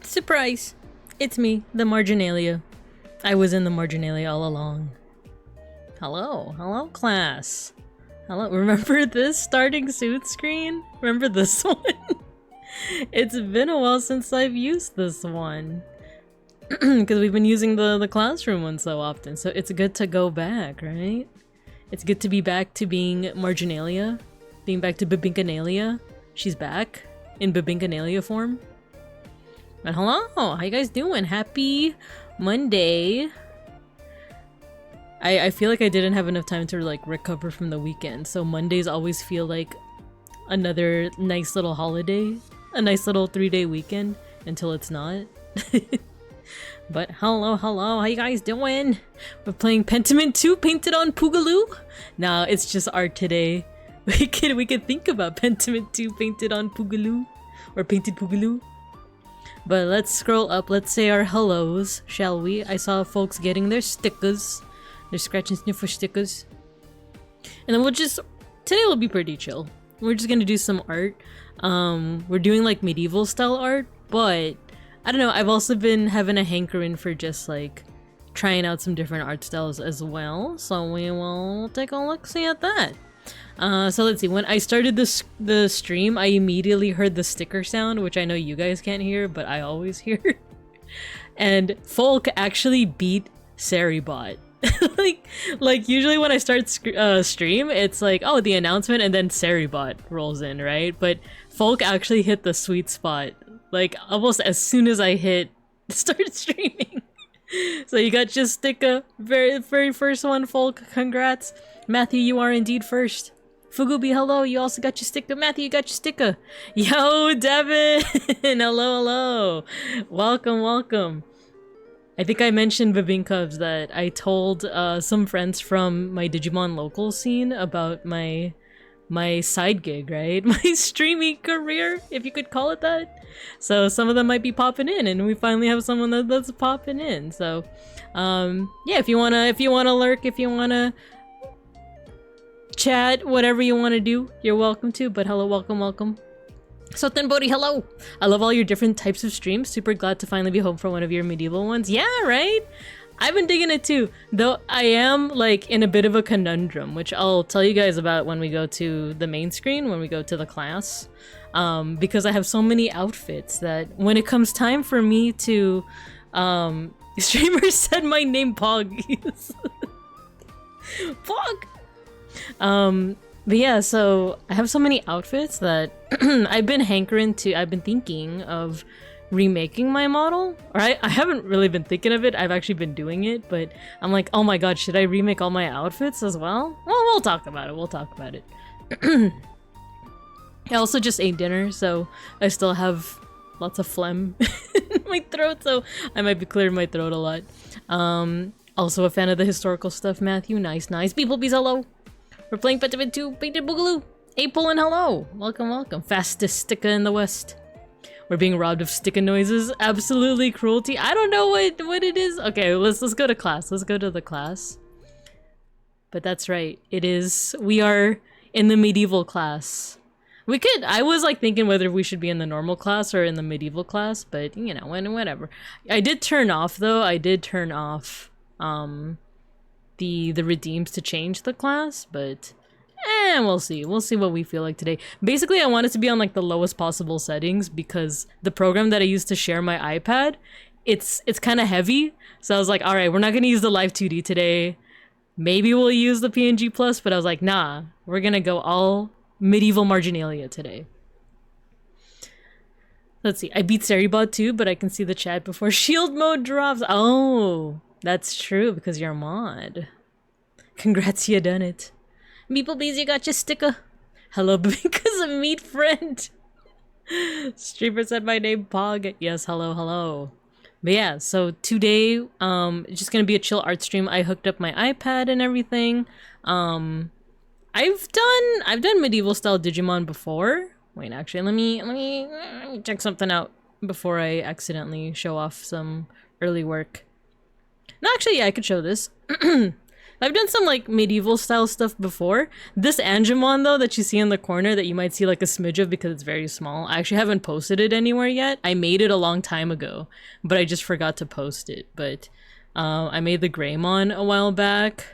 Surprise! It's me, the Marginalia. I was in the Marginalia all along. Hello, hello class. Hello, remember this starting suit screen? Remember this one? It's been a while since I've used this one. Because we've been using the classroom one so often, so it's good to go back, right? It's good to be back to being Marginalia. Being back to Babinkanalia. She's back in Babinkanalia form. And hello, how you guys doing? Happy Monday. I feel like I didn't have enough time to like recover from the weekend, so Mondays always feel like another nice little holiday, a nice little 3-day weekend until it's not. But hello, how you guys doing? We're playing Pentiment 2 painted on Poogaloo. Nah, it's just art today. We could think about Pentiment 2 painted on Poogaloo or painted Poogaloo. But let's scroll up. Let's say our hellos, shall we? I saw folks getting their stickers. They're scratch and sniff for stickers. And then today will be pretty chill. We're just gonna do some art. We're doing like medieval style art, but I don't know, I've also been having a hankering for just like trying out some different art styles as well. So we will take a look-see at that. So let's see, when I started the stream, I immediately heard the sticker sound, which I know you guys can't hear, but I always hear. And Folk actually beat Saribot. like usually when I start stream, it's like, oh, the announcement and then Saribot rolls in, right? But Folk actually hit the sweet spot, like almost as soon as I start streaming. So you got your sticker, very first one, Folk. Congrats, Matthew. You are indeed first. Fugubi, hello. You also got your sticker. Matthew, you got your sticker. Yo, Devin. hello. Welcome. I think I mentioned Babinkavs that I told some friends from my Digimon local scene about my side gig, right? My streaming career, if you could call it that. So some of them might be popping in, and we finally have someone that's popping in. So yeah, if you wanna lurk, if you wanna chat, whatever you wanna do, you're welcome to. But hello, welcome. Soten Bodhi, hello! I love all your different types of streams. Super glad to finally be home for one of your medieval ones. Yeah, right? I've been digging it too. Though I am like in a bit of a conundrum, which I'll tell you guys about when we go to the main screen, when we go to the class. Because I have so many outfits that when it comes time for me to... Streamer said my name Pog. Pog! But yeah, so I have so many outfits that I've been thinking of remaking my model. Or I haven't really been thinking of it, I've actually been doing it, but I'm like, oh my god, should I remake all my outfits as well? Well, we'll talk about it. I also just ate dinner, so I still have lots of phlegm in my throat, so I might be clearing my throat a lot. Also a fan of the historical stuff, Matthew. Nice. Beeplebees, hello! We're playing Pentiment 2, Painted Boogaloo! Apol and hello! Welcome. Fastest sticker in the West. We're being robbed of sticker noises. Absolutely cruelty. I don't know what it is. Okay, let's go to class. Let's go to the class. But that's right. We are in the medieval class. I was like thinking whether we should be in the normal class or in the medieval class, but you know, whatever. I did turn off the redeems to change the class, but we'll see what we feel like today. Basically, I want it to be on like the lowest possible settings because the program that I use to share my iPad, it's kind of heavy, so I was like, all right, we're not gonna use the live 2D today. Maybe we'll use the PNG plus, but I was like, nah, we're gonna go all medieval marginalia today. Let's see, I beat Saribot too, but I can see the chat before shield mode drops. Oh, that's true, because you're a mod. Congrats, you done it. Beeplebees, you got your sticker. Hello, because of meat friend. Streamer said my name, Pog. Yes, hello. But yeah, so today, it's just gonna be a chill art stream. I hooked up my iPad and everything. I've done medieval style Digimon before. Wait, actually, let me check something out before I accidentally show off some early work. No, actually, yeah, I could show this. I've done some like medieval style stuff before. This Angemon though that you see in the corner that you might see like a smidge of because it's very small, I actually haven't posted it anywhere yet. I made it a long time ago, but I just forgot to post it. But I made the Greymon a while back.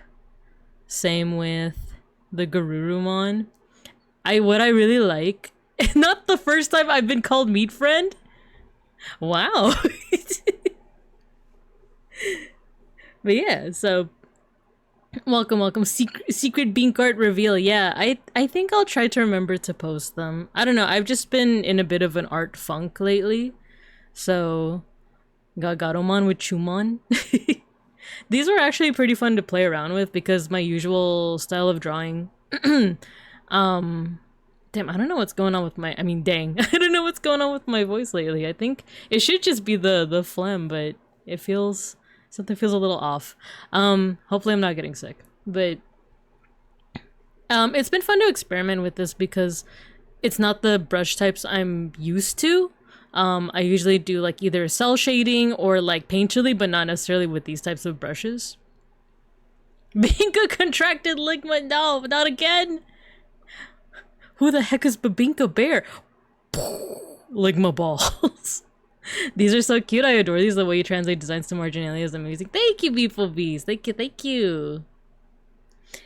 Same with the Garurumon. What I really like, not the first time I've been called meat friend. Wow. But yeah, so welcome. Secret bean cart reveal. Yeah, I think I'll try to remember to post them. I don't know, I've just been in a bit of an art funk lately, so Got Garomon with Chumon. These were actually pretty fun to play around with because my usual style of drawing. Damn, I don't know what's going on with my. I mean, dang, I don't know what's going on with my voice lately. I think it should just be the phlegm, but it feels something feels a little off. Hopefully I'm not getting sick, but it's been fun to experiment with this because it's not the brush types I'm used to. I usually do like either cell shading or like paint chili, but not necessarily with these types of brushes. Babinka contracted ligma. No, not again. Who the heck is Babinka Bear? Ligma balls. These are so cute. I adore these. The way you translate designs to marginalia is amazing. Thank you, beeplebees. Thank you, thank you.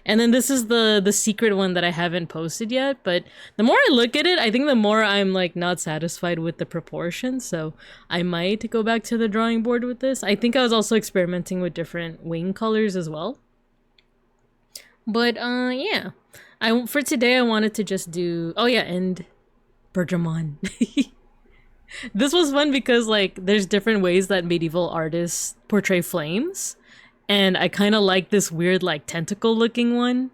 And then this is the secret one that I haven't posted yet, but the more I look at it, I think the more I'm like not satisfied with the proportions, so I might go back to the drawing board with this. I think I was also experimenting with different wing colors as well. But yeah. For today I wanted to just do and Bergamon. This was fun because like there's different ways that medieval artists portray flames. And I kind of like this weird, like, tentacle-looking one.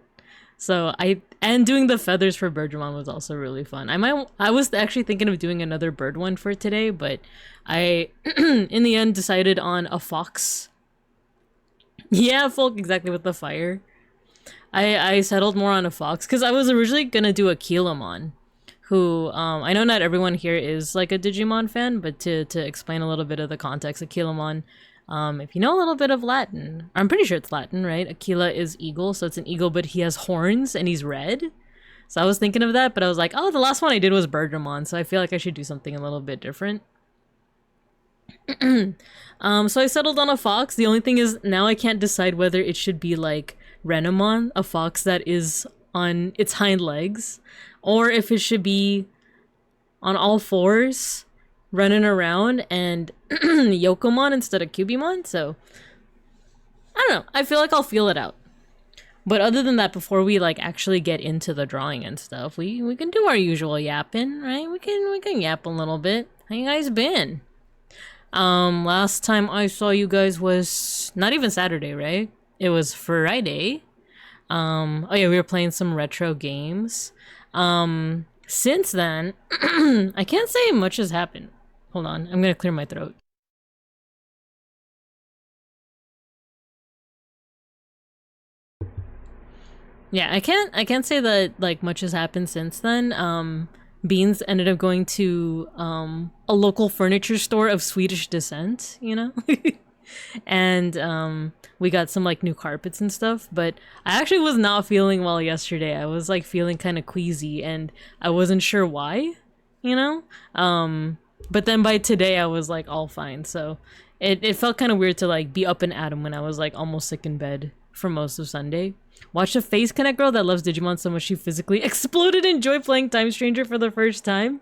So and doing the feathers for Bergamon was also really fun. I was actually thinking of doing another bird one for today, but I, in the end, decided on a fox. Yeah, folk, exactly, with the fire. I settled more on a fox, because I was originally gonna do a Kilamon, who, I know not everyone here is, like, a Digimon fan, but to explain a little bit of the context of Kilamon, if you know a little bit of Latin, I'm pretty sure it's Latin, right? Aquila is eagle, so it's an eagle, but he has horns and he's red. So I was thinking of that, but I was like, oh, the last one I did was Bergamon, so I feel like I should do something a little bit different. So I settled on a fox. The only thing is now I can't decide whether it should be like Renamon, a fox that is on its hind legs, or if it should be on all fours, running around, and Yokomon instead of Cubimon, so I don't know. I feel like I'll feel it out. But other than that, before we like actually get into the drawing and stuff, we can do our usual yapping, right? We can yap a little bit. How you guys been? Last time I saw you guys was not even Saturday, right? It was Friday. Oh yeah, we were playing some retro games. Since then, I can't say much has happened. Hold on, I'm gonna clear my throat. Yeah, I can't say that like much has happened since then. Beans ended up going to a local furniture store of Swedish descent, you know? And we got some like new carpets and stuff, but I actually was not feeling well yesterday. I was like feeling kind of queasy and I wasn't sure why, you know? But then by today I was like all fine, so it felt kind of weird to like be up and at 'em when I was like almost sick in bed for most of Sunday. Watch a Face Connect girl that loves Digimon so much she physically exploded in joy playing Time Stranger for the first time.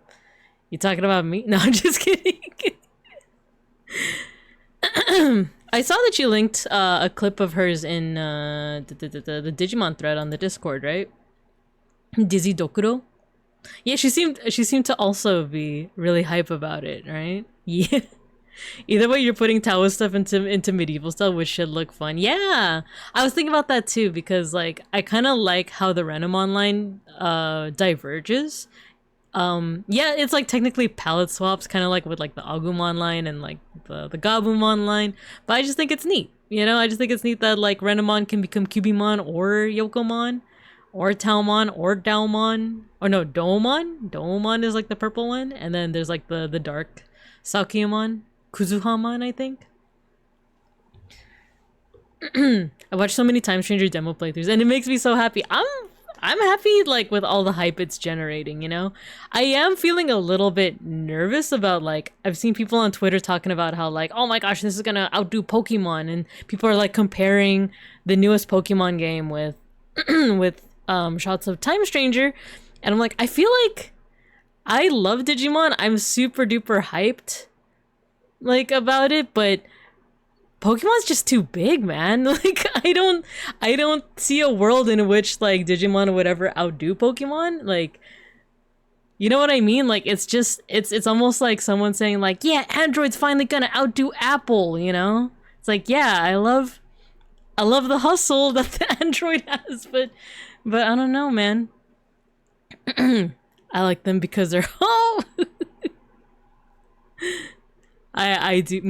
You talking about me? No, I'm just kidding. I saw that you linked a clip of hers in the Digimon thread on the Discord, right? Dizzy Dokuro? Yeah, she seemed to also be really hype about it, right? Yeah. Either way, you're putting Taoist stuff into medieval style, which should look fun. Yeah, I was thinking about that too because like I kind of like how the Renamon line diverges. Yeah, it's like technically palette swaps, kind of like with like the Agumon line and like the Gabumon line. But I just think it's neat, you know. I just think it's neat that like Renamon can become Cubimon or Yokomon, or Taomon or Daomon, or no, Doomon. Doomon is like the purple one, and then there's like the dark Sakyamon. Kuzuhamon, I think. I watched so many Time Stranger demo playthroughs and it makes me so happy. I'm happy like with all the hype it's generating, you know? I am feeling a little bit nervous about like I've seen people on Twitter talking about how like, oh my gosh, this is gonna outdo Pokemon, and people are like comparing the newest Pokemon game with with shots of Time Stranger, and I'm like, I feel like I love Digimon. I'm super duper hyped like about it, but Pokemon's just too big, man. Like I don't see a world in which like Digimon would ever outdo Pokemon. Like You know what I mean? Like, it's just, it's almost like someone saying like, yeah, Android's finally gonna outdo Apple, you know? It's like, yeah, I love the hustle that the Android has, but I don't know, man. I like them because they're, oh! I do,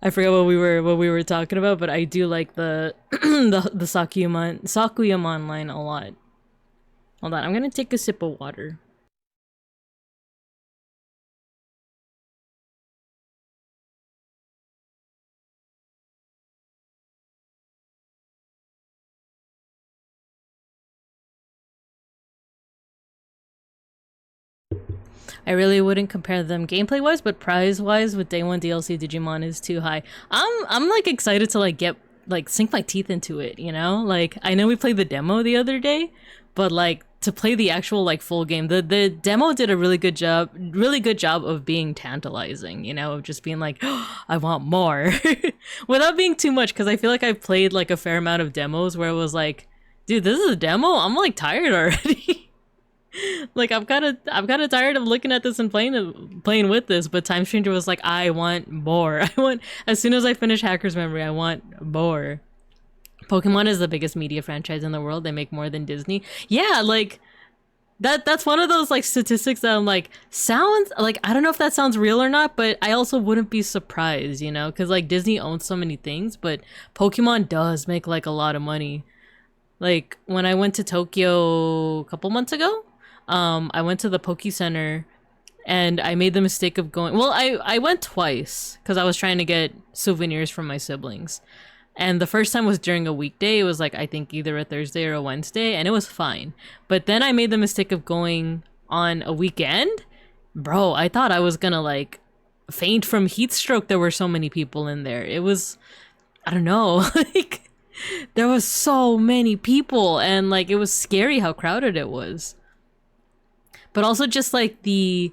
I forgot what we were talking about, but I do like the the Sakuyamon line a lot. Hold on, I'm gonna take a sip of water. I really wouldn't compare them gameplay wise, but prize wise with day one DLC Digimon is too high. I'm like excited to like get like sink my teeth into it, you know? Like I know we played the demo the other day, but like to play the actual like full game, the demo did a really good job of being tantalizing, you know, of just being like, oh, I want more. Without being too much, because I feel like I've played like a fair amount of demos where it was like, dude, this is a demo? I'm like tired already. Like I'm kind of tired of looking at this and playing with this, but Time Stranger was like, I want more. I want, as soon as I finish Hacker's Memory, I want more. Pokemon is the biggest media franchise in the world. They make more than Disney. Yeah, like that's one of those like statistics that I'm like, sounds like, I don't know if that sounds real or not, but I also wouldn't be surprised, you know, because like Disney owns so many things, but Pokemon does make like a lot of money. Like when I went to Tokyo a couple months ago, I went to the Poke Center and I made the mistake of going, well, I went twice because I was trying to get souvenirs from my siblings. And the first time was during a weekday. It was like, I think either a Thursday or a Wednesday, and it was fine. But then I made the mistake of going on a weekend. Bro, I thought I was gonna like faint from heat stroke. There were so many people in there. It was, I don't know, like there was so many people and like it was scary how crowded it was. But also just like the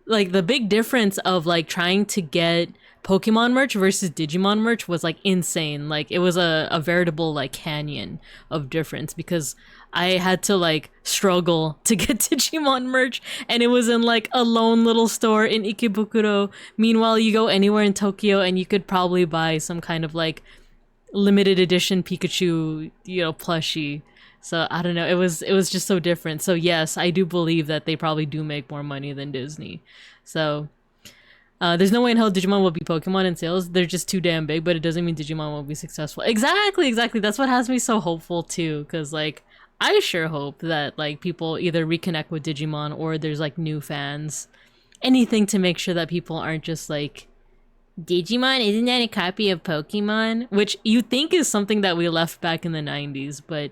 big difference of like trying to get Pokemon merch versus Digimon merch was like insane. Like it was a veritable like canyon of difference because I had to like struggle to get Digimon merch and it was in like a lone little store in Ikebukuro. Meanwhile, you go anywhere in Tokyo and you could probably buy some kind of like limited edition Pikachu, you know, plushie. So I don't know, it was just so different. So yes, I do believe that they probably do make more money than Disney. So there's no way in hell Digimon will be Pokemon in sales. They're just too damn big, but it doesn't mean Digimon won't be successful. Exactly. That's what has me so hopeful too, because like I sure hope that like people either reconnect with Digimon or there's like new fans. Anything to make sure that people aren't just like, Digimon, isn't that a copy of Pokemon? Which you think is something that we left back in the 90s, but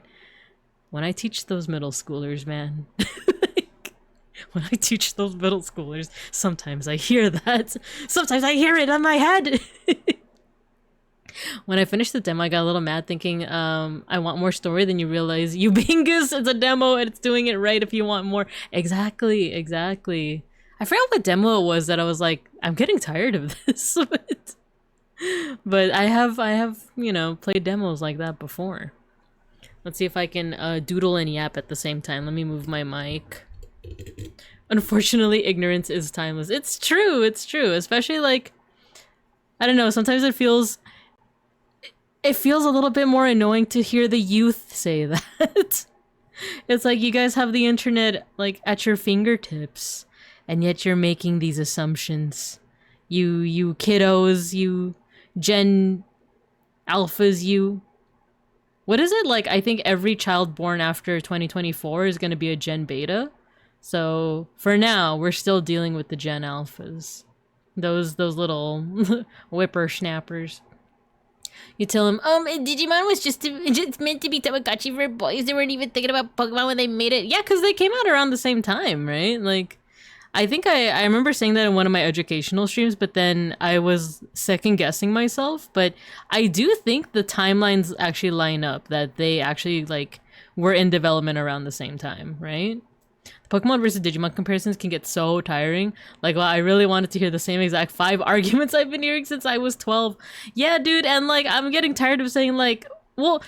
when I teach those middle schoolers, man, like, when I teach those middle schoolers, sometimes I hear that. Sometimes I hear it on my head. When I finished the demo, I got a little mad thinking, I want more story. Then you realize, you bingus, it's a demo and it's doing it right if you want more. Exactly. I forgot what demo it was that I was like, I'm getting tired of this. But I have, you know, played demos like that before. Let's see if I can doodle and yap at the same time. Let me move my mic. Unfortunately, ignorance is timeless. It's true, especially like, I don't know, sometimes it feels a little bit more annoying to hear the youth say that. It's like you guys have the internet like at your fingertips and yet you're making these assumptions. You kiddos, you Gen Alphas, you... What is it? Like, I think every child born after 2024 is going to be a Gen Beta. So, for now, we're still dealing with the Gen Alphas. Those little whippersnappers. You tell them, Digimon was just meant to be Tamagotchi for boys. They weren't even thinking about Pokemon when they made it. Yeah, because they came out around the same time, right? Like, I think I remember saying that in one of my educational streams, but then I was second guessing myself. But I do think the timelines actually line up, that they actually like were in development around the same time, right? Pokemon versus Digimon comparisons can get so tiring. Like, well, I really wanted to hear the same exact 5 arguments I've been hearing since I was 12. Yeah, dude, and like I'm getting tired of saying like, well,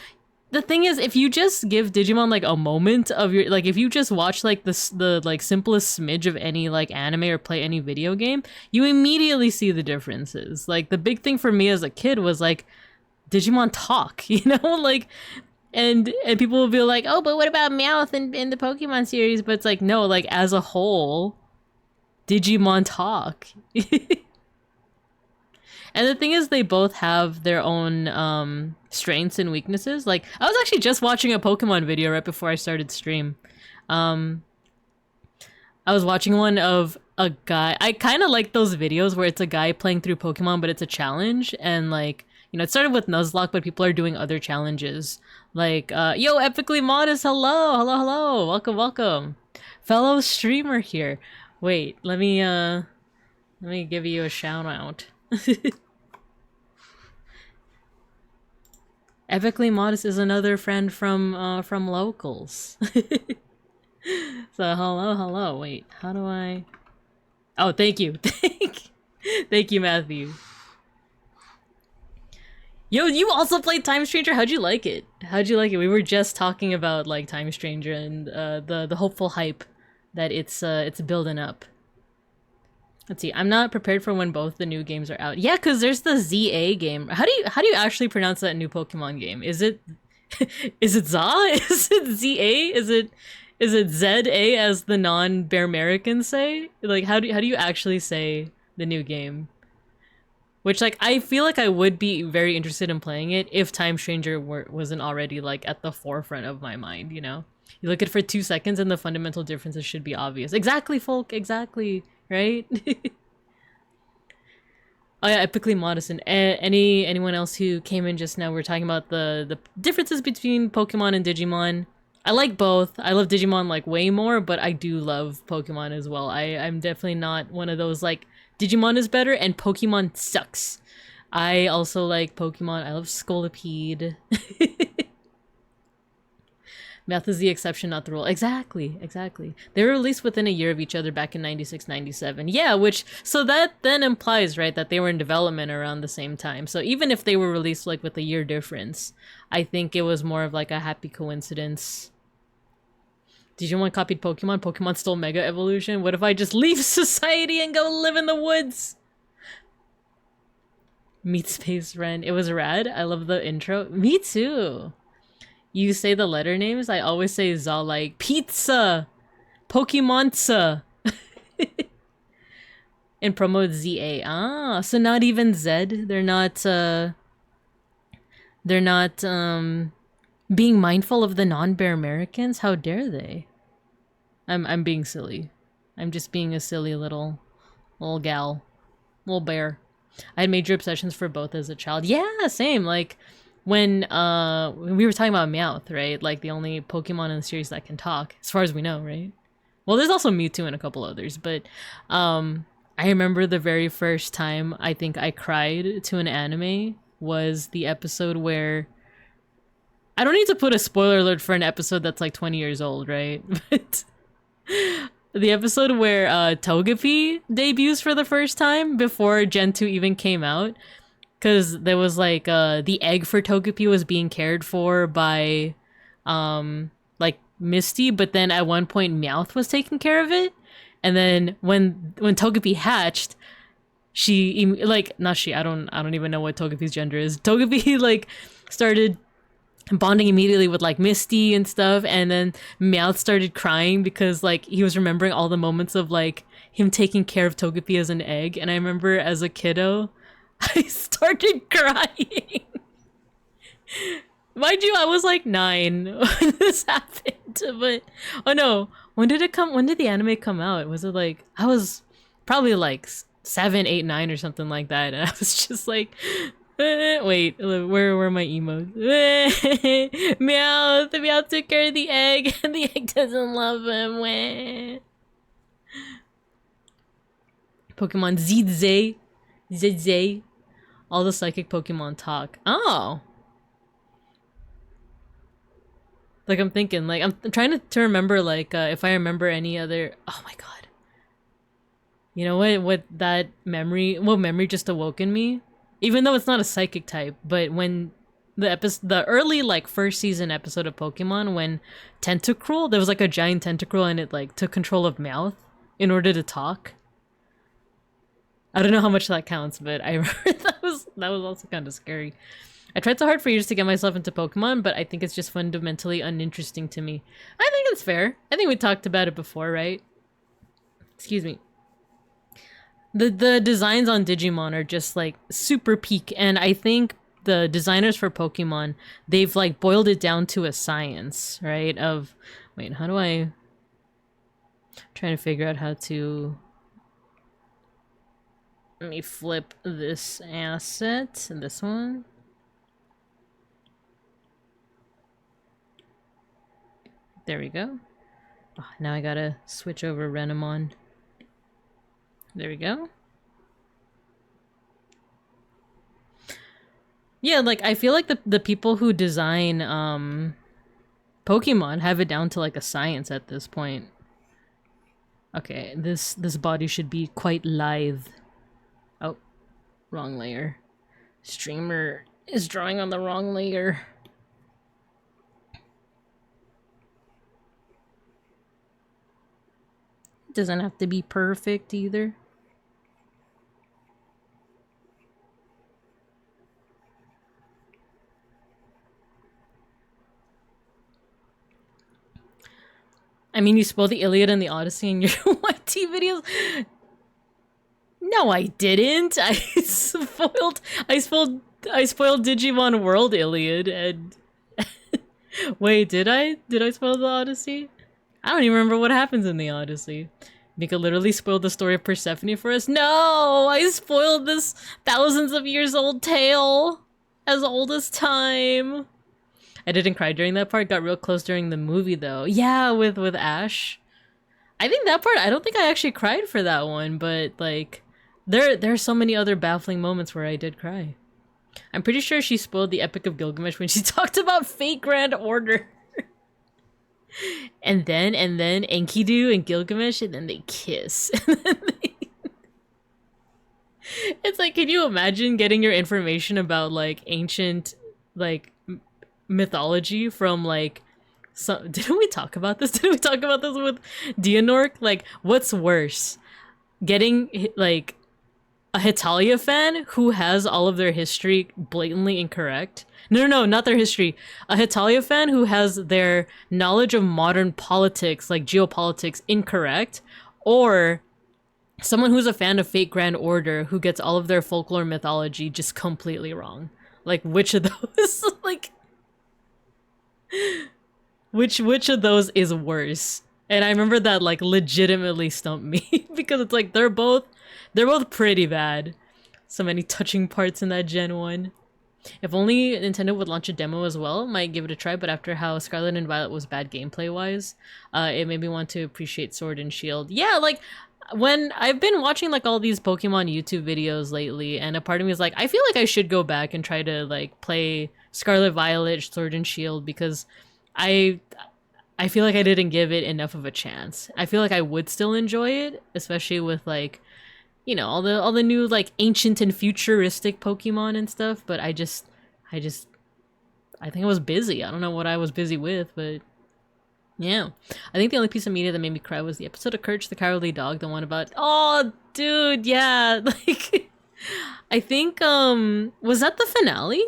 the thing is, if you just give Digimon like a moment of your, like if you just watch like the like simplest smidge of any like anime or play any video game, you immediately see the differences. Like the big thing for me as a kid was like Digimon talk, you know, like and people will be like, oh, but what about Meowth in the Pokemon series? But it's like, no, like as a whole, Digimon talk. And the thing is, they both have their own strengths and weaknesses. Like, I was actually just watching a Pokemon video right before I started stream. I was watching one of a guy. I kind of like those videos where it's a guy playing through Pokemon, but it's a challenge. And like, you know, it started with Nuzlocke, but people are doing other challenges. Like, yo, Epically Modest, hello, hello, hello, welcome, welcome. Fellow streamer here. Wait, let me give you a shout out. Epically Modest is another friend from locals. So hello, hello. Wait, how do I? Oh, thank you, thank you, Matthew. Yo, you also played Time Stranger. How'd you like it? How'd you like it? We were just talking about like Time Stranger and the hopeful hype that it's building up. Let's see. I'm not prepared for when both the new games are out. Yeah, because there's the ZA game. How do you actually pronounce that new Pokemon game? Is it is it ZA? Is it ZA? Is it ZA as the non-Bear Americans say? Like how do you actually say the new game? Which like I feel like I would be very interested in playing it if Time Stranger wasn't already like at the forefront of my mind, you know? You look at it for 2 seconds and the fundamental differences should be obvious. Exactly, folk, exactly. Right? Oh yeah, Epically Modest. And anyone else who came in just now, we're talking about the differences between Pokemon and Digimon. I like both. I love Digimon like way more, but I do love Pokemon as well. I'm definitely not one of those like Digimon is better and Pokemon sucks. I also like Pokemon. I love Scolipede. Math is the exception, not the rule. Exactly, exactly. They were released within a year of each other back in 96, 97. Yeah, which, so that then implies, right, that they were in development around the same time. So even if they were released, like, with a year difference, I think it was more of, like, a happy coincidence. Digimon copied Pokemon, Pokemon stole Mega Evolution. What if I just leave society and go live in the woods? Meet Space Ren. It was rad. I love the intro. Me too. You say the letter names, I always say za like pizza, Pokemonza. And promote ZA. Ah, so not even Z. They're not being mindful of the non-Bear Americans. How dare they? I'm being silly. I'm just being a silly little gal, little bear. I had major obsessions for both as a child. Yeah, same. Like when we were talking about Meowth, right? Like the only Pokemon in the series that can talk, as far as we know, right? Well, there's also Mewtwo and a couple others, but I remember the very first time I think I cried to an anime was the episode where I don't need to put a spoiler alert for an episode that's like 20 years old, right? But the episode where Togepi debuts for the first time before Gen 2 even came out. Because there was like the egg for Togepi was being cared for by like Misty, but then at one point Meowth was taking care of it. And then when Togepi hatched, she like not she I don't even know what Togepi's gender is. Togepi like started bonding immediately with like Misty and stuff, and then Meowth started crying because like he was remembering all the moments of like him taking care of Togepi as an egg. And I remember as a kiddo I started crying. Mind you, I was like 9 when this happened, but oh no, when did the anime come out? Was it like, I was probably like 7, 8, 9 or something like that, and I was just like, wait, where are my emotes? Meow took care of the egg, and the egg doesn't love him. Pokemon ZZ. All the psychic Pokemon talk. Oh. Like I'm thinking, like I'm trying to remember like if I remember any other. Oh my god. You know what memory just awoke in me? Even though it's not a psychic type, but when the early like first season episode of Pokemon when Tentacruel, there was like a giant Tentacruel and it like took control of Mouth in order to talk. I don't know how much that counts, but I remember that was also kind of scary. I tried so hard for years to get myself into Pokemon, but I think it's just fundamentally uninteresting to me. I think it's fair. I think we talked about it before, right? Excuse me. The designs on Digimon are just like super peak, and I think the designers for Pokemon, they've like boiled it down to a science, right? Of wait, how do I'm trying to figure out how to let me flip this asset, this one. There we go. Oh, now I gotta switch over Renamon. There we go. Yeah, like I feel like the people who design Pokemon have it down to like a science at this point. Okay, this body should be quite lithe. Oh, wrong layer. Streamer is drawing on the wrong layer. Doesn't have to be perfect either. I mean, you spoiled the Iliad and the Odyssey in your YT videos. No, I didn't. I spoiled Digimon World Iliad and wait, did I? Did I spoil the Odyssey? I don't even remember what happens in the Odyssey. Mika literally spoiled the story of Persephone for us. No, I spoiled this thousands of years old tale, as old as time. I didn't cry during that part. Got real close during the movie though. Yeah, with Ash. I think that part, I don't think I actually cried for that one, but like there are so many other baffling moments where I did cry. I'm pretty sure she spoiled the Epic of Gilgamesh when she talked about Fate Grand Order. and then Enkidu and Gilgamesh, and then they kiss. It's like, can you imagine getting your information about like ancient like mythology from like didn't we talk about this? Didn't we talk about this with Dianork? Like, what's worse? Getting like a Hetalia fan who has all of their history blatantly incorrect. No, not their history. A Hetalia fan who has their knowledge of modern politics, like geopolitics, incorrect, or someone who's a fan of Fate Grand Order who gets all of their folklore mythology just completely wrong. Like, which of those? Like, which of those is worse? And I remember that like legitimately stumped me because it's like they're both pretty bad. So many touching parts in that Gen 1. If only Nintendo would launch a demo as well, might give it a try, but after how Scarlet and Violet was bad gameplay-wise, it made me want to appreciate Sword and Shield. Yeah, like, when I've been watching, like, all these Pokemon YouTube videos lately, and a part of me is like, I feel like I should go back and try to, like, play Scarlet Violet, Sword and Shield, because I feel like I didn't give it enough of a chance. I feel like I would still enjoy it, especially with, like, you know, all the new like ancient and futuristic Pokemon and stuff, but I think I was busy. I don't know what I was busy with, but yeah. I think the only piece of media that made me cry was the episode of Courage the Cowardly Dog, the one about, oh dude, yeah, like I think was that the finale?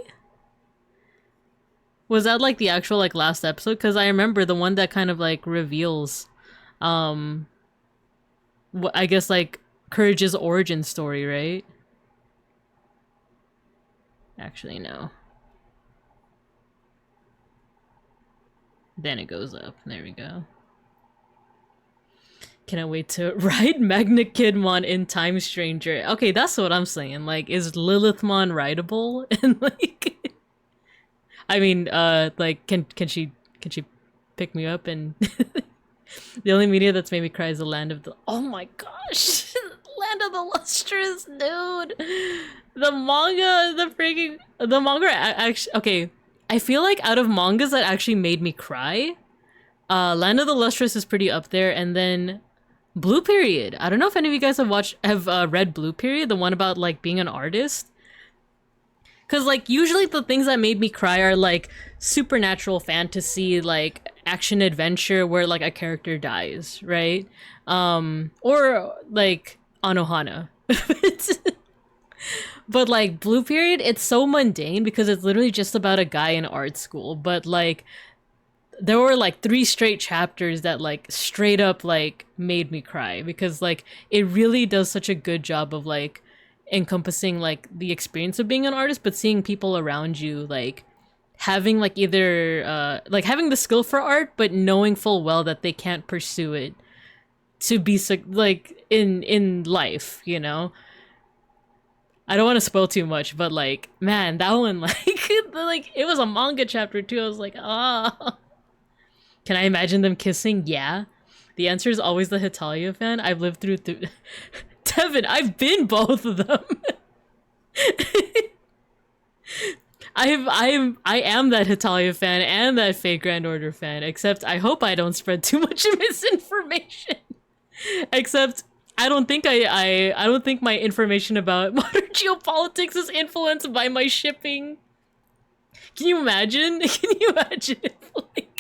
Was that like the actual like last episode? Because I remember the one that kind of like reveals I guess like Courage's origin story, right? Actually, no. Then it goes up. There we go. Cannot wait to ride Magna Kidmon in Time Stranger. Okay, that's what I'm saying. Like, is Lilithmon rideable? And like, I mean, like, can she pick me up? And the only media that's made me cry is the Land of the. Oh my gosh. Land of the Lustrous, dude. The manga actually, okay, I feel like out of mangas that actually made me cry, Land of the Lustrous is pretty up there, and then Blue Period. I don't know if any of you guys have read Blue Period, the one about like being an artist. Because, like, usually the things that made me cry are, like, supernatural fantasy, like, action adventure where, like, a character dies, right? Or, like, Anohana. But, like, Blue Period, it's so mundane because it's literally just about a guy in art school. But, like, there were, like, 3 straight chapters that, like, straight up, like, made me cry. Because, like, it really does such a good job of, like, encompassing like the experience of being an artist, but seeing people around you like having like either like having the skill for art but knowing full well that they can't pursue it to be like in life, you know. I don't want to spoil too much, but like man, that one like it was a manga chapter too. I was like, ah. Can I imagine them kissing? Yeah. The answer is always the Hitalia fan. I've lived through Devin, I've been both of them. I am that Hitalia fan and that Fate Grand Order fan, except I hope I don't spread too much misinformation. Except I don't think I don't think my information about modern geopolitics is influenced by my shipping. Can you imagine? Can you imagine if like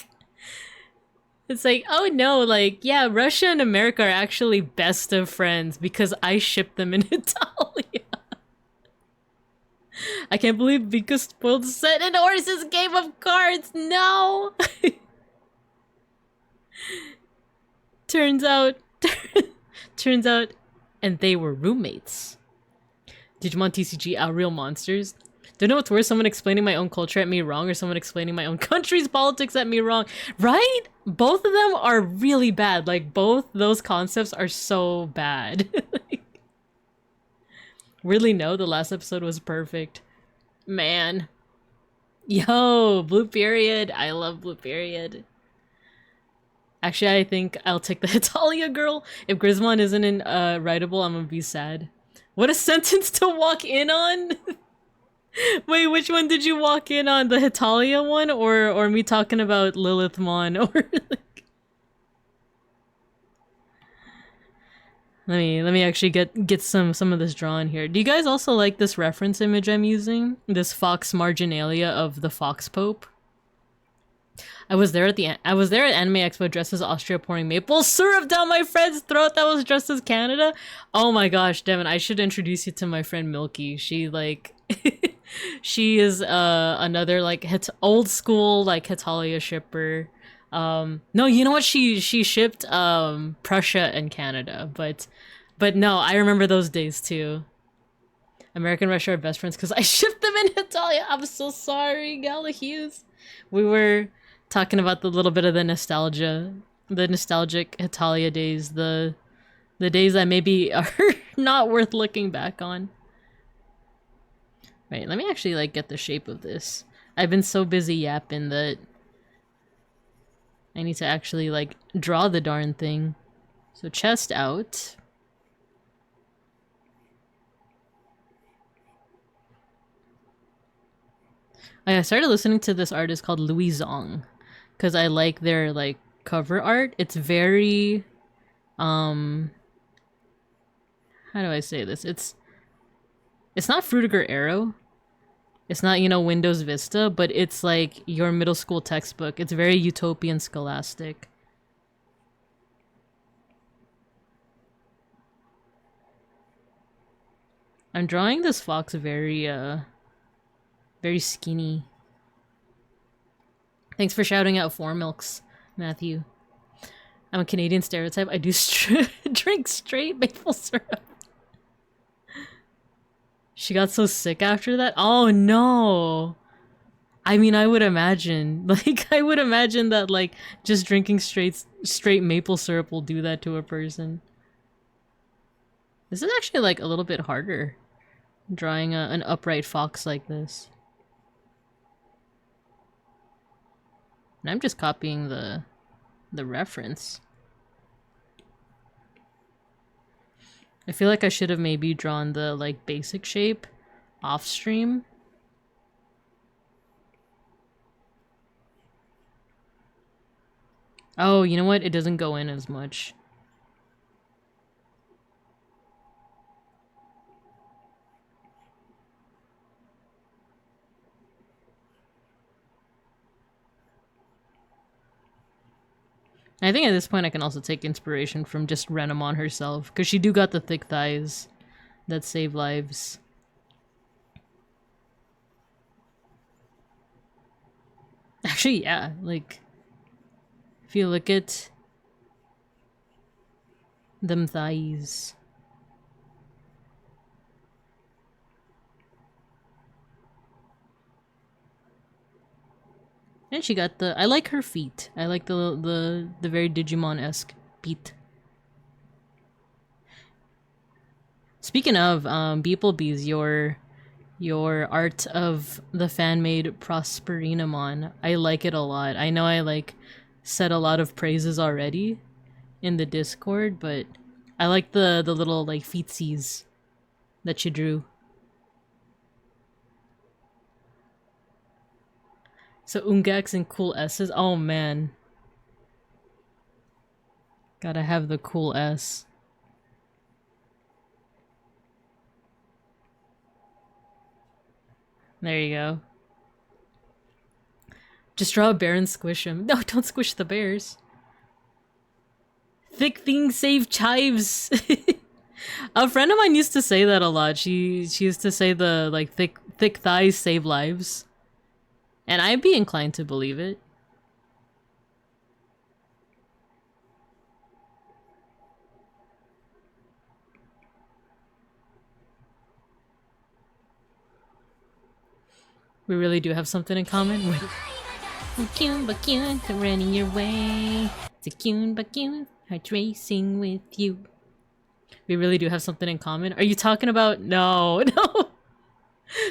it's like, oh no, like, yeah, Russia and America are actually best of friends because I ship them in Italia. I can't believe Vika spoiled the set and Horse's game of cards. No! turns out, and they were roommates. Digimon TCG are real monsters. Don't know what's worse, someone explaining my own culture at me wrong or someone explaining my own country's politics at me wrong. Right? Both of them are really bad. Like, both those concepts are so bad. Really, no, the last episode was perfect. Man. Yo, Blue Period. I love Blue Period. Actually, I think I'll take the Hitalia girl. If Grismon isn't in writable, I'm gonna be sad. What a sentence to walk in on! Wait, which one did you walk in on? The Hitalia one or me talking about Lilithmon or like... Let me actually get some of this drawn here. Do you guys also like this reference image I'm using? This Fox Marginalia of the Fox Pope? I was there at Anime Expo dressed as Austria pouring maple syrup down my friend's throat that was dressed as Canada. Oh my gosh, Devin, I should introduce you to my friend Milky. She like she is another like old school like Hitalia shipper. No, you know what, she shipped Prussia and Canada, but no, I remember those days too. America and Russia are best friends because I shipped them in Hitalia. I'm so sorry, Gala Hughes. We were talking about the little bit of the nostalgia, the nostalgic Hitalia days, the days that maybe are not worth looking back on. Right, let me actually like get the shape of this. I've been so busy yapping that I need to actually like draw the darn thing. So chest out. I started listening to this artist called Louis Zong because I like their like cover art. It's very how do I say this? It's not Frutiger Arrow. It's not, you know, Windows Vista, but it's like your middle school textbook. It's very utopian scholastic. I'm drawing this fox very skinny. Thanks for shouting out 4 milks, Matthew. I'm a Canadian stereotype. I do drink straight maple syrup. She got so sick after that? Oh no! I mean, I would imagine. Like, I would imagine that, like, just drinking straight maple syrup will do that to a person. This is actually, like, a little bit harder. Drawing an upright fox like this. And I'm just copying the reference. I feel like I should have maybe drawn the, like, basic shape off stream. Oh, you know what? It doesn't go in as much. I think at this point I can also take inspiration from just Renamon herself, because she do got the thick thighs that save lives. Actually, yeah, like, if you look at them thighs. And she got the, I like her feet. I like the very Digimon-esque feet. Speaking of beeplebees, your art of the fan-made Prosperinamon, I like it a lot. I know I like said a lot of praises already in the Discord, but I like the little like feetsies that you drew. So Ungax and cool S's. Oh man. Gotta have the cool S. There you go. Just draw a bear and squish him. No, don't squish the bears. Thick things save chives. A friend of mine used to say that a lot. She used to say the like thick thighs save lives. And I'd be inclined to believe it. We really do have something in common. Bakun, running your way. Bakun, heart racing with you. We really do have something in common. Are you talking about? No, no.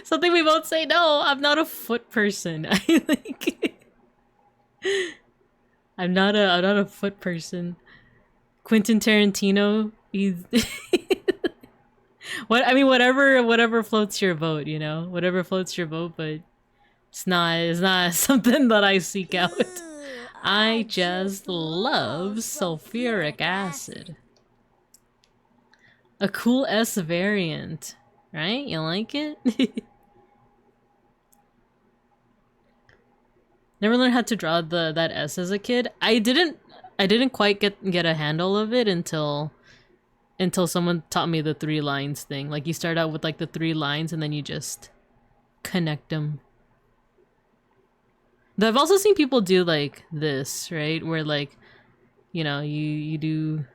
Something we both say. No, I'm not a foot person. I like. I'm not a foot person. Quentin Tarantino. He's. What I mean, whatever floats your boat, you know, whatever floats your boat. But it's not something that I seek out. I just love sulfuric acid. A cool S variant. Right? You like it? Never learned how to draw that S as a kid. I didn't quite get a handle of it until someone taught me the 3 lines thing. Like you start out with like the 3 lines and then you just connect them. Though I've also seen people do like this, right? Where like, you know, you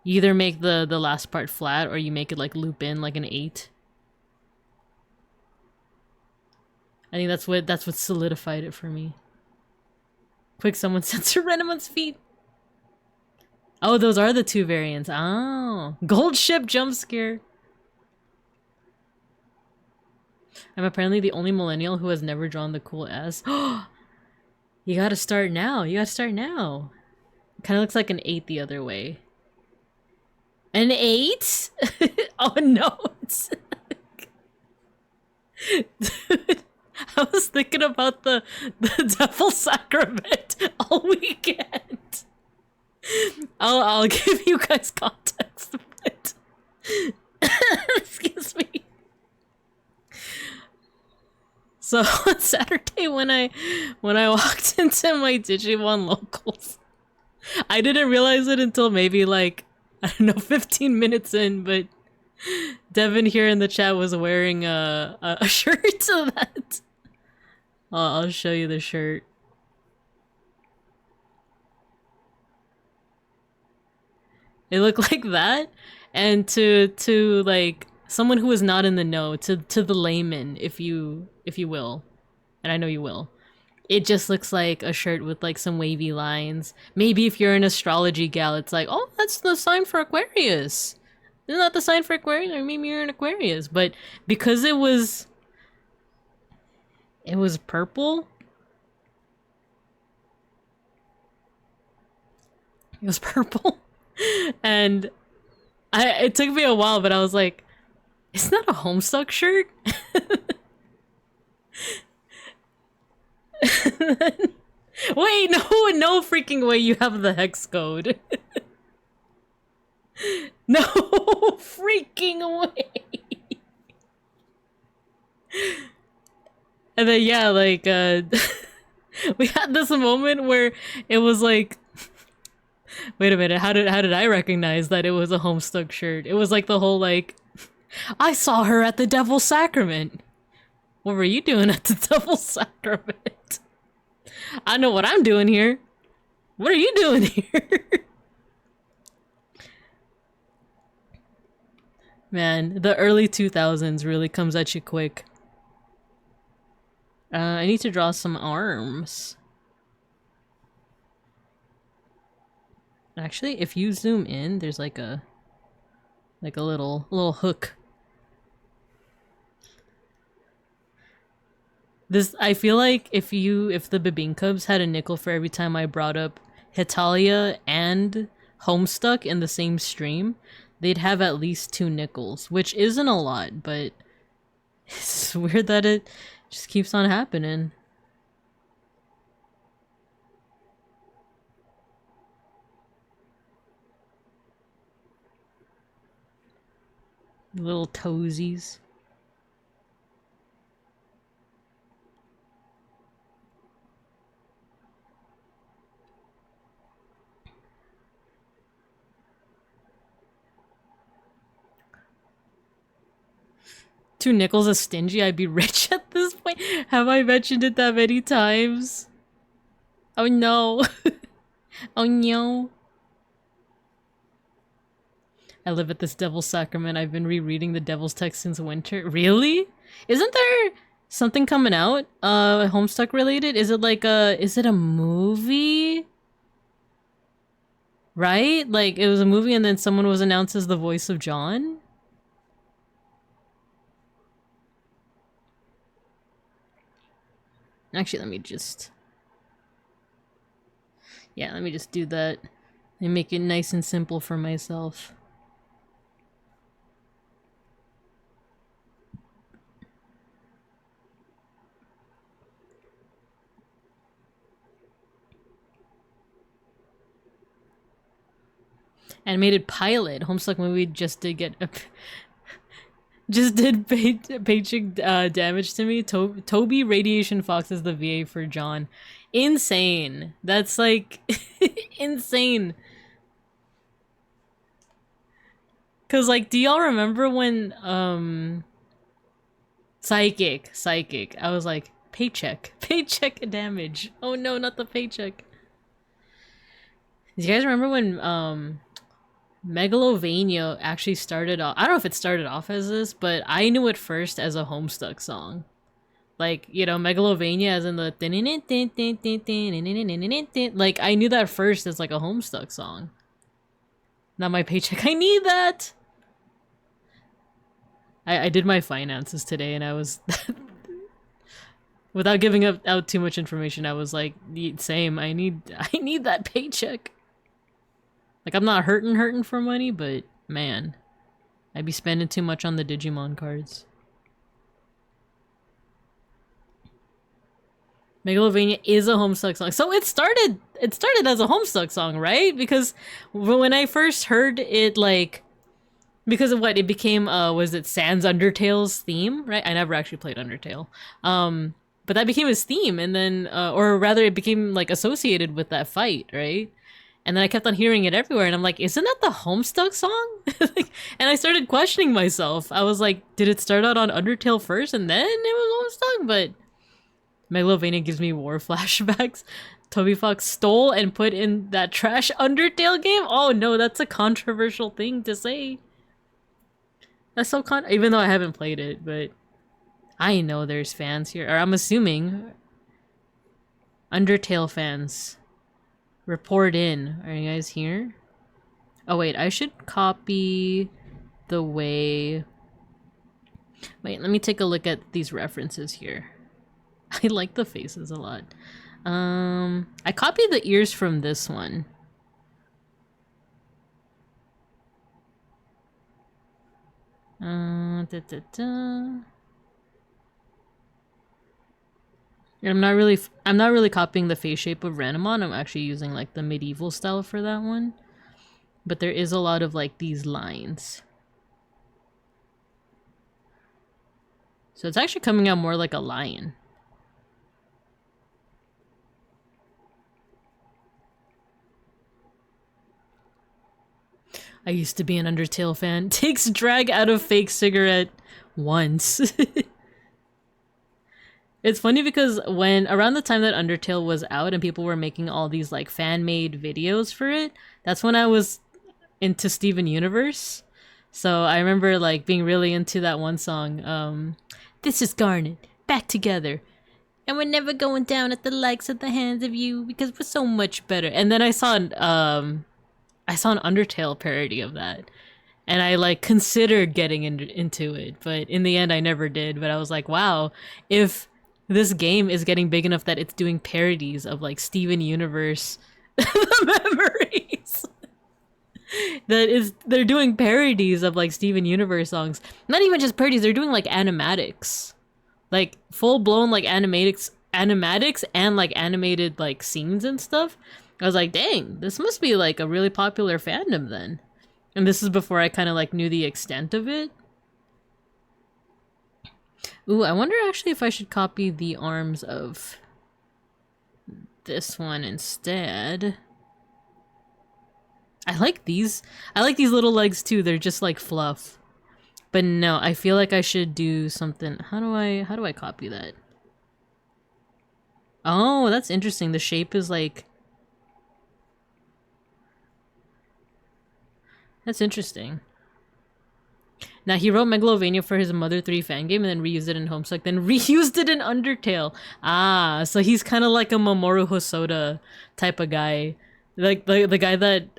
either make the last part flat or you make it like loop in like an 8. I think that's what solidified it for me. Quick, someone censor Renamon's feet. Oh, those are the 2 variants. Oh, gold ship jump scare. I'm apparently the only millennial who has never drawn the cool S. You gotta start now. You gotta start now. Kind of looks like an 8 the other way. An 8? Oh no. Dude, I was thinking about the Devil Sacrament all weekend. I'll give you guys context, but excuse me. So on Saturday when I walked into my Digimon locals, I didn't realize it until maybe like, I don't know, 15 minutes in, but Devin here in the chat was wearing a shirt so that I'll show you the shirt. It looked like that, and to like someone who is not in the know, to the layman, if you will, and I know you will, it just looks like a shirt with like some wavy lines. Maybe if you're an astrology gal, it's like, oh, that's the sign for Aquarius. Isn't that the sign for Aquarius? Or maybe you're an Aquarius. But because it was purple. It was purple. And it took me a while, but I was like, isn't that a Homestuck shirt? Wait, no freaking way you have the hex code. No freaking way. And then yeah, like we had this moment where it was like Wait a minute, how did I recognize that it was a Homestuck shirt? It was like the whole like, I saw her at the Devil's Sacrament. What were you doing at the Devil's Sacrament? I know what I'm doing here. What are you doing here? Man, the early 2000s really comes at you quick. I need to draw some arms. Actually, if you zoom in, there's like a little hook. This, I feel like if the Bebin Cubs had a nickel for every time I brought up Hetalia and Homestuck in the same stream, they'd have at least 2 nickels, which isn't a lot, but it's weird that it just keeps on happening. Little toesies. $2 nickels is stingy, I'd be rich at this point. Have I mentioned it that many times? Oh no. Oh no. I live at this Devil's Sacrament. I've been rereading the Devil's Text since winter. Really? Isn't there something coming out? Homestuck related? Is it like is it a movie? Right? Like, it was a movie and then someone was announced as the voice of John? Actually, let me just... Yeah, let me just do that and make it nice and simple for myself. Animated pilot. Homestuck movie just did get... just did paycheck damage to me. Toby Radiation Fox is the VA for John. Insane. That's like insane. Cause like, do y'all remember when Psychic. I was like, paycheck damage. Oh no, not the paycheck. Do you guys remember when Megalovania actually started off? I don't know if it started off as this, but I knew it first as a Homestuck song. Like, you know, Megalovania as in the... Like, I knew that first as like a Homestuck song. Not my paycheck. I need that! I did my finances today and I was... Without giving out too much information, I was like, same, I need that paycheck. Like, I'm not hurting for money, but man, I'd be spending too much on the Digimon cards. Megalovania is a Homestuck song. So it started as a Homestuck song, right? Because when I first heard it, like, because of what it became, was it Sans Undertale's theme, right? I never actually played Undertale. But that became his theme, and then, or rather it became, like, associated with that fight, right? And then I kept on hearing it everywhere, and I'm like, isn't that the Homestuck song? Like, and I started questioning myself. I was like, did it start out on Undertale first, and then it was Homestuck? But Megalovania gives me war flashbacks. Toby Fox stole and put in that trash Undertale game? Oh no, that's a controversial thing to say. That's so even though I haven't played it, but I know there's fans here, or I'm assuming Undertale fans. Report in. Are you guys here? Oh wait, I should copy the way... Wait, let me take a look at these references here. I like the faces a lot. I copied the ears from this one. I'm not really copying the face shape of Ranamon. I'm actually using like the medieval style for that one. But there is a lot of like these lines. So it's actually coming out more like a lion. I used to be an Undertale fan. Takes drag out of fake cigarette once. It's funny because when around the time that Undertale was out and people were making all these like fan-made videos for it, that's when I was into Steven Universe. So I remember like being really into that one song. This is Garnet, back together. And we're never going down at the likes of the hands of you because we're so much better. And then I saw an Undertale parody of that. And I like considered getting into it, but in the end I never did. But I was like, wow, if this game is getting big enough that it's doing parodies of like Steven Universe memories. They're doing parodies of like Steven Universe songs. Not even just parodies, they're doing like animatics. Like full blown like animatics and like animated like scenes and stuff. I was like, dang, this must be like a really popular fandom then. And this is before I kind of like knew the extent of it. Ooh, I wonder actually if I should copy the arms of this one instead. I like these little legs too. They're just like fluff. But no, I feel like I should do something. How do I copy that? Oh, that's interesting. The shape is like... That's interesting. Now, he wrote Megalovania for his Mother 3 fan game and then reused it in Homestuck, then reused it in Undertale. Ah, so he's kind of like a Mamoru Hosoda type of guy. Like the guy that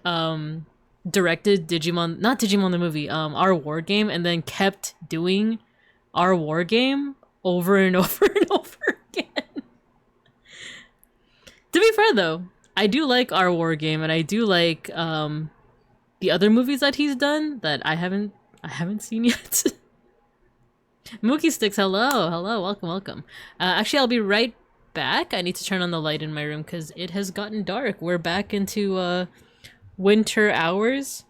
directed Digimon, not Digimon the movie, our war game, and then kept doing our war game over and over and over again. To be fair though, I do like our war game, and I do like the other movies that he's done that I haven't seen yet. Mookie Sticks, hello, welcome. Actually, I'll be right back. I need to turn on the light in my room because it has gotten dark. We're back into winter hours.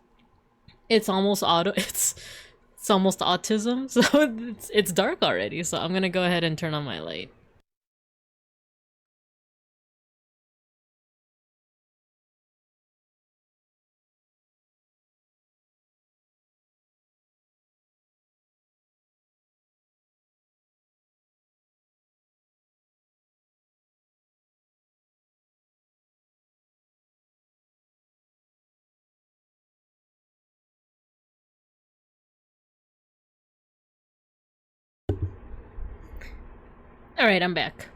It's almost it's almost autism, so it's dark already. So I'm gonna go ahead and turn on my light. Alright, I'm back.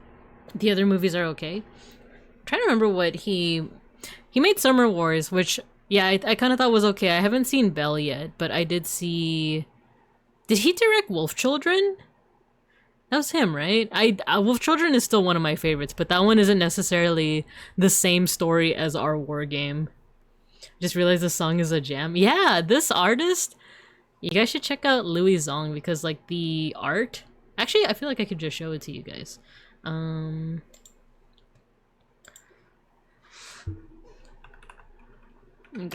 The other movies are okay. I'm trying to remember what he made Summer Wars, which, yeah, I kind of thought was okay. I haven't seen Belle yet, but I did see... Did he direct Wolf Children? That was him, right? Wolf Children is still one of my favorites, but that one isn't necessarily the same story as our war game. Just realized the song is a jam. Yeah, this artist, you guys should check out Louis Zong because like the art... Actually, I feel like I could just show it to you guys. Go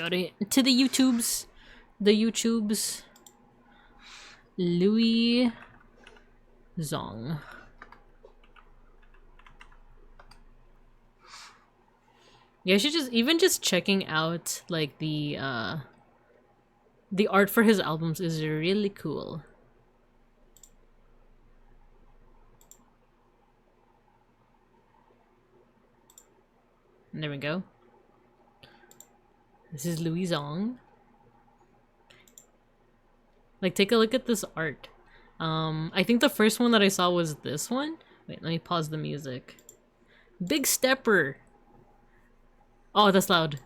to the YouTubes. Louis Zong. Yeah, I should just checking out like the art for his albums is really cool. And there we go. This is Louis Zong. Like, take a look at this art. I think the first one that I saw was this one. Wait, let me pause the music. Big Stepper. Oh, that's loud.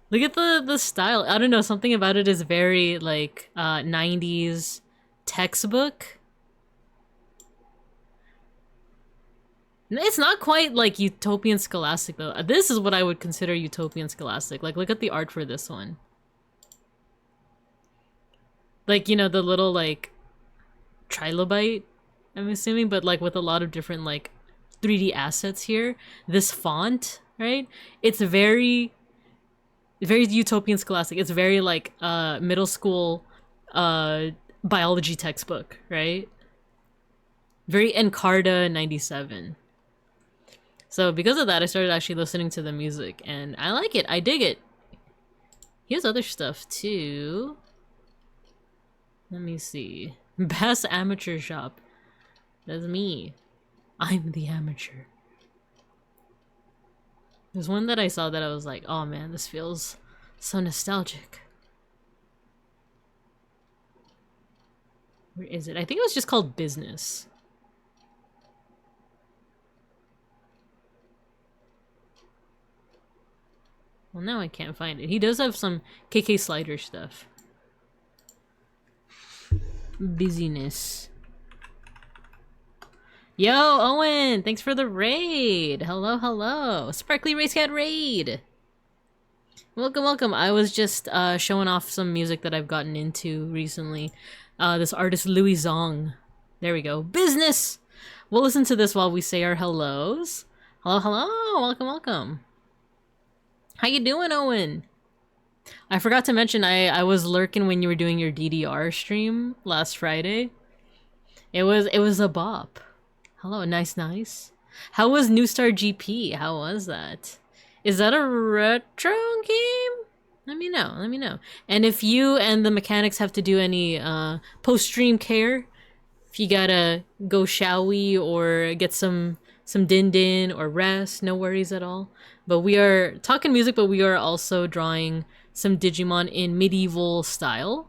Look at the style. I don't know, something about it is very like 90s textbook. It's not quite like utopian scholastic though. This is what I would consider utopian scholastic. Like, look at the art for this one. Like, you know, the little like trilobite, I'm assuming, but like with a lot of different like 3D assets here. This font, right? It's very utopian scholastic. It's very like middle school biology textbook, right? Very Encarta 97. So because of that, I started actually listening to the music, and I like it. I dig it. He has other stuff too. Let me see. Bass Amateur Shop. That's me. I'm the amateur. There's one that I saw that I was like, oh man, this feels so nostalgic. Where is it? I think it was just called Business. Well, now I can't find it. He does have some KK Slider stuff. Busyness. Yo, Owen! Thanks for the raid! Hello, hello! Sparkly Race Cat raid! Welcome, welcome. I was just showing off some music that I've gotten into recently. This artist Louis Zong. There we go. Business! We'll listen to this while we say our hellos. Hello, hello! Welcome, welcome. How you doing, Owen? I forgot to mention I was lurking when you were doing your DDR stream last Friday. It was a bop. Hello, nice, nice. How was New Star GP? How was that? Is that a retro game? Let me know, let me know. And if you and the mechanics have to do any post-stream care, if you gotta go showy or get some din-din or rest, no worries at all. But we are talking music, but we are also drawing some Digimon in medieval style.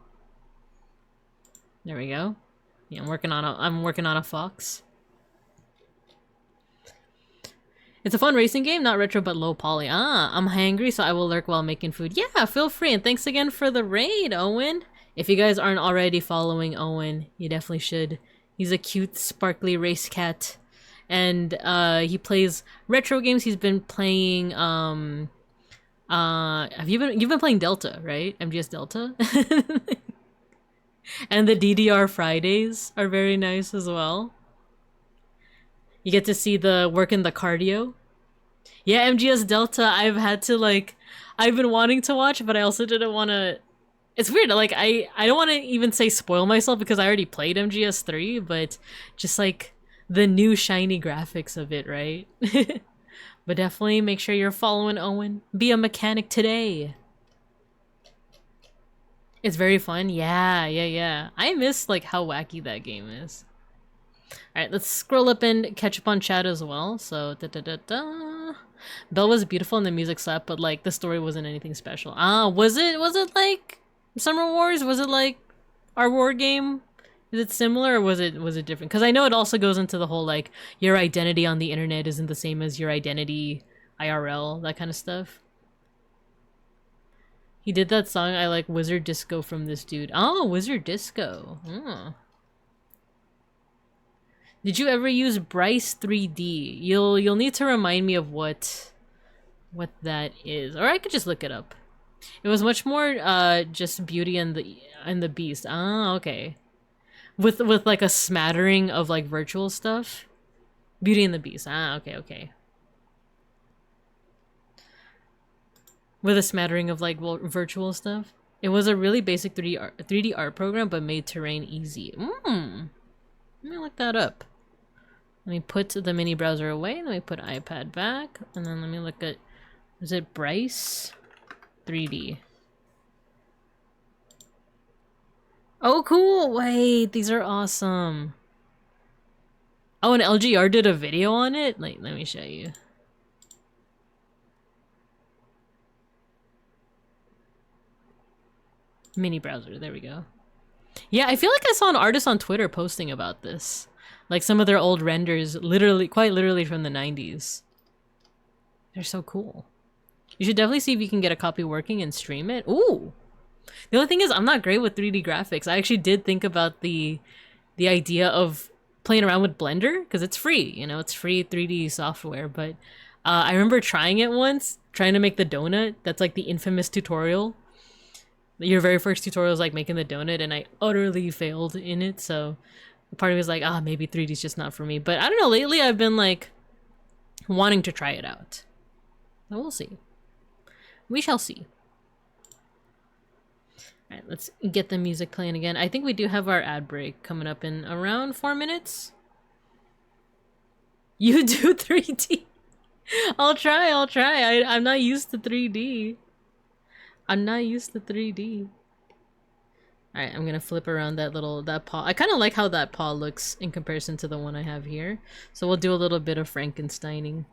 There we go. Yeah, I'm working on a fox. It's a fun racing game, not retro but low poly. Ah, I'm hangry, so I will lurk while making food. Yeah, feel free, and thanks again for the raid, Owen. If you guys aren't already following Owen, you definitely should. He's a cute, sparkly race cat, and he plays retro games. He's been playing you've been playing Delta, right? MGS Delta. And the DDR Fridays are very nice as well. You get to see the work in the cardio. Yeah, MGS Delta, I've been wanting to watch, but I also didn't want to... It's weird, like, I don't want to even say spoil myself because I already played MGS 3, but just, like, the new shiny graphics of it, right? But definitely make sure you're following Owen. Be a mechanic today. It's very fun. Yeah, yeah, yeah. I miss, like, how wacky that game is. Alright, let's scroll up and catch up on chat as well. So, Belle was beautiful and the music slapped, but like the story wasn't anything special. Ah, was it like Summer Wars? Was it like our war game? Is it similar or was it different? Because I know it also goes into the whole like your identity on the internet isn't the same as your identity IRL, that kind of stuff. He did that song, I like Wizard Disco from this dude. Oh, Wizard Disco. Oh. Did you ever use Bryce 3D? You'll need to remind me of what that is, or I could just look it up. It was much more just Beauty and the Beast. Ah, okay. With like a smattering of like virtual stuff. Beauty and the Beast. Ah, okay, okay. With a smattering of like virtual stuff. It was a really basic 3D art program, but made terrain easy. Let me look that up. Let me put the mini browser away. Let me put iPad back. And then let me look at... Is it Bryce 3D? Oh, cool! Wait, these are awesome. Oh, and LGR did a video on it? Like, let me show you. Mini browser, there we go. Yeah, I feel like I saw an artist on Twitter posting about this. Like some of their old renders, quite literally from the 90s. They're so cool. You should definitely see if you can get a copy working and stream it. Ooh! The only thing is, I'm not great with 3D graphics. I actually did think about the idea of playing around with Blender, because it's free, you know, it's free 3D software, but I remember trying it once, trying to make the donut. That's like the infamous tutorial. Your very first tutorial is like making the donut, and I utterly failed in it, so part of me was like, maybe 3D is just not for me. But I don't know, lately I've been like wanting to try it out. So we'll see. We shall see. Alright, let's get the music playing again. I think we do have our ad break coming up in around 4 minutes. You do 3D? I'll try, I'll try. I'm not used to 3D. I'm not used to 3D. Alright, I'm gonna flip around that paw. I kind of like how that paw looks in comparison to the one I have here. So we'll do a little bit of Frankensteining.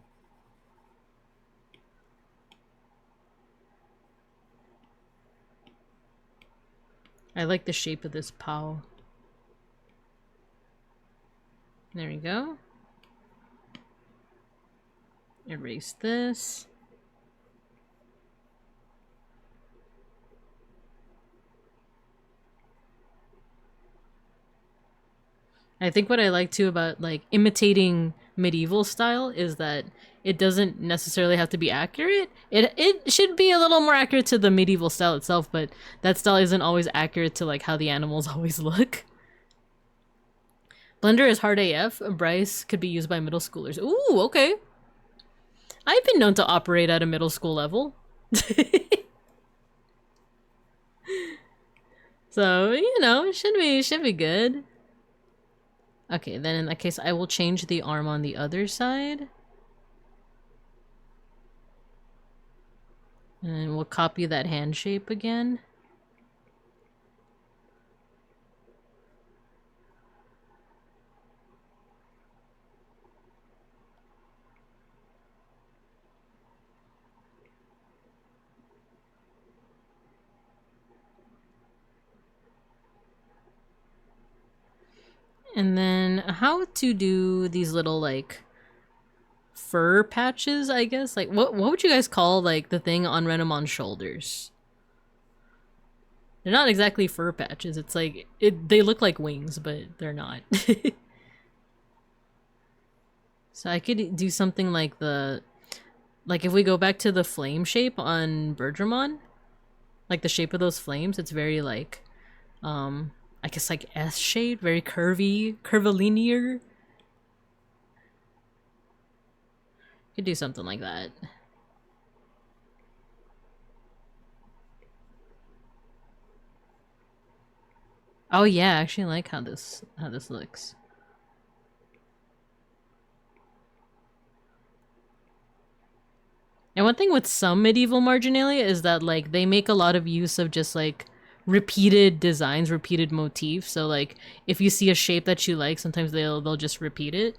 I like the shape of this paw. There we go. Erase this. I think what I like too about like imitating medieval style is that it doesn't necessarily have to be accurate. It should be a little more accurate to the medieval style itself, but that style isn't always accurate to like how the animals always look. Blender is hard AF. Bryce could be used by middle schoolers. Ooh, okay. I've been known to operate at a middle school level. So, you know, it should be good. Okay, then in that case, I will change the arm on the other side. And we'll copy that hand shape again. And then how to do these little like fur patches, I guess? Like what would you guys call like the thing on Renamon's shoulders? They're not exactly fur patches. It's like they look like wings, but they're not. So I could do something like if we go back to the flame shape on Bergermon, like the shape of those flames, it's very like I guess like S shape, very curvilinear. Could do something like that. Oh yeah, I actually like how this looks. And one thing with some medieval marginalia is that like they make a lot of use of just like repeated designs, repeated motifs. So like if you see a shape that you like, sometimes they'll just repeat it.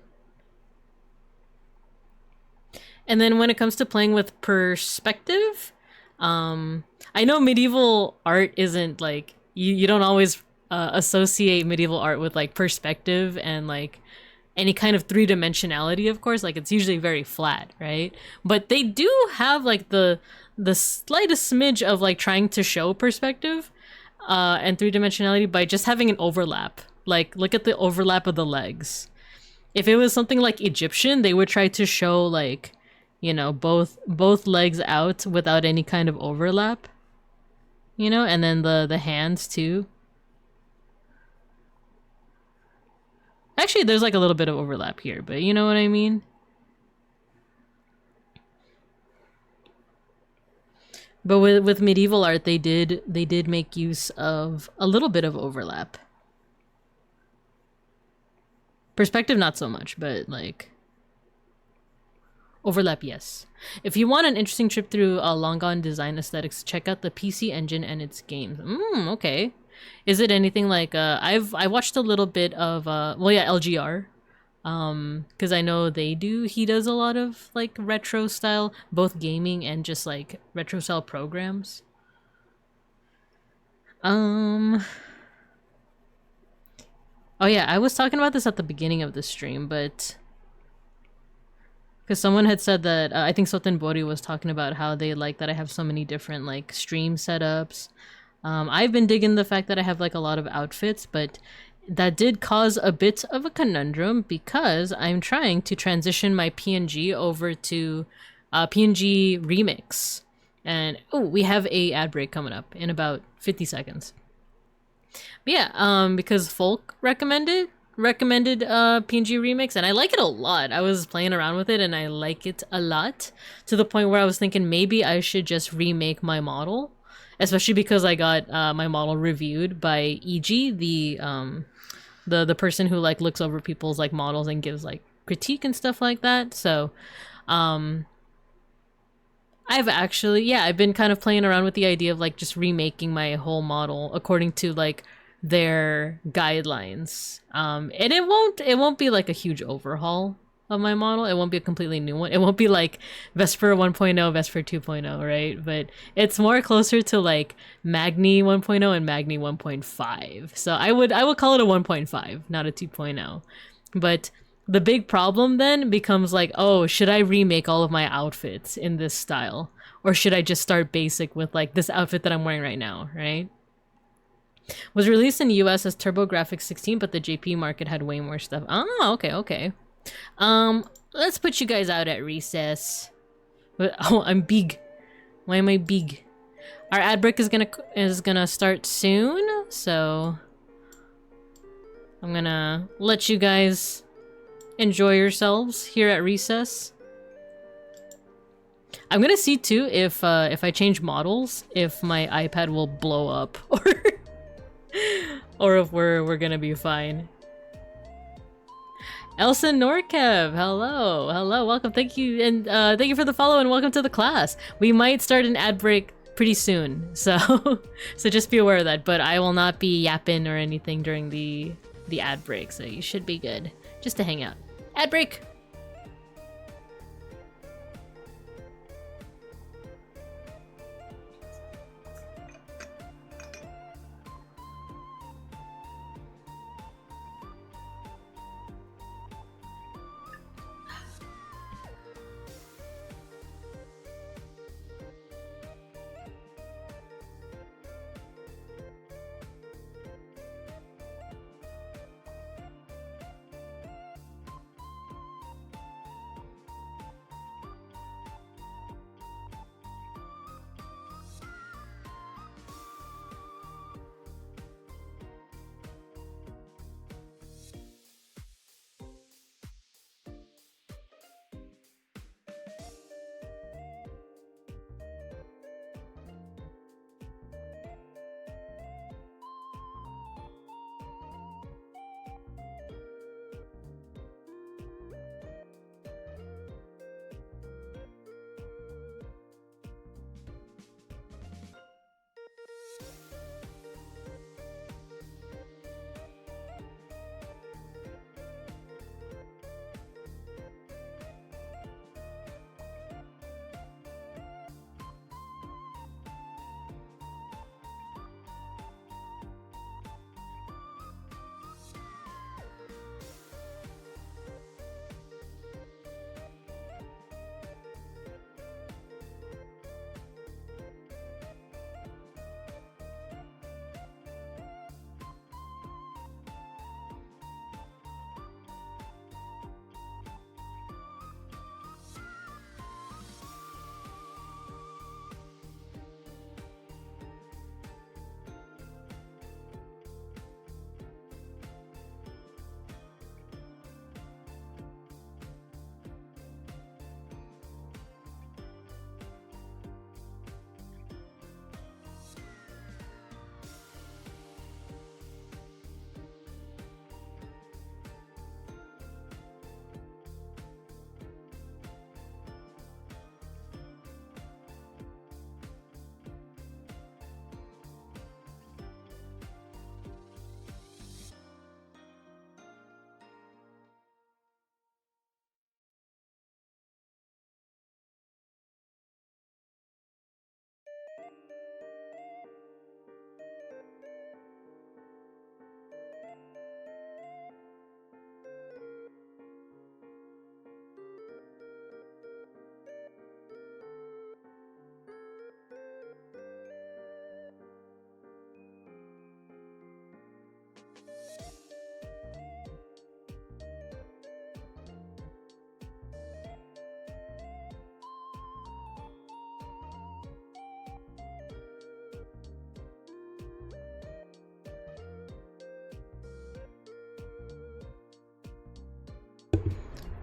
And then when it comes to playing with perspective, I know medieval art isn't like you don't always associate medieval art with like perspective and like any kind of three-dimensionality, of course. Like it's usually very flat, right? But they do have like the slightest smidge of like trying to show perspective and three-dimensionality by just having an overlap. Like look at the overlap of the legs. If it was something like Egyptian, they would try to show like, you know, both legs out without any kind of overlap. You know, and then the hands too. Actually, there's like a little bit of overlap here, but you know what I mean? But with medieval art, they did make use of a little bit of overlap. Perspective, not so much, but like overlap, yes. If you want an interesting trip through long gone design aesthetics, check out the PC Engine and its games. Okay. Is it anything like I watched a little bit of well yeah, LGR. Because I know he does a lot of like retro style, both gaming and just like retro style programs. Oh yeah, I was talking about this at the beginning of the stream, but because someone had said that I think Sotenbori was talking about how they like that I have so many different like stream setups. I've been digging the fact that I have like a lot of outfits, but that did cause a bit of a conundrum because I'm trying to transition my PNG over to PNG Remix. And oh, we have a ad break coming up in about 50 seconds. But yeah, because Folk recommended PNG Remix, and I like it a lot. I was playing around with it and I like it a lot, to the point where I was thinking maybe I should just remake my model. Especially because I got my model reviewed by EG, the person who like looks over people's like models and gives like critique and stuff like that. So I've actually, yeah, I've been kind of playing around with the idea of like just remaking my whole model according to like their guidelines. And it won't be like a huge overhaul of my model. It won't be a completely new one. It won't be like Vesper 1.0, Vesper 2.0, right? But it's more closer to like Magni 1.0 and Magni 1.5. So I would call it a 1.5, not a 2.0. But the big problem then becomes like, oh, should I remake all of my outfits in this style? Or should I just start basic with like this outfit that I'm wearing right now, right? Was released in the US as TurboGrafx 16, but the JP market had way more stuff. Oh, okay, okay. Let's put you guys out at recess. Oh, I'm big. Why am I big? Our ad break is gonna start soon, so I'm gonna let you guys enjoy yourselves here at recess. I'm gonna see too if I change models, if my iPad will blow up or if we're gonna be fine. Elsa Norkev, hello, hello, welcome, thank you, and thank you for the follow and welcome to the class. We might start an ad break pretty soon, so so just be aware of that. But I will not be yapping or anything during the ad break, so you should be good just to hang out. Ad break!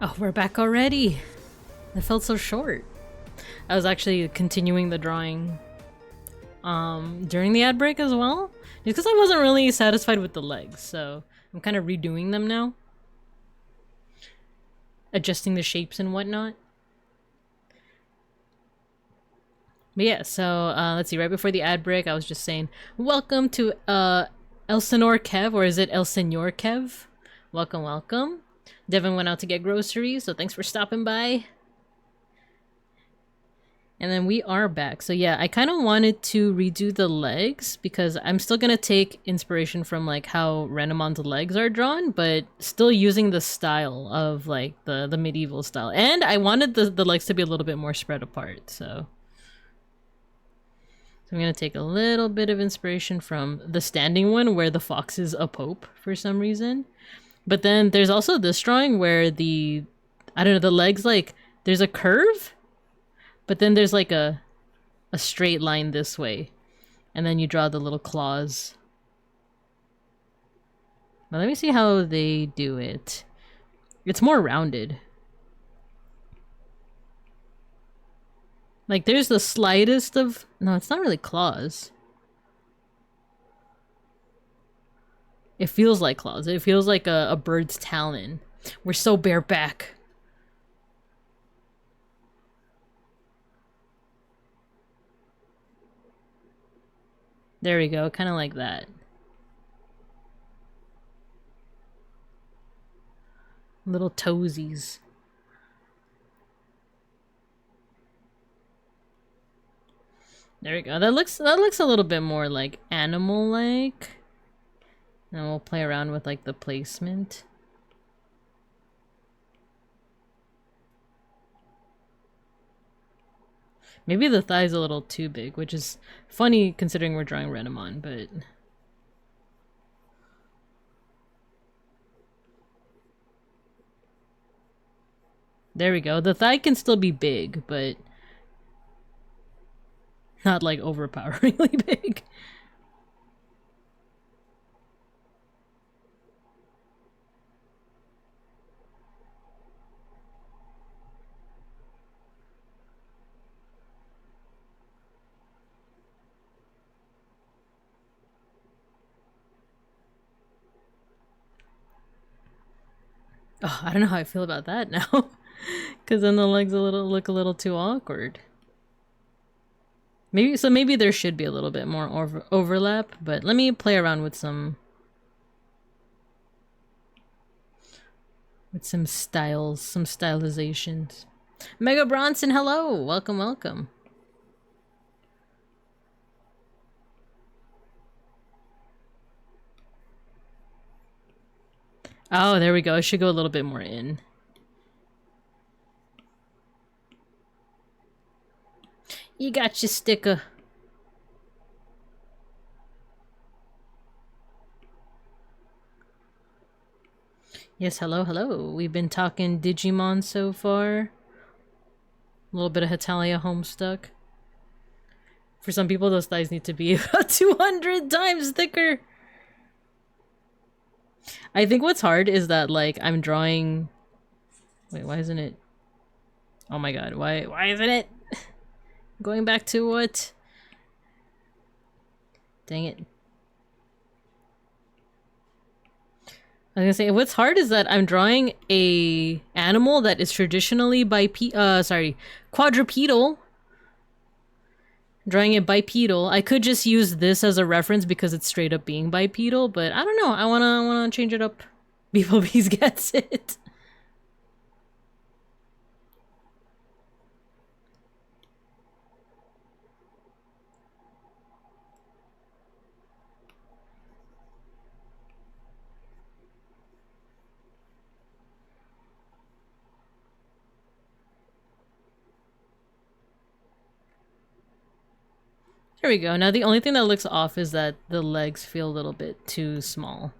Oh, we're back already. That felt so short. I was actually continuing the drawing during the ad break as well, just because I wasn't really satisfied with the legs, so I'm kind of redoing them now, adjusting the shapes and whatnot. But yeah, so let's see, right before the ad break, I was just saying, welcome to Elsinore Kev, or is it El Senor Kev? Welcome, welcome. Devin went out to get groceries, so thanks for stopping by. And then we are back. So yeah, I kind of wanted to redo the legs because I'm still gonna take inspiration from like how Renamon's legs are drawn, but still using the style of like the medieval style. And I wanted the legs to be a little bit more spread apart, so I'm gonna take a little bit of inspiration from the standing one where the fox is a pope for some reason. But then there's also this drawing where I don't know, the legs, like, there's a curve, but then there's like a straight line this way. And then you draw the little claws. Now let me see how they do it. It's more rounded. Like there's the slightest of... No, it's not really claws. It feels like claws. It feels like a bird's talon. We're so bareback. There we go, kind of like that. Little toesies. There we go. That looks a little bit more like animal-like. And we'll play around with like the placement. Maybe the thigh's a little too big, which is funny considering we're drawing Renamon, but... There we go. The thigh can still be big, but... not like overpoweringly big. Oh, I don't know how I feel about that now. Because then the legs look a little too awkward. Maybe there should be a little bit more overlap, but let me play around with some styles, some stylizations. Mega Bronson, hello! Welcome, welcome. Oh, there we go. I should go a little bit more in. You got your sticker. Yes, hello, hello. We've been talking Digimon so far. A little bit of Hetalia Homestuck. For some people, those thighs need to be about 200 times thicker. I think what's hard is that, like, I'm drawing... Wait, why isn't it... Oh my god, why isn't it... Going back to what? Dang it. I was gonna say, what's hard is that I'm drawing a animal that is traditionally quadrupedal. Drawing it bipedal. I could just use this as a reference because it's straight up being bipedal, but I don't know. I wanna change it up. Beeplebees gets it. There we go. Now the only thing that looks off is that the legs feel a little bit too small.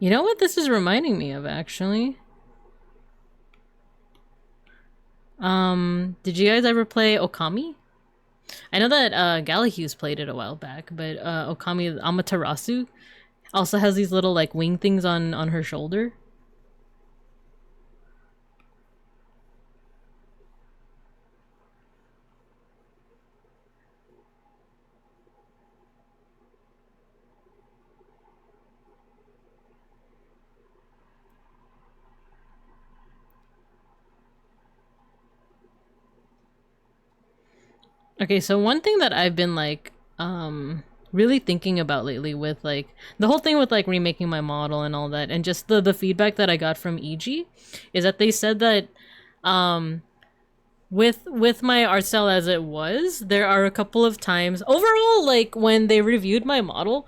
You know what this is reminding me of, actually? Did you guys ever play Okami? I know that Galahuse played it a while back, but Okami Amaterasu also has these little like wing things on her shoulder. Okay, so one thing that I've been like really thinking about lately with like the whole thing with like remaking my model and all that, and just the feedback that I got from EG is that they said that with my art style as it was, there are a couple of times overall, like when they reviewed my model,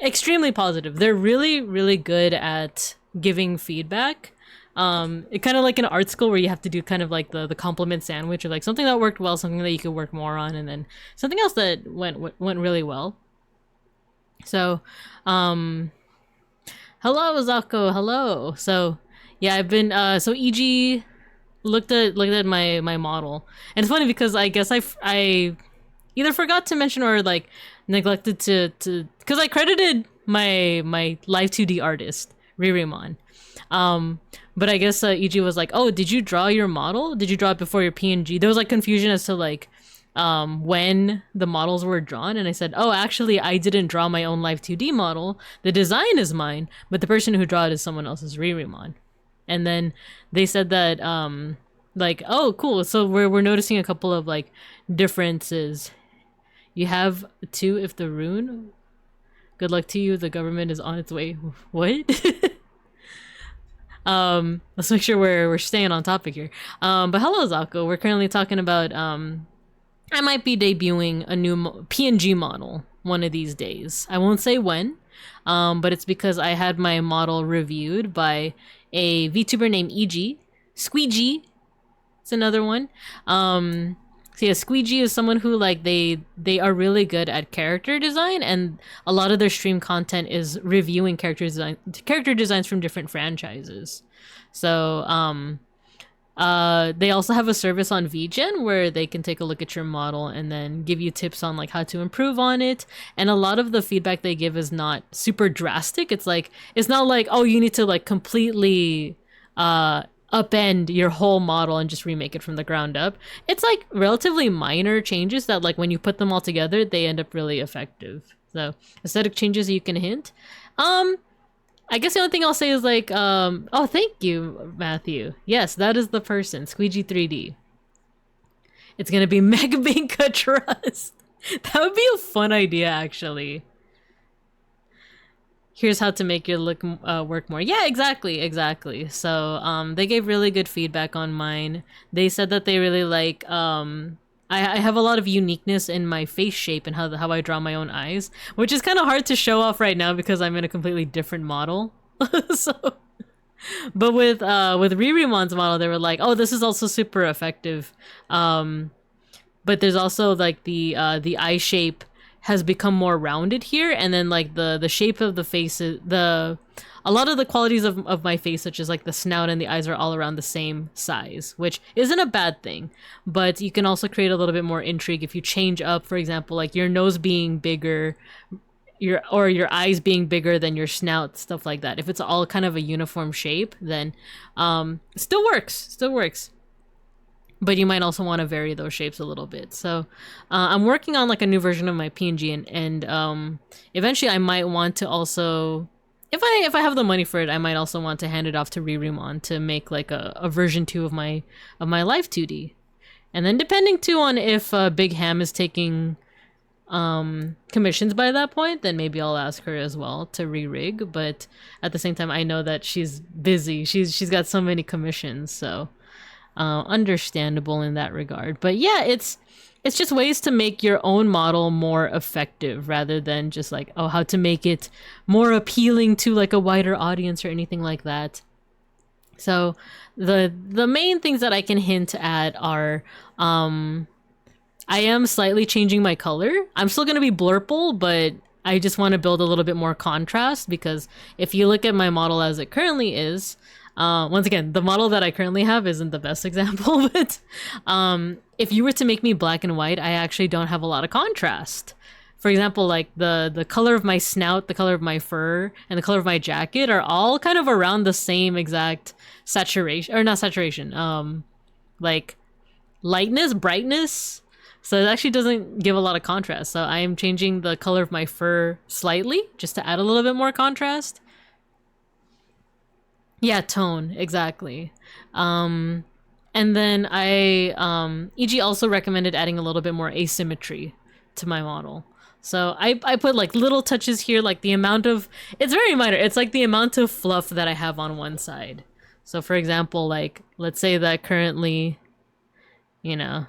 extremely positive. They're really, really good at giving feedback. It kind of like in art school where you have to do kind of like the compliment sandwich of like something that worked well, something that you could work more on, and then something else that went really well. So, hello Zako, hello. So, yeah, I've been so EG looked at my model, and it's funny because I guess I either forgot to mention or like neglected to because I credited my live 2D artist Ririmon. But I guess EG was like, oh, did you draw your model? Did you draw it before your PNG? There was like confusion as to like when the models were drawn, and I said, oh, actually I didn't draw my own live 2D model. The design is mine, but the person who drew it is someone else's, Ririmon. And then they said that like, oh, cool, so we're noticing a couple of like differences. You have 2 if the rune. Good luck to you, the government is on its way. What? Let's make sure we're staying on topic here. But hello Zako, we're currently talking about I might be debuting a new PNG model one of these days. I won't say when, but it's because I had my model reviewed by a VTuber named EG. Squeegee, it's another one. So yeah, Squeegee is someone who like they are really good at character design, and a lot of their stream content is reviewing character designs from different franchises. So they also have a service on VGen where they can take a look at your model and then give you tips on like how to improve on it. And a lot of the feedback they give is not super drastic. It's not like, oh, you need to like completely upend your whole model and just remake it from the ground up. It's like relatively minor changes that like when you put them all together, they end up really effective. So aesthetic changes you can hint. I guess the only thing I'll say is like, oh, thank you, Matthew. Yes, that is the person, Squeegee 3D. It's gonna be Megbinka Trust. That would be a fun idea, actually. Here's how to make your look work more. Yeah, exactly. So they gave really good feedback on mine. They said that they really like I have a lot of uniqueness in my face shape and how I draw my own eyes, which is kind of hard to show off right now because I'm in a completely different model. So, but with Ririmon's model, they were like, oh, this is also super effective. But there's also like the eye shape has become more rounded here, and then like the shape of the face, a lot of the qualities of my face, such as like the snout and the eyes, are all around the same size, which isn't a bad thing. But you can also create a little bit more intrigue if you change up, for example, like your nose being bigger, your eyes being bigger than your snout, stuff like that. If it's all kind of a uniform shape, then still works. But you might also want to vary those shapes a little bit. So I'm working on like a new version of my PNG, and eventually I might want to also, if I have the money for it, I might also want to hand it off to Ririmon to make like a version 2 of my live 2D. And then depending too on if Big Ham is taking commissions by that point, then maybe I'll ask her as well to re-rig. But at the same time, I know that she's busy. She's got so many commissions, so understandable in that regard. But yeah, it's just ways to make your own model more effective rather than just like, oh, how to make it more appealing to like a wider audience or anything like that. So the main things that I can hint at are I am slightly changing my color. I'm still going to be blurple, but I just want to build a little bit more contrast, because if you look at my model as it currently is, Once again, the model that I currently have isn't the best example, but if you were to make me black and white, I actually don't have a lot of contrast. For example, like the color of my snout, the color of my fur, and the color of my jacket are all kind of around the same exact saturation, or not saturation, like lightness, brightness. So it actually doesn't give a lot of contrast. So I am changing the color of my fur slightly just to add a little bit more contrast. Yeah, tone, exactly. And then EG also recommended adding a little bit more asymmetry to my model. So I put like little touches here, like the amount of, it's very minor. It's like the amount of fluff that I have on one side. So for example, like, let's say that currently, you know,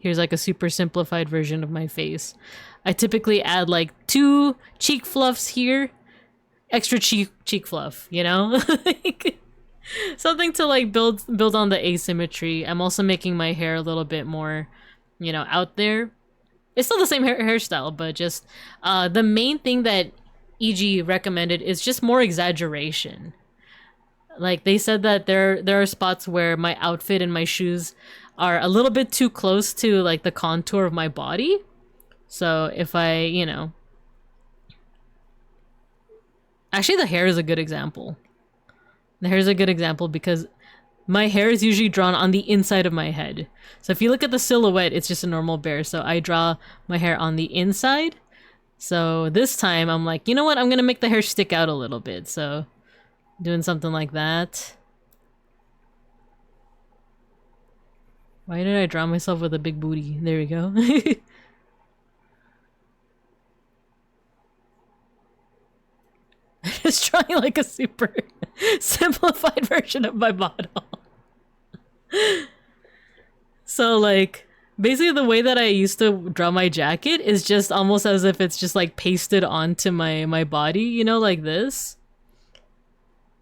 here's like a super simplified version of my face. I typically add like 2 cheek fluffs here, extra cheek fluff, you know? Like, something to like build on the asymmetry. I'm also making my hair a little bit more, you know, out there. It's still the same hairstyle, but just the main thing that EG recommended is just more exaggeration. Like they said that there are spots where my outfit and my shoes are a little bit too close to like the contour of my body. So if I, you know, actually the hair is a good example. The hair is a good example because my hair is usually drawn on the inside of my head. So if you look at the silhouette, it's just a normal bear. So I draw my hair on the inside. So this time I'm like, you know what? I'm gonna make the hair stick out a little bit. So doing something like that. Why did I draw myself with a big booty? There we go. Just drawing like a super simplified version of my model. So like basically the way that I used to draw my jacket is just almost as if it's just like pasted onto my body, you know, like this.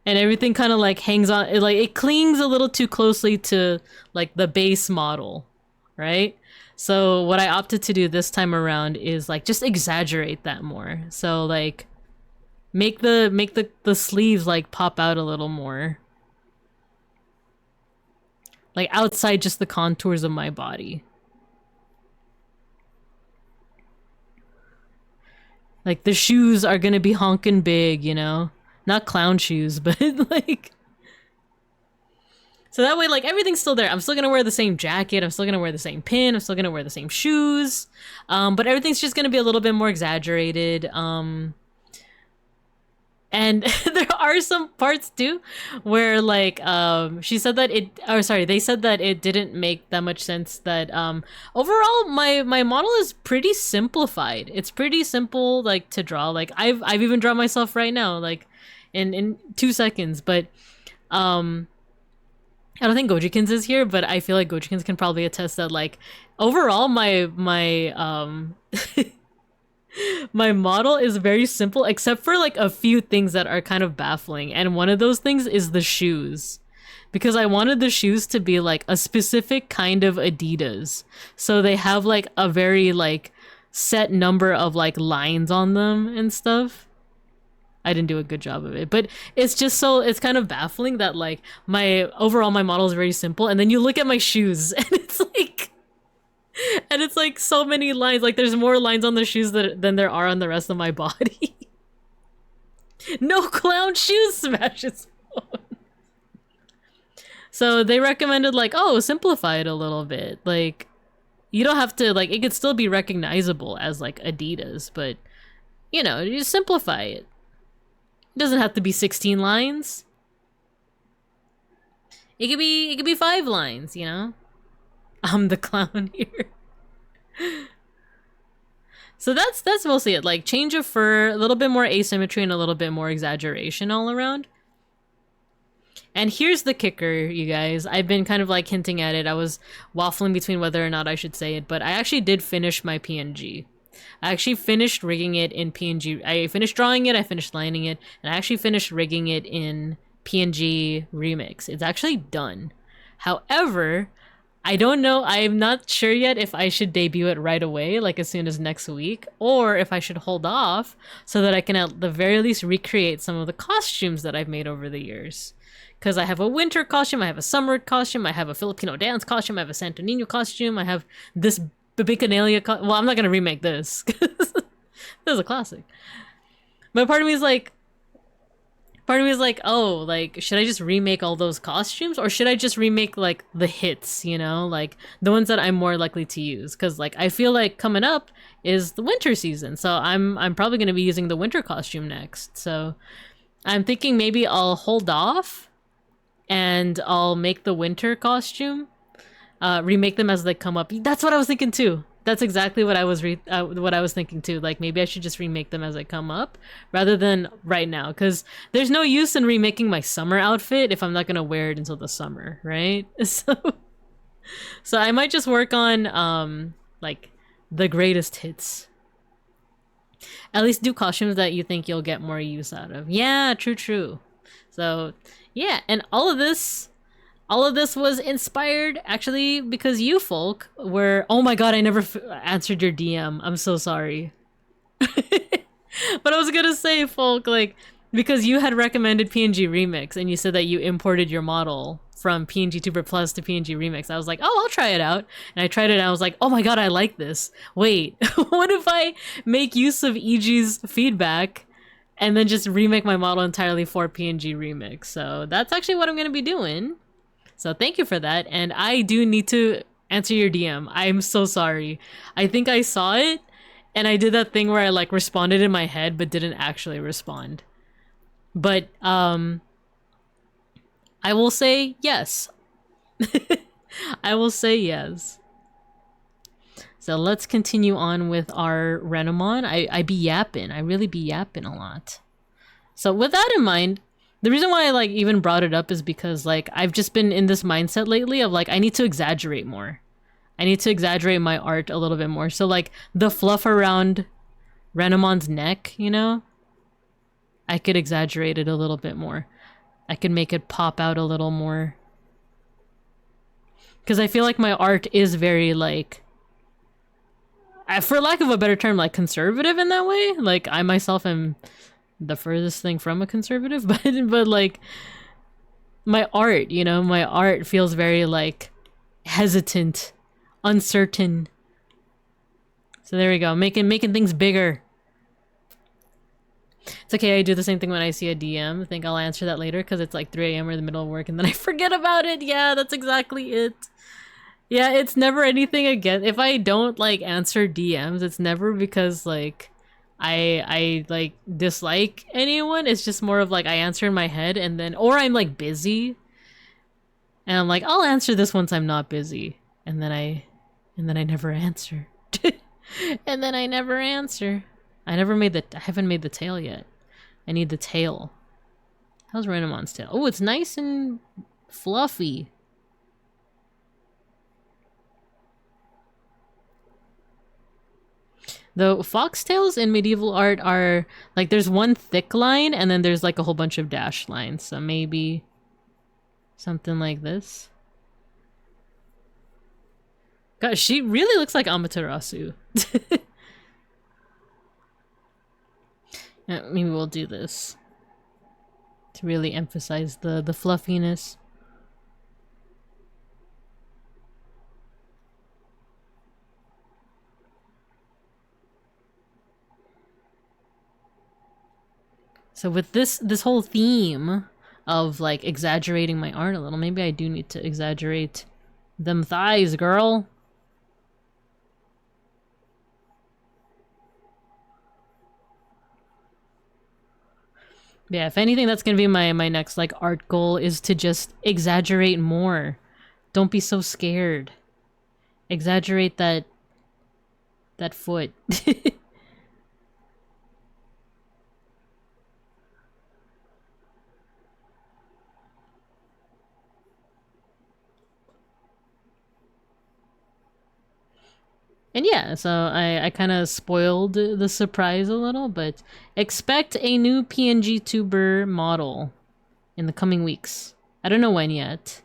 And everything kind of like hangs on, it clings a little too closely to like the base model, right? So what I opted to do this time around is like just exaggerate that more. So like make the sleeves like pop out a little more. Like outside just the contours of my body. Like the shoes are gonna be honkin' big, you know? Not clown shoes, but like... So that way, like, everything's still there. I'm still gonna wear the same jacket, I'm still gonna wear the same pin, I'm still gonna wear the same shoes. But everything's just gonna be a little bit more exaggerated. And there are some parts too where like she said that they said that it didn't make that much sense, that overall my model is pretty simplified. It's pretty simple like to draw. Like I've even drawn myself right now like in 2 seconds, but I don't think Gojikins is here, but I feel like Gojikins can probably attest that like overall my my model is very simple, except for like a few things that are kind of baffling. And one of those things is the shoes, because I wanted the shoes to be like a specific kind of Adidas. So they have like a very like set number of like lines on them and stuff. I didn't do a good job of it, but it's just so, it's kind of baffling that like my model is very simple. And then you look at my shoes and it's like so many lines. Like there's more lines on the shoes than there are on the rest of my body. No clown shoes smashes. So they recommended like, oh, simplify it a little bit. Like you don't have to, like, it could still be recognizable as like Adidas, but you know, you just simplify it. It doesn't have to be 16 lines. It could be 5 lines, you know? I'm the clown here. So that's mostly it. Like change of fur, a little bit more asymmetry, and a little bit more exaggeration all around. And here's the kicker, you guys. I've been kind of like hinting at it. I was waffling between whether or not I should say it, but I actually did finish my PNG. I actually finished rigging it in PNG. I finished drawing it, I finished lining it, and I actually finished rigging it in PNG Remix. It's actually done. However, I don't know, I'm not sure yet if I should debut it right away, like as soon as next week, or if I should hold off so that I can at the very least recreate some of the costumes that I've made over the years. Because I have a winter costume, I have a summer costume, I have a Filipino dance costume, I have a Santo Nino costume, I have this Bacchanalia well, I'm not gonna remake this. This is a classic. But part of me is like, oh, like, should I just remake all those costumes? Or should I just remake, like, the hits, you know? Like, the ones that I'm more likely to use. Because, like, I feel like coming up is the winter season. So I'm probably going to be using the winter costume next. So I'm thinking maybe I'll hold off and I'll make the winter costume. Remake them as they come up. That's what I was thinking too. That's exactly what I was thinking too. Like, maybe I should just remake them as they come up rather than right now, because there's no use in remaking my summer outfit if I'm not gonna wear it until the summer, right? So I might just work on like the greatest hits. At least do costumes that you think you'll get more use out of. Yeah, true. So yeah, and all of this was inspired actually because you folk were, oh my god, I never answered your DM. I'm so sorry. But I was gonna say, folk, like, because you had recommended PNG Remix and you said that you imported your model from PNGTuber Plus to PNG Remix. I was like, oh, I'll try it out. And I tried it and I was like, oh my god, I like this. Wait, what if I make use of EG's feedback and then just remake my model entirely for PNG Remix? So that's actually what I'm gonna be doing. So thank you for that, and I do need to answer your DM. I'm so sorry. I think I saw it, and I did that thing where I like responded in my head but didn't actually respond. But I will say yes. I will say yes. So let's continue on with our Renamon. I be yapping. I really be yapping a lot. So with that in mind, the reason why I like even brought it up is because like I've just been in this mindset lately of like I need to exaggerate more. I need to exaggerate my art a little bit more. So like the fluff around Renamon's neck, you know, I could exaggerate it a little bit more. I could make it pop out a little more. Because I feel like my art is very like, for lack of a better term, like conservative in that way. Like I myself am the furthest thing from a conservative, but like my art, you know, my art feels very like hesitant, uncertain. So there we go, making things bigger. It's okay, I do the same thing when I see a DM. I think I'll answer that later because it's like 3 a.m. or the middle of work and then I forget about it. Yeah, that's exactly it. Yeah, it's never anything again. If I don't like answer DMs, it's never because like I like dislike anyone. It's just more of like I answer in my head and then, or I'm like busy and I'm like, I'll answer this once I'm not busy, and then I never answer. And then I never answer. I haven't made the tail yet. I need the tail. How's Renamon's tail? Oh, it's nice and fluffy. The foxtails in medieval art are like there's one thick line and then there's like a whole bunch of dashed lines. So maybe something like this. God, she really looks like Amaterasu. Yeah, maybe we'll do this to really emphasize the fluffiness. So with this whole theme of like exaggerating my art a little, maybe I do need to exaggerate them thighs, girl. Yeah, if anything, that's gonna be my next like art goal is to just exaggerate more. Don't be so scared. Exaggerate that foot. And yeah, so I kind of spoiled the surprise a little, but expect a new PNGTuber model in the coming weeks. I don't know when yet.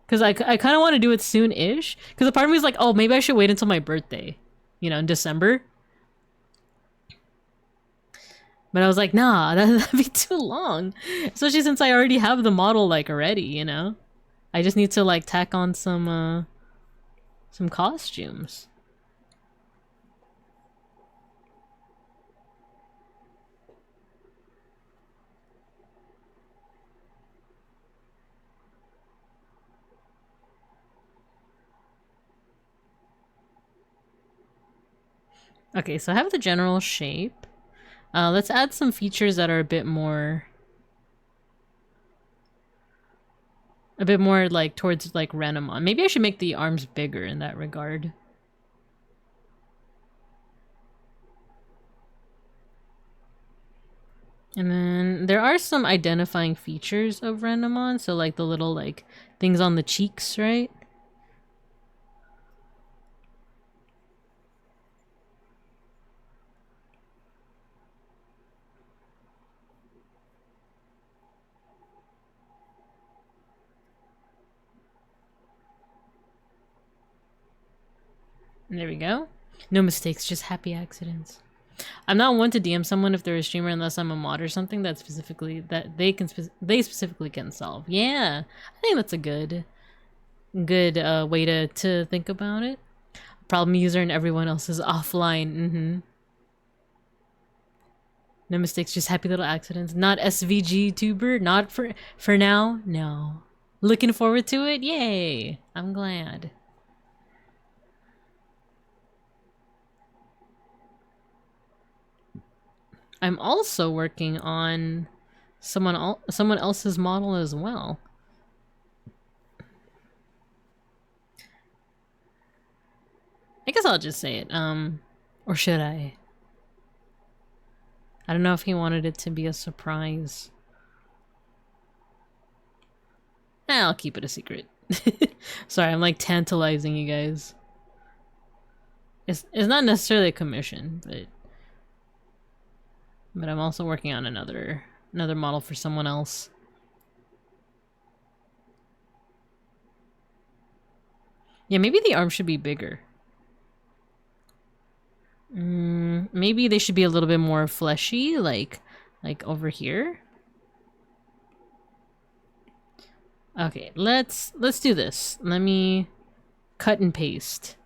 Because I kind of want to do it soon-ish. Because a part of me is like, oh, maybe I should wait until my birthday. You know, in December. But I was like, nah, that'd be too long. Especially since I already have the model like already, you know? I just need to like tack on some costumes. Okay, so I have the general shape. Let's add some features that are a bit more like towards like Renamon. Maybe I should make the arms bigger in that regard. And then there are some identifying features of Renamon, so like the little like things on the cheeks, right? There we go. No mistakes, just happy accidents. I'm not one to DM someone if they're a streamer unless I'm a mod or something that specifically that they specifically can solve. Yeah, I think that's a good way to think about it. Problem user and everyone else is offline. No mistakes, just happy little accidents. Not SVGTuber, not for now. No. Looking forward to it. Yay! I'm glad. I'm also working on someone else's model as well. I guess I'll just say it. Or should I? I don't know if he wanted it to be a surprise. I'll keep it a secret. Sorry, I'm like tantalizing you guys. It's not necessarily a commission, but I'm also working on another model for someone else. Yeah, maybe the arm should be bigger. Maybe they should be a little bit more fleshy, like over here. Okay, let's do this. Let me cut and paste.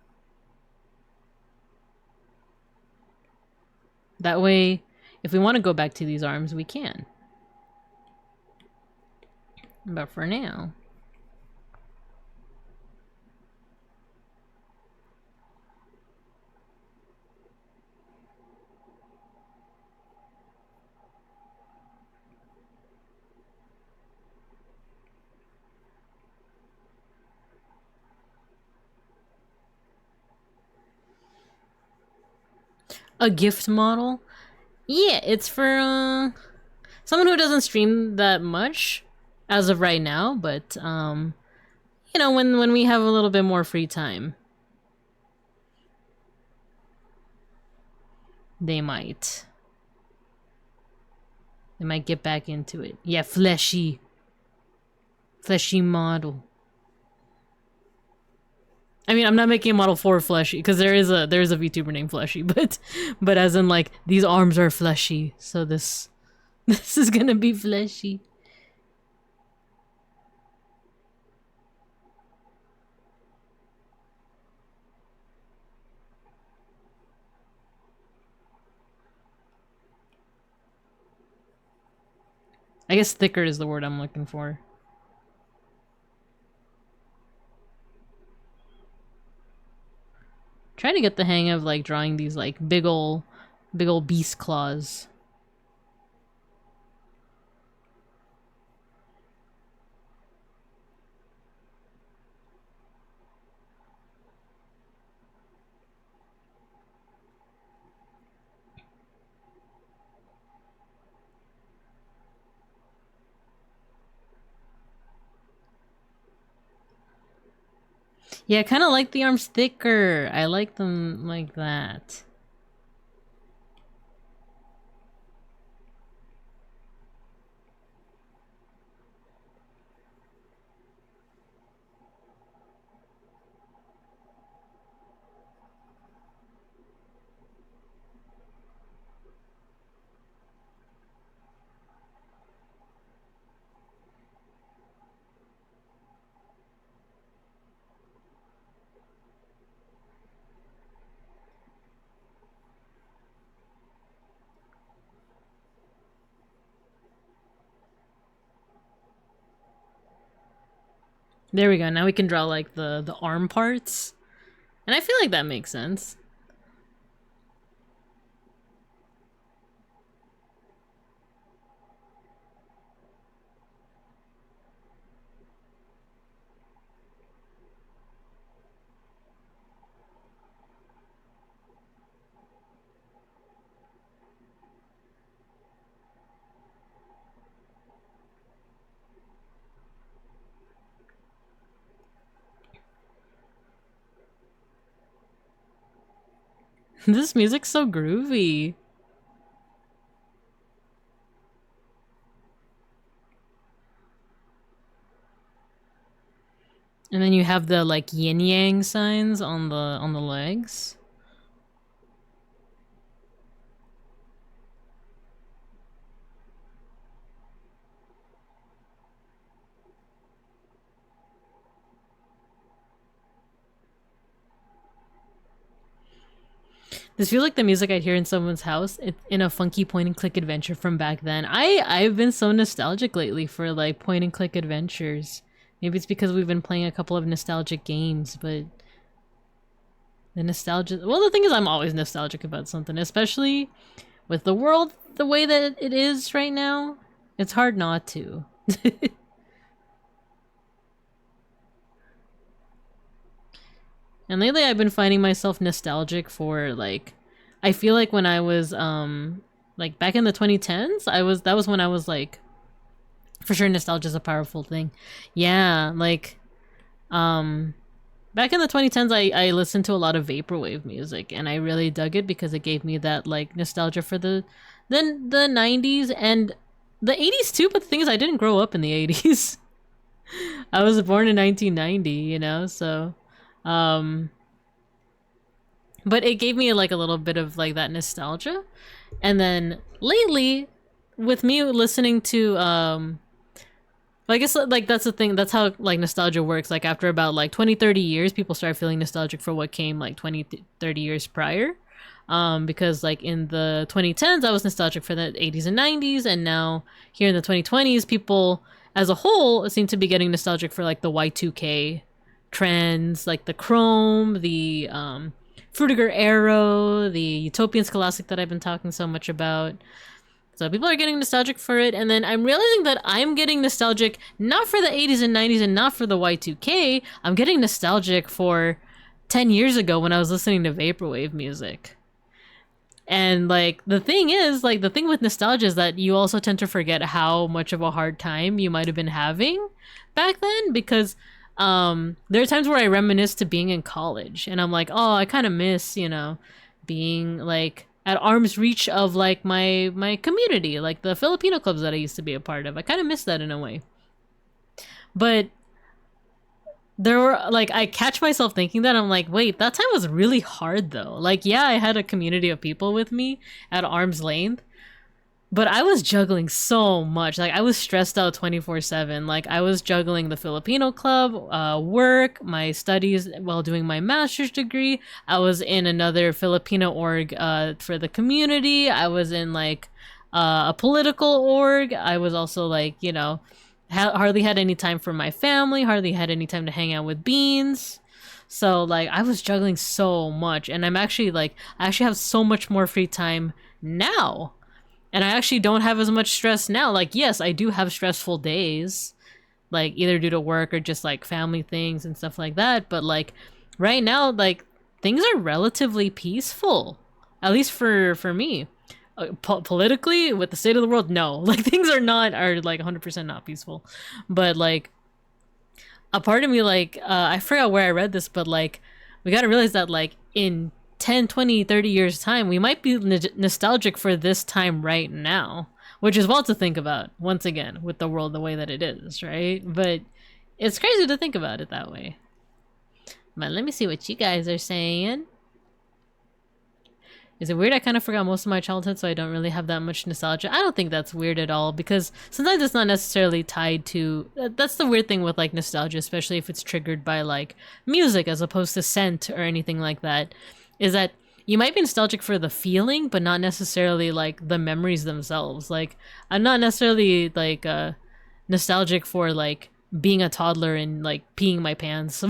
That way, if we want to go back to these arms, we can. But for now... A gift model? Yeah, it's for someone who doesn't stream that much as of right now, but you know, when we have a little bit more free time, they might get back into it. Yeah, fleshy model. I mean, I'm not making a model for fleshy because there is a VTuber named Fleshy, but as in like these arms are fleshy, so this is gonna be fleshy. I guess thicker is the word I'm looking for. Trying to get the hang of like drawing these like big ol' beast claws. Yeah, I kind of like the arms thicker. I like them like that. There we go. Now we can draw like the arm parts. And I feel like that makes sense. This music's so groovy. And then you have the like yin yang signs on the legs. This feels like the music I'd hear in someone's house in a funky point and click adventure from back then. I've been so nostalgic lately for like point and click adventures. Maybe it's because we've been playing a couple of nostalgic games, but the nostalgia... Well, the thing is I'm always nostalgic about something, especially with the world the way that it is right now. It's hard not to. And lately I've been finding myself nostalgic for like, I feel like when I was like back in the 2010s, that was when I was like, for sure nostalgia is a powerful thing. Yeah, like back in the 2010s I listened to a lot of vaporwave music and I really dug it because it gave me that like nostalgia for the 90s and the 80s too, but the thing is I didn't grow up in the 80s. I was born in 1990, you know, so but it gave me like a little bit of like that nostalgia. And then lately with me listening to I guess like that's the thing, that's how like nostalgia works. Like after about like 20-30 years people start feeling nostalgic for what came like 20-30 years prior. Because like in the 2010s I was nostalgic for the 80s and 90s, and now here in the 2020s people as a whole seem to be getting nostalgic for like the Y2K trends, like the Chrome, the Frutiger Arrow, the Utopian Scholastic that I've been talking so much about. So people are getting nostalgic for it, and then I'm realizing that I'm getting nostalgic not for the 80s and 90s and not for the Y2K. I'm getting nostalgic for 10 years ago when I was listening to vaporwave music. And like the thing is, like the thing with nostalgia is that you also tend to forget how much of a hard time you might have been having back then, because there are times where I reminisce to being in college and I'm like, oh, I kind of miss, you know, being like at arm's reach of like my community, like the Filipino clubs that I used to be a part of. I kind of miss that in a way. But there were like, I catch myself thinking that I'm like, wait, that time was really hard though. Like, yeah, I had a community of people with me at arm's length, but I was juggling so much. Like I was stressed out 24/7. Like I was juggling the Filipino club, work, my studies while doing my master's degree. I was in another Filipino org for the community. I was in like a political org. I was also like, you know, hardly had any time for my family, hardly had any time to hang out with Beans. So like I was juggling so much, and I actually have so much more free time now. And I actually don't have as much stress now. Like, yes, I do have stressful days, like either due to work or just like family things and stuff like that. But like right now, like things are relatively peaceful, at least for me. Politically, with the state of the world, no, like things are like 100% not peaceful. But like a part of me, like I forgot where I read this, but like we gotta realize that like in 10, 20, 30 years time we might be nostalgic for this time right now, which is wild to think about once again with the world the way that it is, right? But it's crazy to think about it that way. But let me see what you guys are saying. Is it weird I kind of forgot most of my childhood, so I don't really have that much nostalgia? I don't think that's weird at all, because sometimes it's not necessarily tied to... That's the weird thing with like nostalgia, especially if it's triggered by like music as opposed to scent or anything like that, is that you might be nostalgic for the feeling, but not necessarily like the memories themselves. Like I'm not necessarily like nostalgic for like being a toddler and like peeing my pants.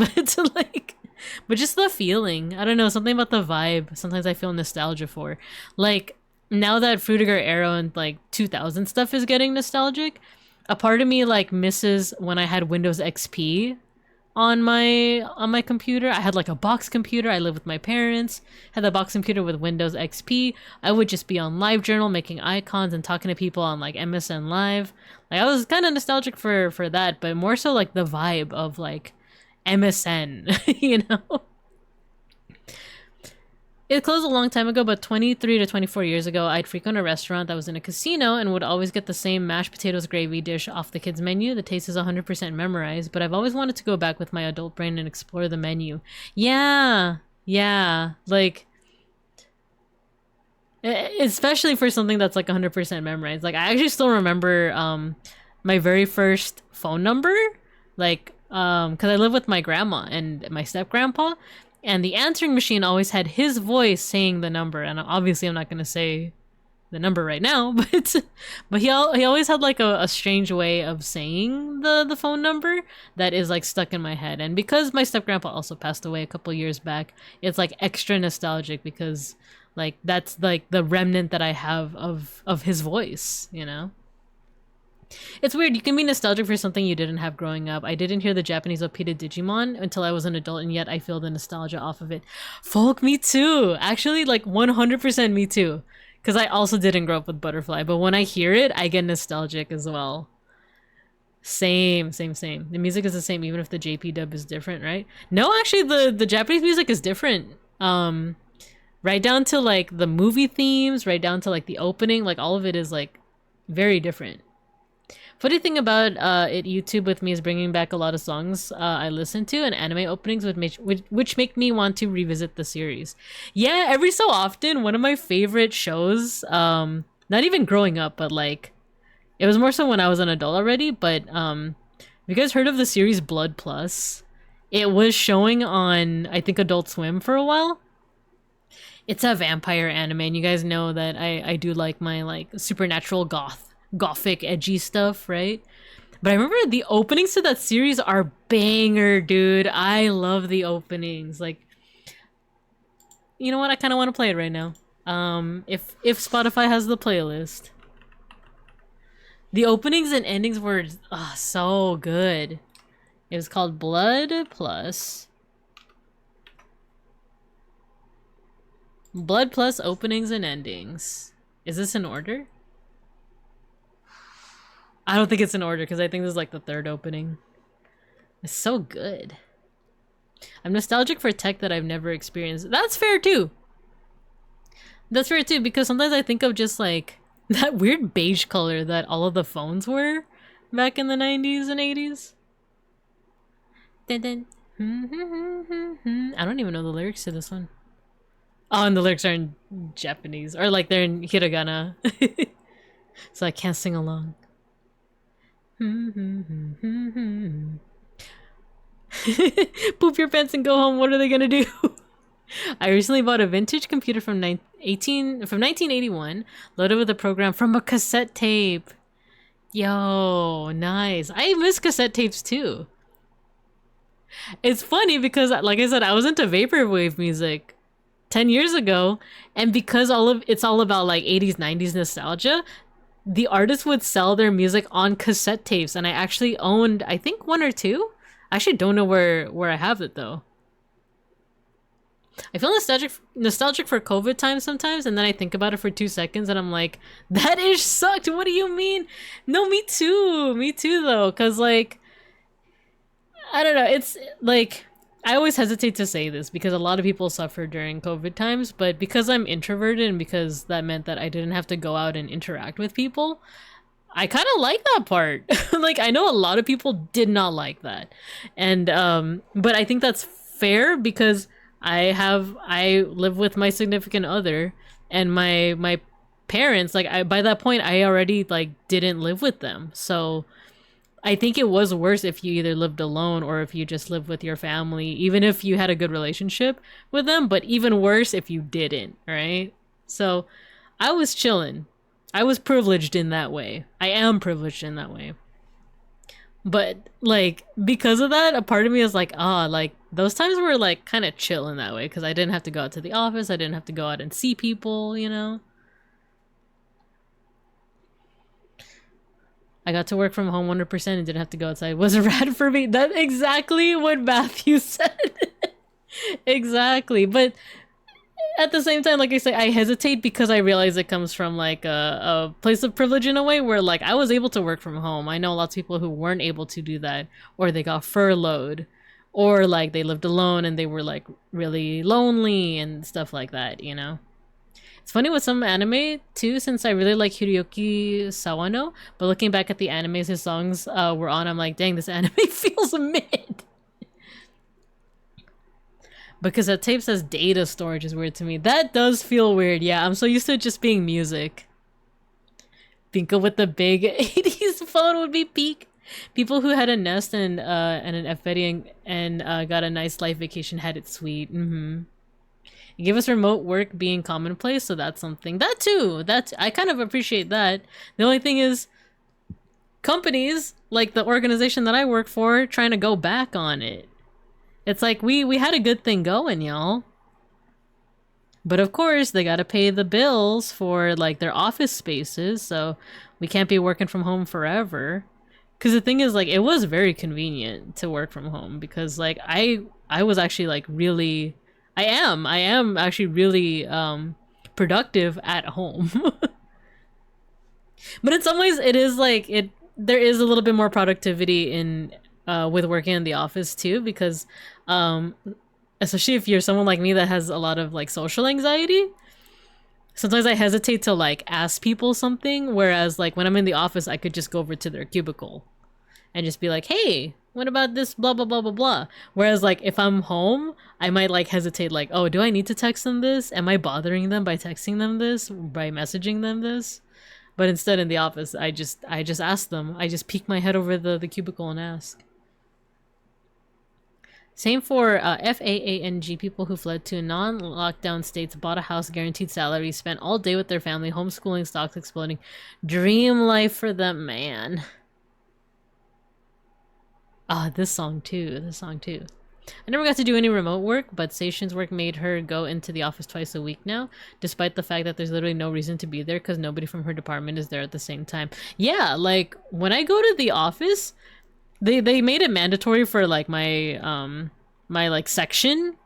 But just the feeling. I don't know, something about the vibe. Sometimes I feel nostalgia for. Like now that Fruitiger Arrow and like 2000 stuff is getting nostalgic, a part of me like misses when I had Windows XP on my computer. I had like a box computer. I lived with my parents. Had the box computer with Windows XP. I would just be on LiveJournal making icons and talking to people on like MSN Live. Like I was kind of nostalgic for that, but more so like the vibe of like MSN, you know? It closed a long time ago, but 23 to 24 years ago, I'd frequent a restaurant that was in a casino and would always get the same mashed potatoes gravy dish off the kids' menu. The taste is 100% memorized, but I've always wanted to go back with my adult brain and explore the menu. Yeah, like, especially for something that's like 100% memorized. Like, I actually still remember my very first phone number, like, because I live with my grandma and my step-grandpa, and the answering machine always had his voice saying the number. And obviously I'm not going to say the number right now, but he always had like a strange way of saying the phone number that is like stuck in my head. And because my step-grandpa also passed away a couple years back, it's like extra nostalgic because like that's like the remnant that I have of his voice, you know? It's weird, you can be nostalgic for something you didn't have growing up. I didn't hear the Japanese OP to Digimon until I was an adult, and yet I feel the nostalgia off of it. Folk, me too! Actually, like 100% me too. Because I also didn't grow up with Butterfly, but when I hear it, I get nostalgic as well. Same. The music is the same even if the JP dub is different, right? No, actually, the Japanese music is different. Right down to like the movie themes, right down to like the opening, like all of it is like very different. Funny thing about YouTube with me is bringing back a lot of songs I listen to and anime openings which make me want to revisit the series. Yeah, every so often, one of my favorite shows, not even growing up, but like, it was more so when I was an adult already, but have you guys heard of the series Blood Plus? It was showing on, I think, Adult Swim for a while. It's a vampire anime, and you guys know that I do like my like supernatural gothic edgy stuff, right? But I remember the openings to that series are banger, dude. I love the openings. Like, you know what? I kind of want to play it right now. If Spotify has the playlist. The openings and endings were so good. It was called Blood Plus. Blood Plus openings and endings. Is this in order? I don't think it's in order because I think this is like the third opening. It's so good. I'm nostalgic for tech that I've never experienced. That's fair too. That's fair too, because sometimes I think of just like that weird beige color that all of the phones were back in the 90s and 80s. Dun, dun. I don't even know the lyrics to this one. Oh, and the lyrics are in Japanese. Or like they're in hiragana. So I can't sing along. Poop your pants and go home. What are they gonna do? I recently bought a vintage computer from 1981, loaded with a program from a cassette tape. Yo, nice. I miss cassette tapes too. It's funny because, like I said, I was into vaporwave music 10 years ago, and because it's all about like 80s, 90s nostalgia, the artists would sell their music on cassette tapes, and I actually owned, I think, one or two. I actually don't know where I have it though. I feel nostalgic for COVID times sometimes, and then I think about it for 2 seconds, and I'm like, that ish sucked. What do you mean? No, me too though, because like, I don't know. It's like, I always hesitate to say this because a lot of people suffer during COVID times, but because I'm introverted and because that meant that I didn't have to go out and interact with people, I kind of like that part. Like, I know a lot of people did not like that. And, but I think that's fair because I live with my significant other and my parents, like by that point, I already like didn't live with them. So I think it was worse if you either lived alone or if you just lived with your family, even if you had a good relationship with them, but even worse if you didn't, right? So I was chilling. I was privileged in that way. I am privileged in that way. But like because of that, a part of me is like, like those times were like kind of chill in that way because I didn't have to go out to the office, I didn't have to go out and see people, you know. I got to work from home 100% and didn't have to go outside. Was it rad for me? That's exactly what Matthew said. Exactly. But at the same time, like I say, I hesitate because I realize it comes from like a place of privilege in a way where like I was able to work from home. I know lots of people who weren't able to do that, or they got furloughed, or like they lived alone and they were like really lonely and stuff like that, you know? It's funny with some anime too, since I really like Hiroyuki Sawano, but looking back at the animes his songs were on, I'm like, dang, this anime feels mid. Because that tape says data storage is weird to me. That does feel weird, yeah. I'm so used to it just being music. Binko with the big 80s phone would be peak. People who had a Nest and an F-Betty and got a nice life vacation had it sweet. It gave us remote work being commonplace, so that's something. That too, I kind of appreciate that. The only thing is, companies, like the organization that I work for, trying to go back on it. It's like, we had a good thing going, y'all. But of course, they gotta pay the bills for, like, their office spaces, so we can't be working from home forever. Because the thing is, like, it was very convenient to work from home, because, like, I was actually, like, really... I am actually really productive at home. But in some ways it is like there is a little bit more productivity in with working in the office too, because especially if you're someone like me that has a lot of like social anxiety, sometimes I hesitate to like ask people something, whereas like when I'm in the office I could just go over to their cubicle and just be like, hey, what about this blah blah blah blah blah. Whereas like if I'm home, I might like hesitate, like, oh, do I need to text them this? Am I bothering them by texting them this, by messaging them this? But instead in the office, I just ask them. I just peek my head over the cubicle and ask. Same for FAANG, people who fled to non-lockdown states, bought a house, guaranteed salary, spent all day with their family, homeschooling, stocks exploding. Dream life for them, man. This song too. I never got to do any remote work, but Seishin's work made her go into the office twice a week now, despite the fact that there's literally no reason to be there because nobody from her department is there at the same time. Yeah, like when I go to the office, they made it mandatory for like my my like section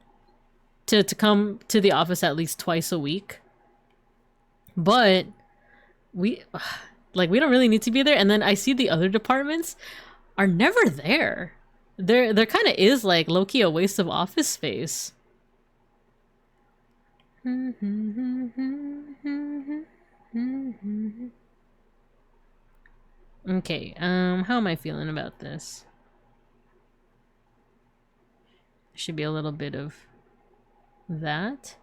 to come to the office at least twice a week. But we don't really need to be there. And then I see the other departments are never there. There kind of is like low-key a waste of office space. Okay, how am I feeling about this? Should be a little bit of that.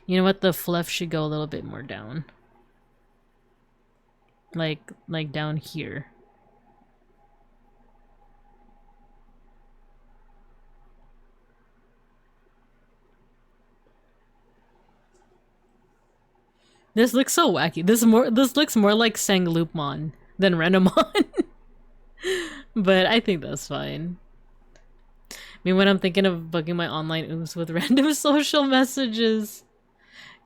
You know what? The fluff should go a little bit more down. Like down here. This looks so wacky. This looks more like Sanglupmon than Renamon. But I think that's fine. I mean, when I'm thinking of bugging my online ooms with random social messages.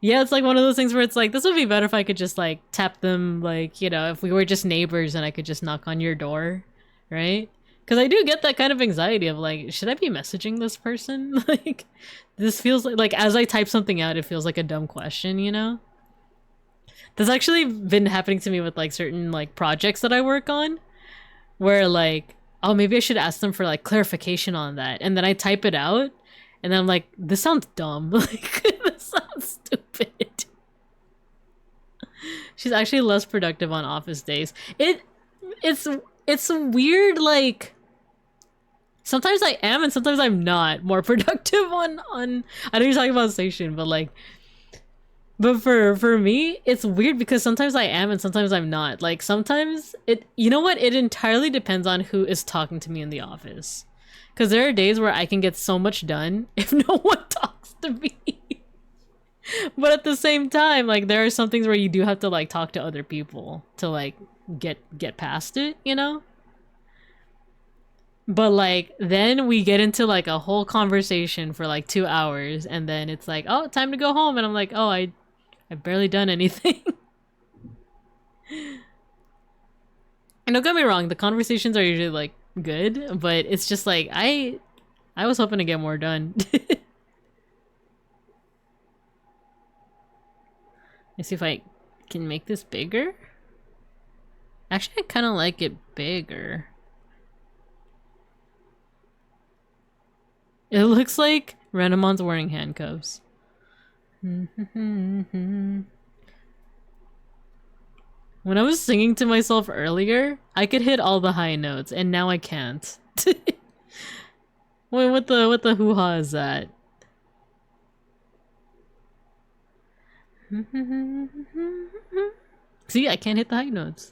Yeah, it's like one of those things where it's like, this would be better if I could just like tap them, like, you know, if we were just neighbors and I could just knock on your door, right? Because I do get that kind of anxiety of like, should I be messaging this person? Like, this feels like as I type something out, it feels like a dumb question, you know? That's actually been happening to me with like certain like projects that I work on, where like, oh, maybe I should ask them for like clarification on that. And then I type it out and then I'm like, this sounds dumb. Like, this sounds stupid. She's actually less productive on office days. It's weird, like sometimes I am and sometimes I'm not more productive on I know you're talking about station, but like, but for me, it's weird because sometimes I am and sometimes I'm not. Like sometimes you know what? It entirely depends on who is talking to me in the office. Because there are days where I can get so much done if no one talks to me. But at the same time, like there are some things where you do have to like talk to other people to like get past it, you know? But like then we get into like a whole conversation for like 2 hours and then it's like, oh, time to go home, and I'm like, oh, I've barely done anything. And don't get me wrong, the conversations are usually like good, but it's just like I was hoping to get more done. Let's see if I can make this bigger. Actually, I kind of like it bigger. It looks like Renamon's wearing handcuffs. When I was singing to myself earlier, I could hit all the high notes, and now I can't. Wait, what the hoo-ha is that? See, I can't hit the high notes.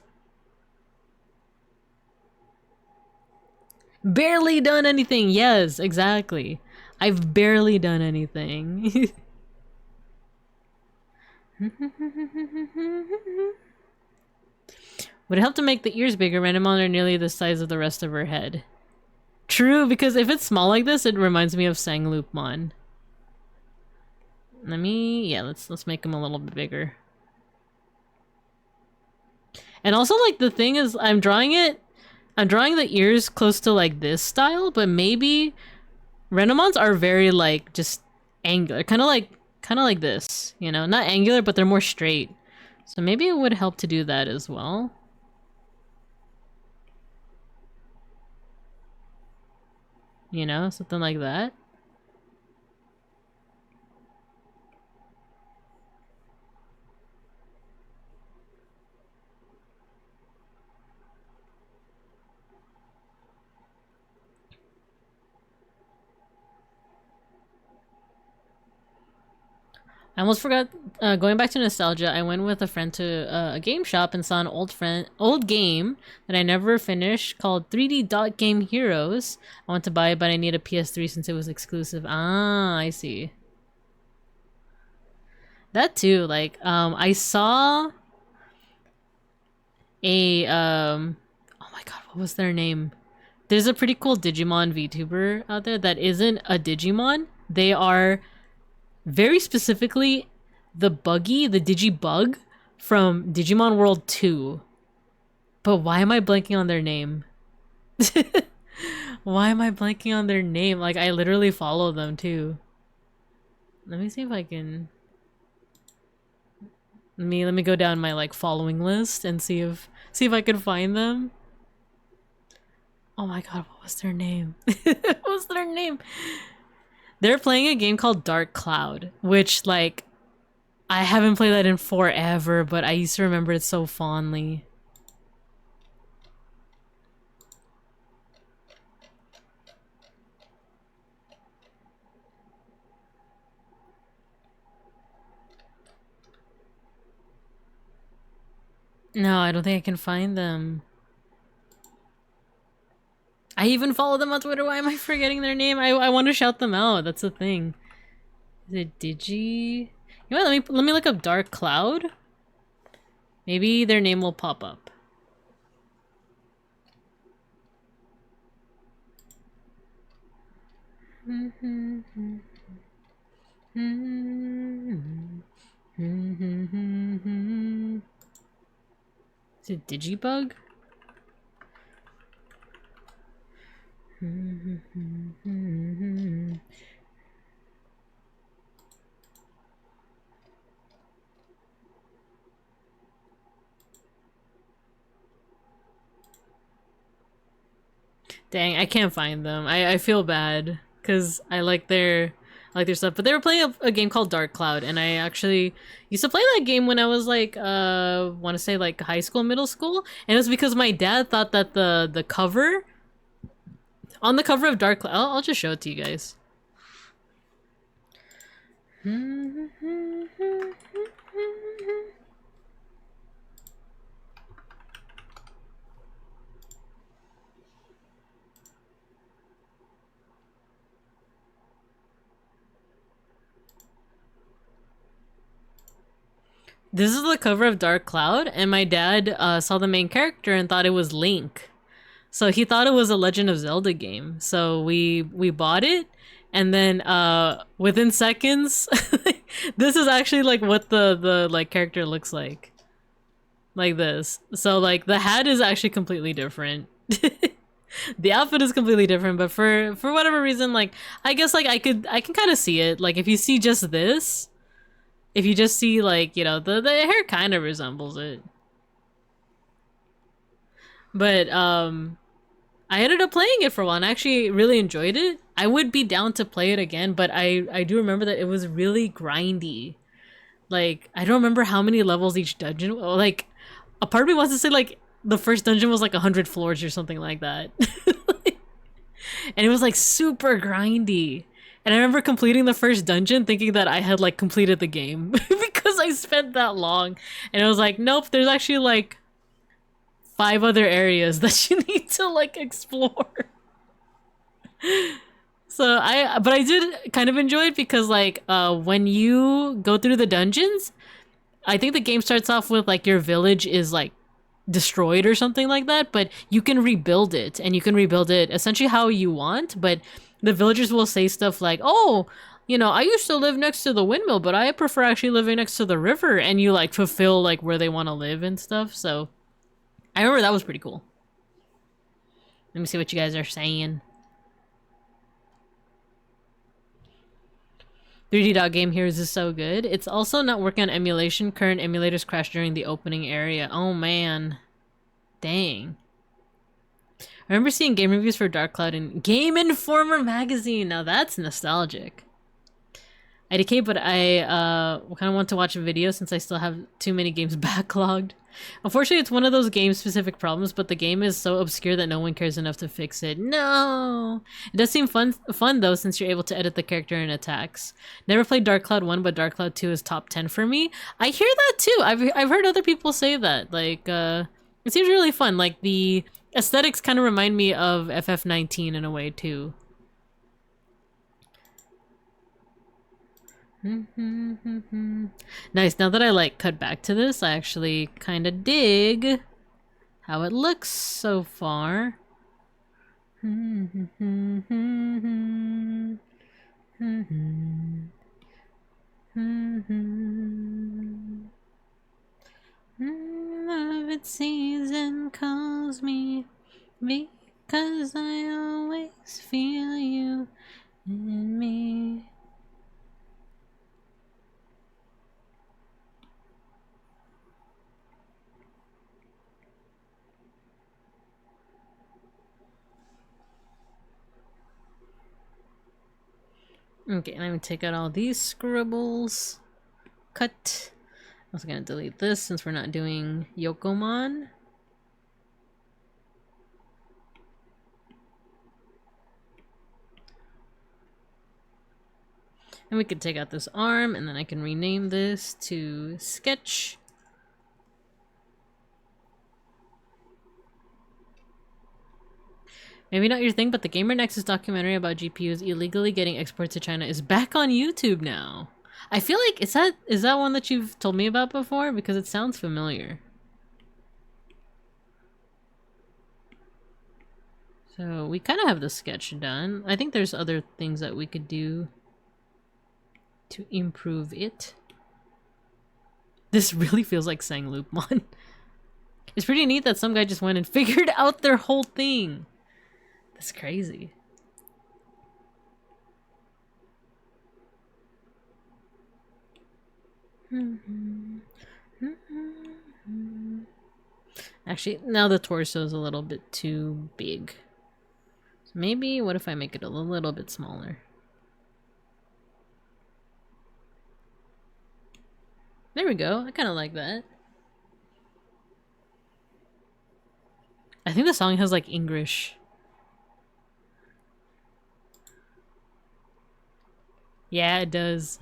Barely done anything. Yes, exactly. I've barely done anything. Would it help to make the ears bigger? Renamon are nearly the size of the rest of her head. True, because if it's small like this, it reminds me of Sangloopmon. Let's make him a little bit bigger. And also, like, the thing is, I'm drawing the ears close to, like, this style, but maybe Renamons are very, like, just angular. Kind of like this, you know? Not angular, but they're more straight. So maybe it would help to do that as well. You know, something like that. I almost forgot, going back to nostalgia, I went with a friend to a game shop and saw an old game that I never finished called 3D Dot Game Heroes. I want to buy it, but I need a PS3 since it was exclusive. Ah, I see. That too, like, I saw a, oh my god, what was their name? There's a pretty cool Digimon VTuber out there that isn't a Digimon. They are very specifically the Digibug from Digimon World 2. But why am I blanking on their name? Why am I blanking on their name? Like, I literally follow them too. Let me see if I can... Let me go down my, like, following list and see if I can find them. Oh my god, what was their name? What was their name? They're playing a game called Dark Cloud, which, like, I haven't played that in forever, but I used to remember it so fondly. No, I don't think I can find them. I even follow them on Twitter. Why am I forgetting their name? I want to shout them out. That's the thing. Is it Digi? You know what? Let me look up Dark Cloud. Maybe their name will pop up. Is it Digibug? Dang, I can't find them. I feel bad because I like their stuff. But they were playing a game called Dark Cloud, and I actually used to play that game when I was like want to say like high school, middle school, and it was because my dad thought that the cover on the cover of Dark Cloud, I'll just show it to you guys. This is the cover of Dark Cloud, and my dad saw the main character and thought it was Link. So he thought it was a Legend of Zelda game. So we bought it, and then within seconds, this is actually like what the like character looks like this. So like the hat is actually completely different. The outfit is completely different, but for whatever reason, like I guess like I can kind of see it. Like if you see just this, if you just see like, you know, the hair kind of resembles it. But I ended up playing it for a while and I actually really enjoyed it. I would be down to play it again, but I do remember that it was really grindy. Like I don't remember how many levels each dungeon. Like a part of me wants to say like the first dungeon was like 100 floors or something like that. And it was like super grindy. And I remember completing the first dungeon thinking that I had like completed the game because I spent that long. And I was like, nope, there's actually like 5 other areas that you need to like explore. So but I did kind of enjoy it because like when you go through the dungeons, I think the game starts off with like your village is like destroyed or something like that, but you can rebuild it, and you can rebuild it essentially how you want. But the villagers will say stuff like, oh, you know, I used to live next to the windmill, but I prefer actually living next to the river, and you like fulfill like where they want to live and stuff. So I remember that was pretty cool. Let me see what you guys are saying. 3D Dot Game Heroes is so good. It's also not working on emulation. Current emulators crashed during the opening area. Oh man. Dang. I remember seeing game reviews for Dark Cloud in Game Informer magazine. Now that's nostalgic. IDK, but I kind of want to watch a video since I still have too many games backlogged. Unfortunately, it's one of those game-specific problems, but the game is so obscure that no one cares enough to fix it. No! It does seem fun though, since you're able to edit the character and attacks. Never played Dark Cloud 1, but Dark Cloud 2 is top 10 for me. I hear that too! I've heard other people say that. Like, it seems really fun. Like, the aesthetics kind of remind me of FF19 in a way too. Nice. Now that I like cut back to this, I actually kind of dig how it looks so far. Love it season calls me because I always feel you in me. Okay, let me take out all these scribbles. Cut. I'm also gonna delete this since we're not doing Yokomon. And we could take out this arm, and then I can rename this to Sketch. Maybe not your thing, but the Gamer Nexus documentary about GPUs illegally getting exported to China is back on YouTube now. I feel like, is that one that you've told me about before? Because it sounds familiar. So we kind of have the sketch done. I think there's other things that we could do to improve it. This really feels like Sangloopmon. It's pretty neat that some guy just went and figured out their whole thing. That's crazy. Actually, now the torso is a little bit too big. So maybe, what if I make it a little bit smaller? There we go. I kind of like that. I think the song has like English. Yeah, it does.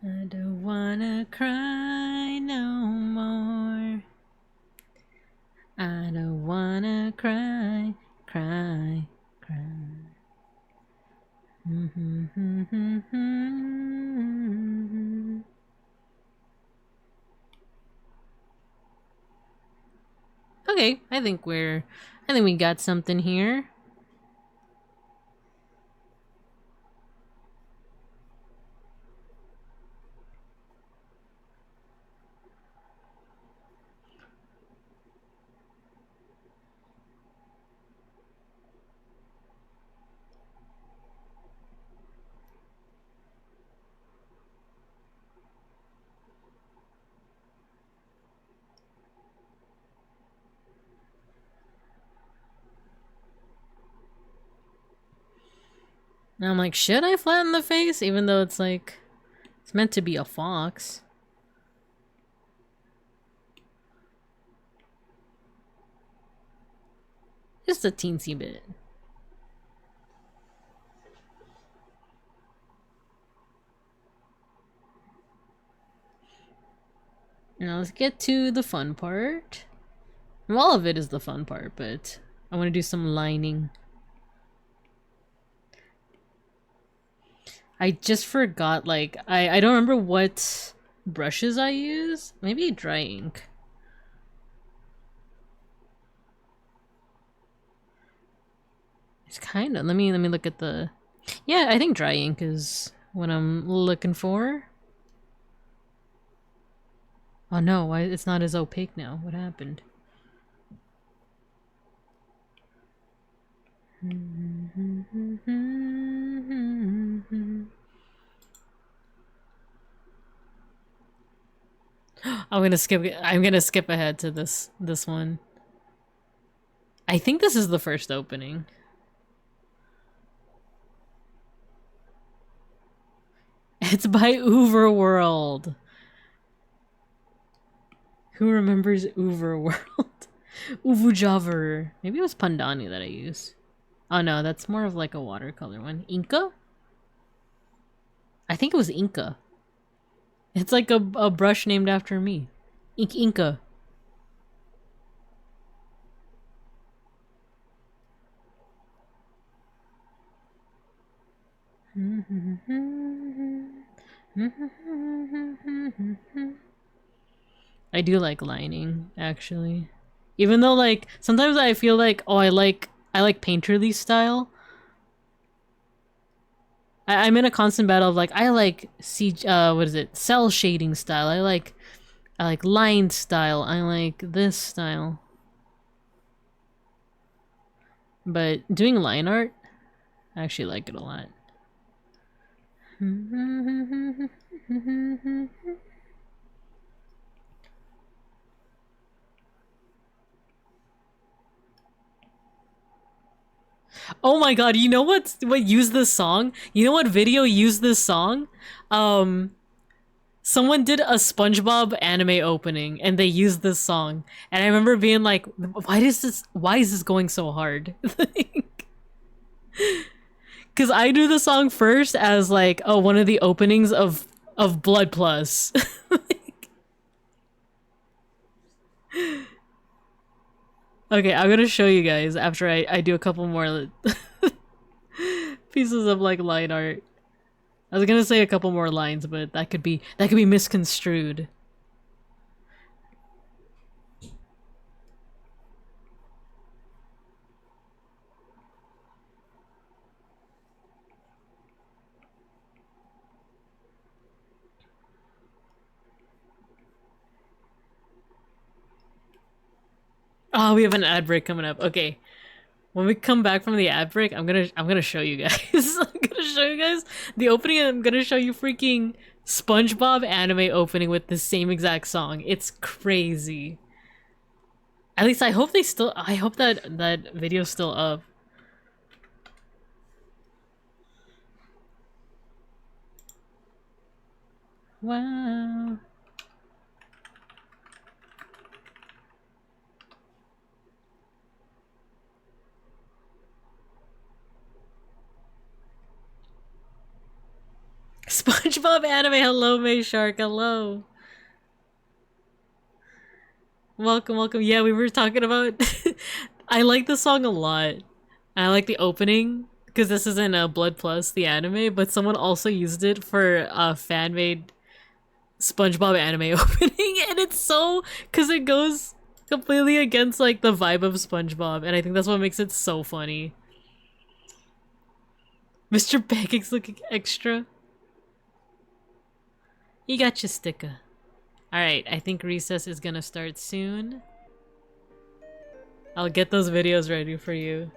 I don't wanna cry no more. I don't wanna cry, cry, cry. Okay, I think we got something here. And I'm like, should I flatten the face? Even though it's like, it's meant to be a fox. Just a teensy bit. Now let's get to the fun part. Well, all of it is the fun part, but I want to do some lining. I just forgot, like, I don't remember what brushes I use. Maybe dry ink. It's kind of, let me look at the, yeah, I think dry ink is what I'm looking for. Oh no, why it's not as opaque now? What happened? I'm gonna skip ahead to this one. I think this is the first opening. It's by Overworld. Who remembers Overworld? Uvujaver. Maybe it was Pandani that I used. Oh no, that's more of like a watercolor one. Inca? I think it was Inca. It's like a brush named after me. Inca. I do like lining, actually. Even though, like, sometimes I feel like, oh, I like painterly style. I'm in a constant battle of like, I like what is it? Cell shading style. I like line style. I like this style. But doing line art, I actually like it a lot. Oh my god, you know what used this song? You know what video used this song? Someone did a SpongeBob anime opening and they used this song. And I remember being like, why is this going so hard? Cause I knew the song first as like, oh, one of the openings of Blood Plus. Okay, I'm gonna show you guys after I do a couple more pieces of like line art. I was gonna say a couple more lines, but that could be misconstrued. Oh, we have an ad break coming up. Okay. When we come back from the ad break, I'm gonna show you guys. I'm gonna show you guys the opening, and I'm gonna show you freaking SpongeBob anime opening with the same exact song. It's crazy. At least I hope I hope that video's still up. Wow. SpongeBob anime. Hello, May Shark. Hello. Welcome, welcome. Yeah, we were talking about. I like the song a lot. I like the opening because this isn't a Blood Plus the anime, but someone also used it for a fan made SpongeBob anime opening, and it's so because it goes completely against like the vibe of SpongeBob, and I think that's what makes it so funny. Mr. Pancakes looking extra. You got your sticker. Alright, I think recess is gonna start soon. I'll get those videos ready for you.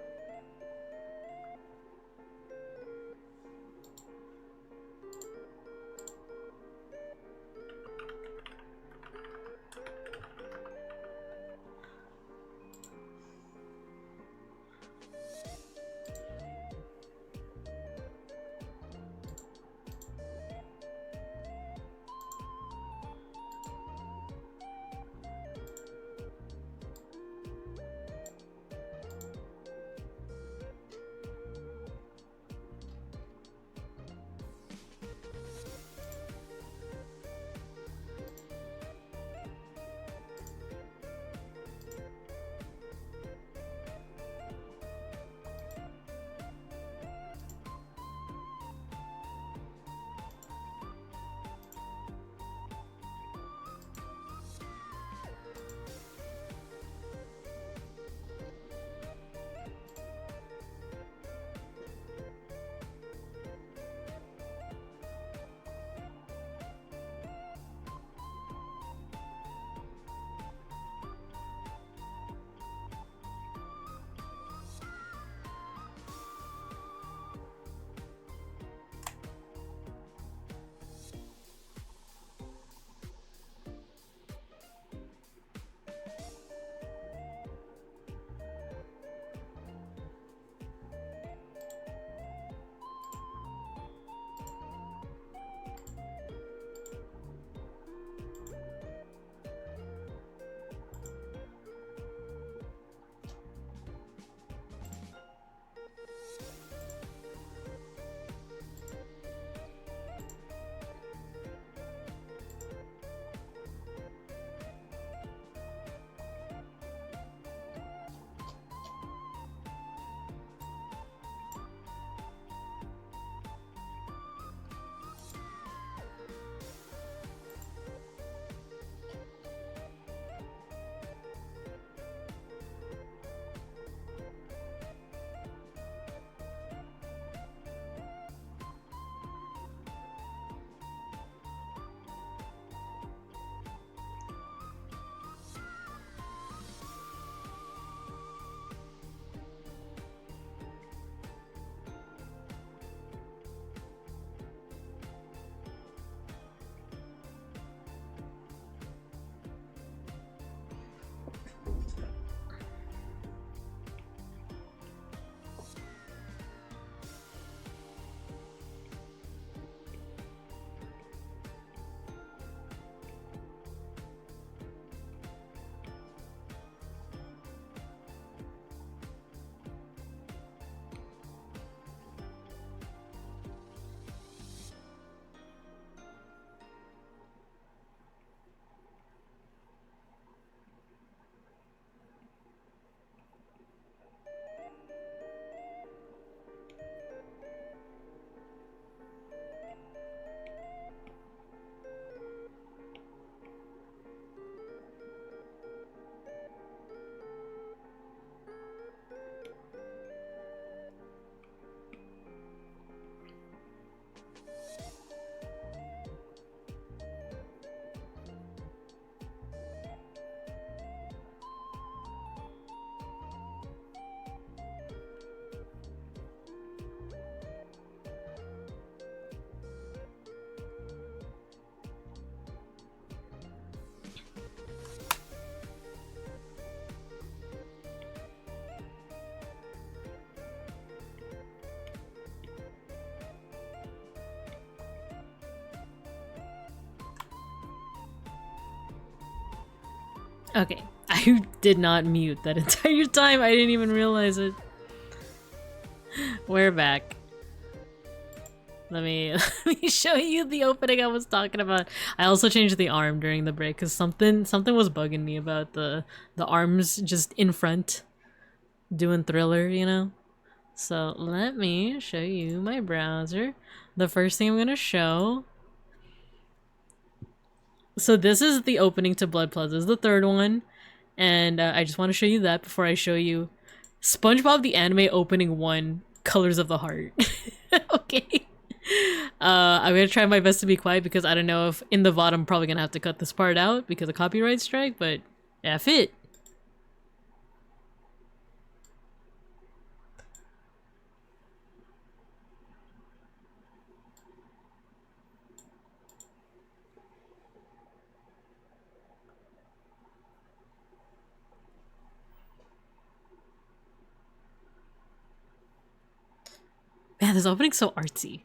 Okay, I did not mute that entire time. I didn't even realize it. We're back. Let me let me show you the opening I was talking about. I also changed the arm during the break because something was bugging me about the arms just in front doing Thriller, you know? So let me show you my browser. The first thing I'm gonna show. So this is the opening to Blood Plus. This is the third one. And I just want to show you that before I show you SpongeBob the Anime Opening 1, Colors of the Heart. Okay. I'm gonna try my best to be quiet because I don't know if in the VOD I'm probably gonna have to cut this part out because of copyright strike, but F it. Man, this opening's so artsy.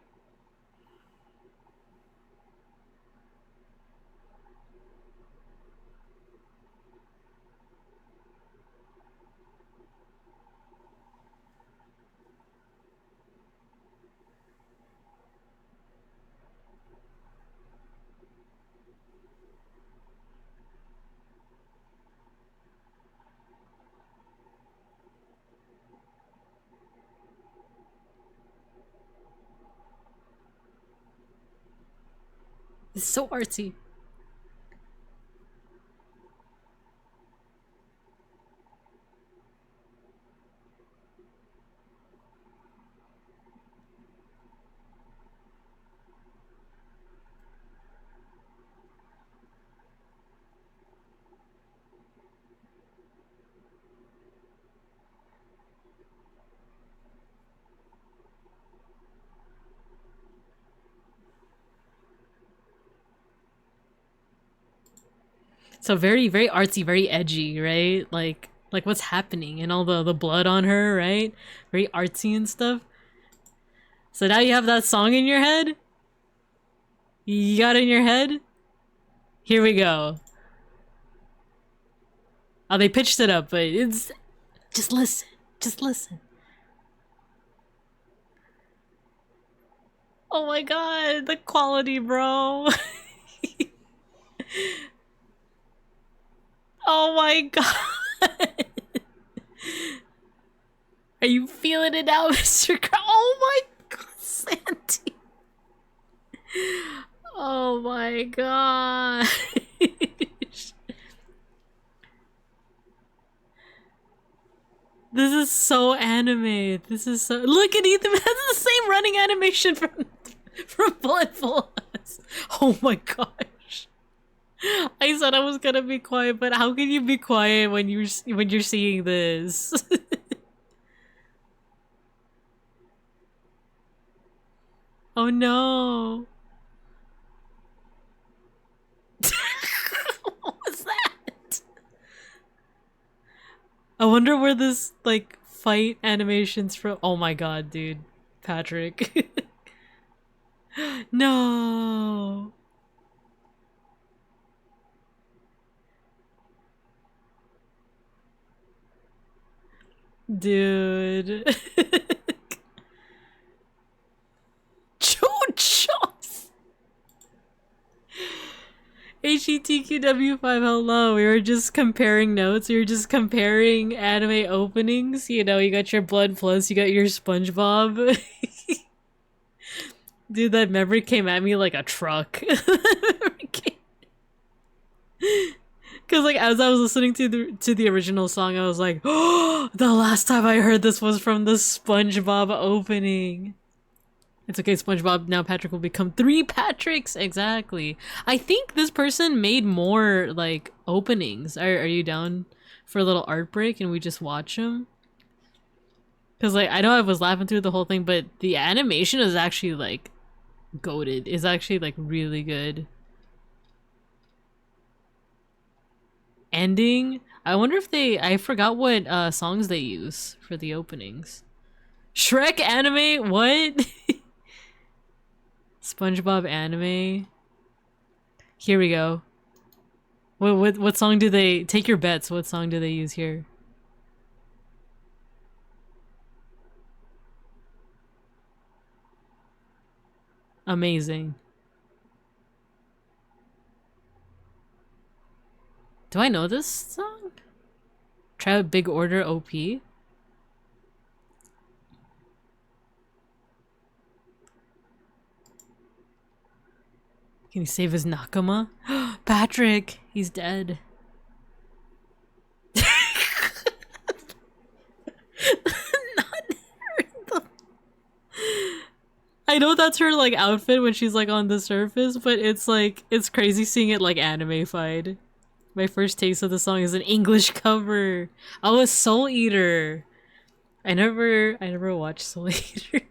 It's so artsy. So very, very artsy, very edgy, right? Like what's happening and all the blood on her, right? Very artsy and stuff. So now you have that song in your head? You got it in your head? Here we go. Oh, they pitched it up, but it's... Just listen. Just listen. Oh my god, the quality, bro. Oh my god. Are you feeling it now, Mr. Oh my god, Sandy. Oh my god. This is so anime. This is so... Look at Ethan, that's the same running animation from Blood Plus. Oh my gosh. I said I was gonna be quiet, but how can you be quiet when you're seeing this? Oh no. What was that? I wonder where this, like, fight animation's from. Oh my god, dude. Patrick. No. Dude. Chochos. HETQW5, hello. We were just comparing notes. We were just comparing anime openings. You know, you got your Blood Plus, you got your SpongeBob. Dude, that memory came at me like a truck. Because, like, as I was listening to the original song, I was like, oh, the last time I heard this was from the SpongeBob opening. It's okay, SpongeBob. Now Patrick will become 3 Patricks. Exactly. I think this person made more, like, openings. Are you down for a little art break and we just watch them? Because, like, I know I was laughing through the whole thing, but the animation is actually, like, goated. It's actually, like, really good. Ending? I wonder if I forgot what songs they use for the openings. Shrek anime? What? SpongeBob anime? Here we go. What song do they... Take your bets. What song do they use here? Amazing. Do I know this song? Try a big order OP. Can he save his Nakama? Patrick! He's dead. I know that's her like outfit when she's like on the surface, but it's like it's crazy seeing it like anime-fied. My first taste of the song is an English cover. Oh, a Soul Eater. I never watched Soul Eater.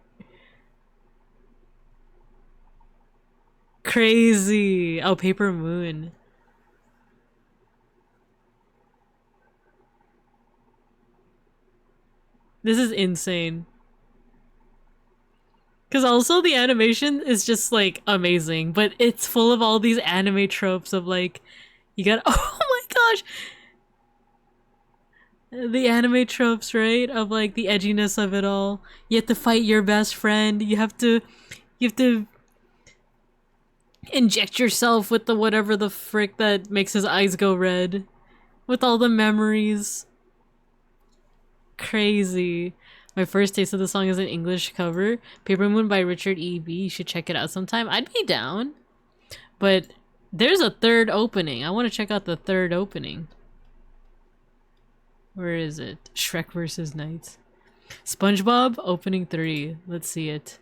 Crazy. Oh, Paper Moon. This is insane. Because also the animation is just like amazing, but it's full of all these anime tropes of like, you gotta, oh my gosh! The anime tropes, right? Of like the edginess of it all. You have to fight your best friend. You have to inject yourself with the whatever the frick that makes his eyes go red. With all the memories. Crazy. My first taste of the song is an English cover. Paper Moon by Richard E.B. You should check it out sometime. I'd be down. But there's a third opening. I want to check out the third opening. Where is it? Shrek vs. Knights. SpongeBob opening 3. Let's see it.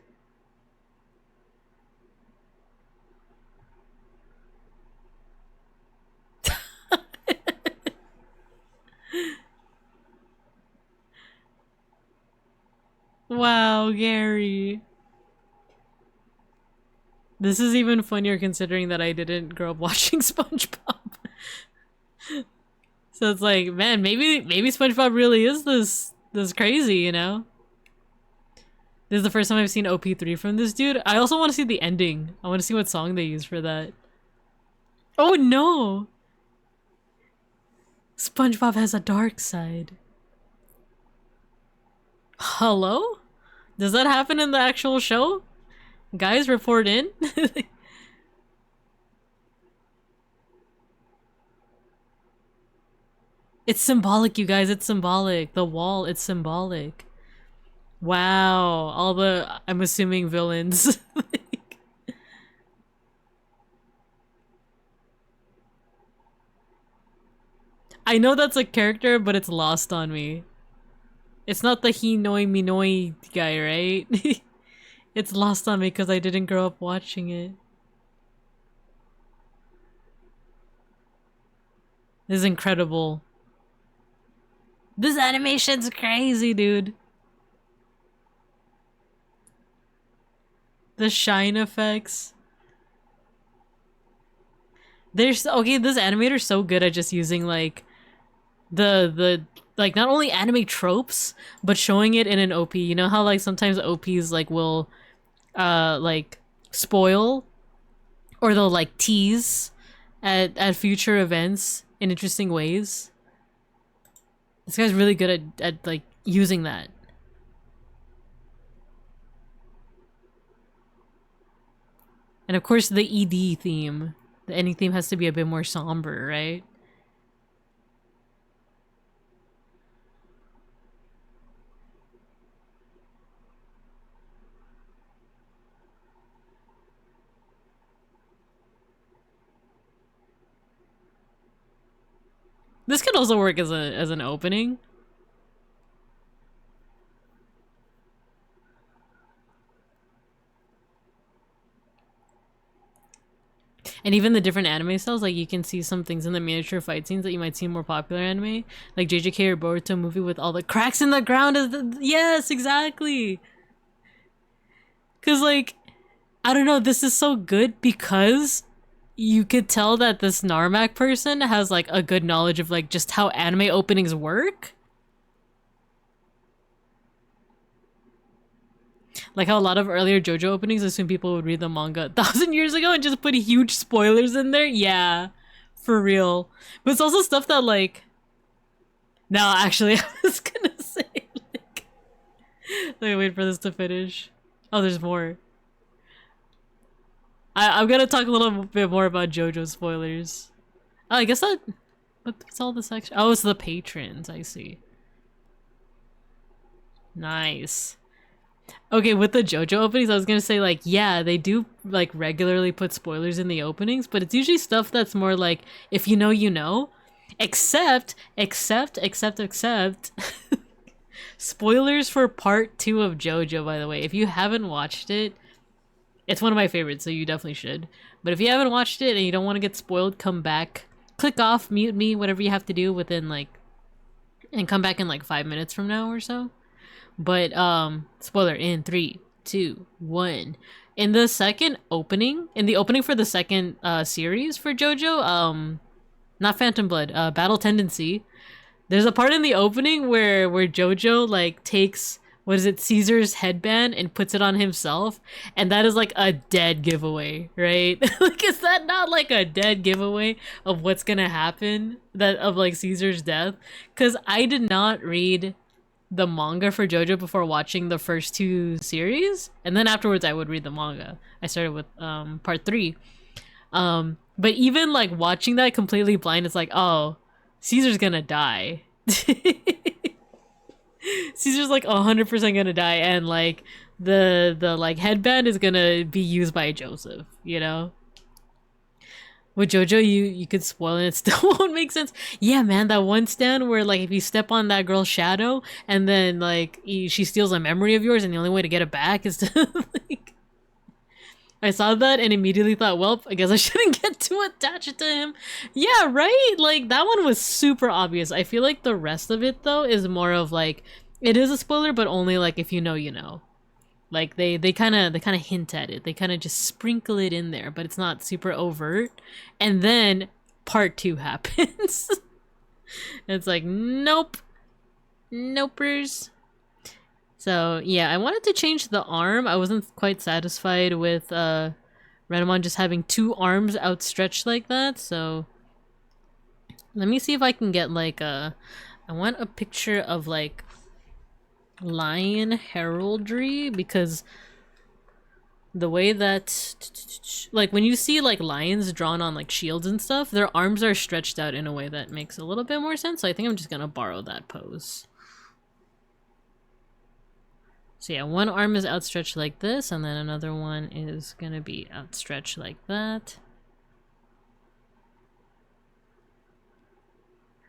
Wow, Gary. This is even funnier considering that I didn't grow up watching SpongeBob. So it's like, man, maybe SpongeBob really is this crazy, you know? This is the first time I've seen OP3 from this dude. I also want to see the ending. I want to see what song they use for that. Oh no! SpongeBob has a dark side. Hello? Does that happen in the actual show? Guys, report in? It's symbolic, you guys. It's symbolic. The wall, it's symbolic. Wow. All the, I'm assuming, villains. I know that's a character, but it's lost on me. It's not the Hinoi Minoi guy, right? It's lost on me because I didn't grow up watching it. This is incredible. This animation's crazy, dude. The shine effects. There's okay, this animator's so good at just using like the like not only anime tropes, but showing it in an OP. You know how like sometimes OPs like will like spoil or they'll like tease at future events in interesting ways. This guy's really good at like using that. And of course the ED theme. The ending theme has to be a bit more somber, right? This could also work as an opening. And even the different anime styles, like you can see some things in the miniature fight scenes that you might see in more popular anime, like JJK or Boruto movie with all the cracks in the ground. Yes, exactly. Cause like, I don't know, this is so good because you could tell that this Narmak person has like a good knowledge of like just how anime openings work. Like how a lot of earlier JoJo openings assume people would read the manga 1,000 years ago and just put huge spoilers in there. Yeah, for real. But it's also stuff that like... No, actually, I was gonna say like... Let me wait for this to finish. Oh, there's more. I'm gonna talk a little bit more about JoJo spoilers. Oh, I guess that... What's all this extra? Oh, it's the patrons, I see. Nice. Okay, with the JoJo openings, I was gonna say, like, yeah, they do, like, regularly put spoilers in the openings, but it's usually stuff that's more like, if you know, you know. Except... spoilers for part 2 of JoJo, by the way. If you haven't watched it, it's one of my favorites, so you definitely should. But if you haven't watched it and you don't want to get spoiled, come back. Click off, mute me, whatever you have to do within, like... And come back in, like, 5 minutes from now or so. But, spoiler in 3, 2, 1. In the second opening, in the opening for the second, series for JoJo, not Phantom Blood, Battle Tendency, there's a part in the opening where JoJo, like, takes, what is it, Caesar's headband and puts it on himself, and that is, like, a dead giveaway, right? Like, is that not, like, a dead giveaway of what's gonna happen, of, like, Caesar's death? Because I did not read the manga for JoJo before watching the first 2 series, and then afterwards I would read the manga. I started with part 3. But even like watching that completely blind, it's like, oh, Caesar's gonna die. Caesar's like 100% gonna die, and like the like headband is gonna be used by Joseph, you know? With JoJo, you could spoil it, it still won't make sense. Yeah, man, that one stand where, like, if you step on that girl's shadow, and then, like, she steals a memory of yours, and the only way to get it back is to, like... I saw that and immediately thought, well, I guess I shouldn't get too attached to him. Yeah, right? Like, that one was super obvious. I feel like the rest of it, though, is more of, like, it is a spoiler, but only, like, if you know, you know. Like, they kind of hint at it. They kind of just sprinkle it in there, but it's not super overt. And then part 2 happens. It's like, nope. Nopers. So, yeah, I wanted to change the arm. I wasn't quite satisfied with Renamon just having 2 arms outstretched like that, so... Let me see if I can get, like, I want a picture of, like... lion heraldry, because the way that, like, when you see like lions drawn on like shields and stuff, their arms are stretched out in a way that makes a little bit more sense, so I think I'm just gonna borrow that pose. So yeah, one arm is outstretched like this, and then another one is gonna be outstretched like that.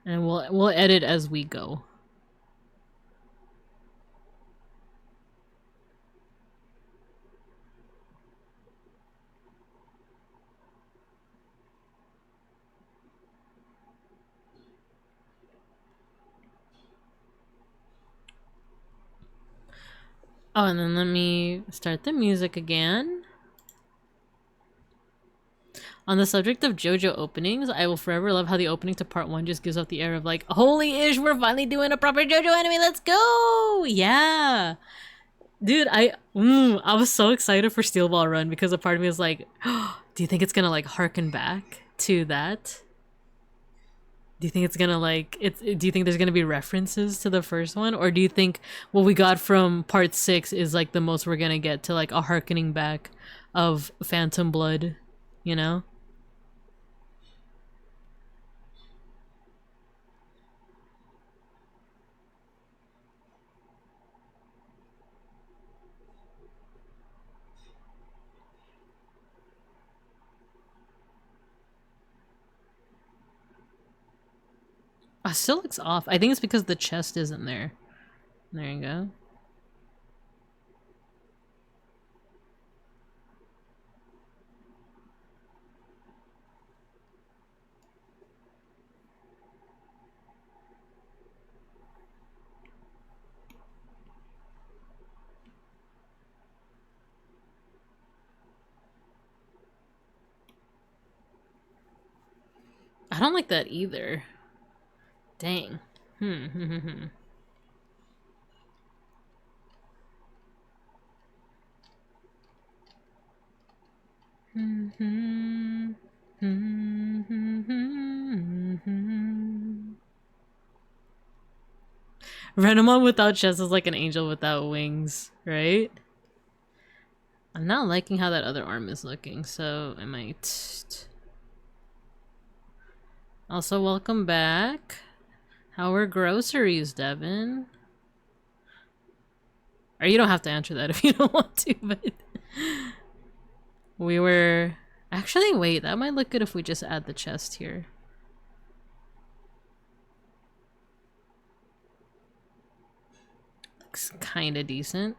And we'll edit as we go. Oh, and then let me start the music again. On the subject of JoJo openings, I will forever love how the opening to part 1 just gives off the air of like, holy ish, we're finally doing a proper JoJo anime, let's go! Yeah! Dude, I was so excited for Steel Ball Run because a part of me was like, oh, do you think it's gonna like harken back to that? Do you think it's gonna like do you think there's gonna be references to the first one, or do you think what we got from part 6 is like the most we're gonna get to like a harkening back of Phantom Blood, you know? Oh, it still looks off. I think it's because the chest isn't there. There you go. I don't like that either. Dang. Renamon without chest is like an angel without wings, right? I'm not liking how that other arm is looking, so I might... Also, welcome back. How are groceries, Devin? Or you don't have to answer that if you don't want to, but... We were... Actually, wait, that might look good if we just add the chest here. Looks kinda decent.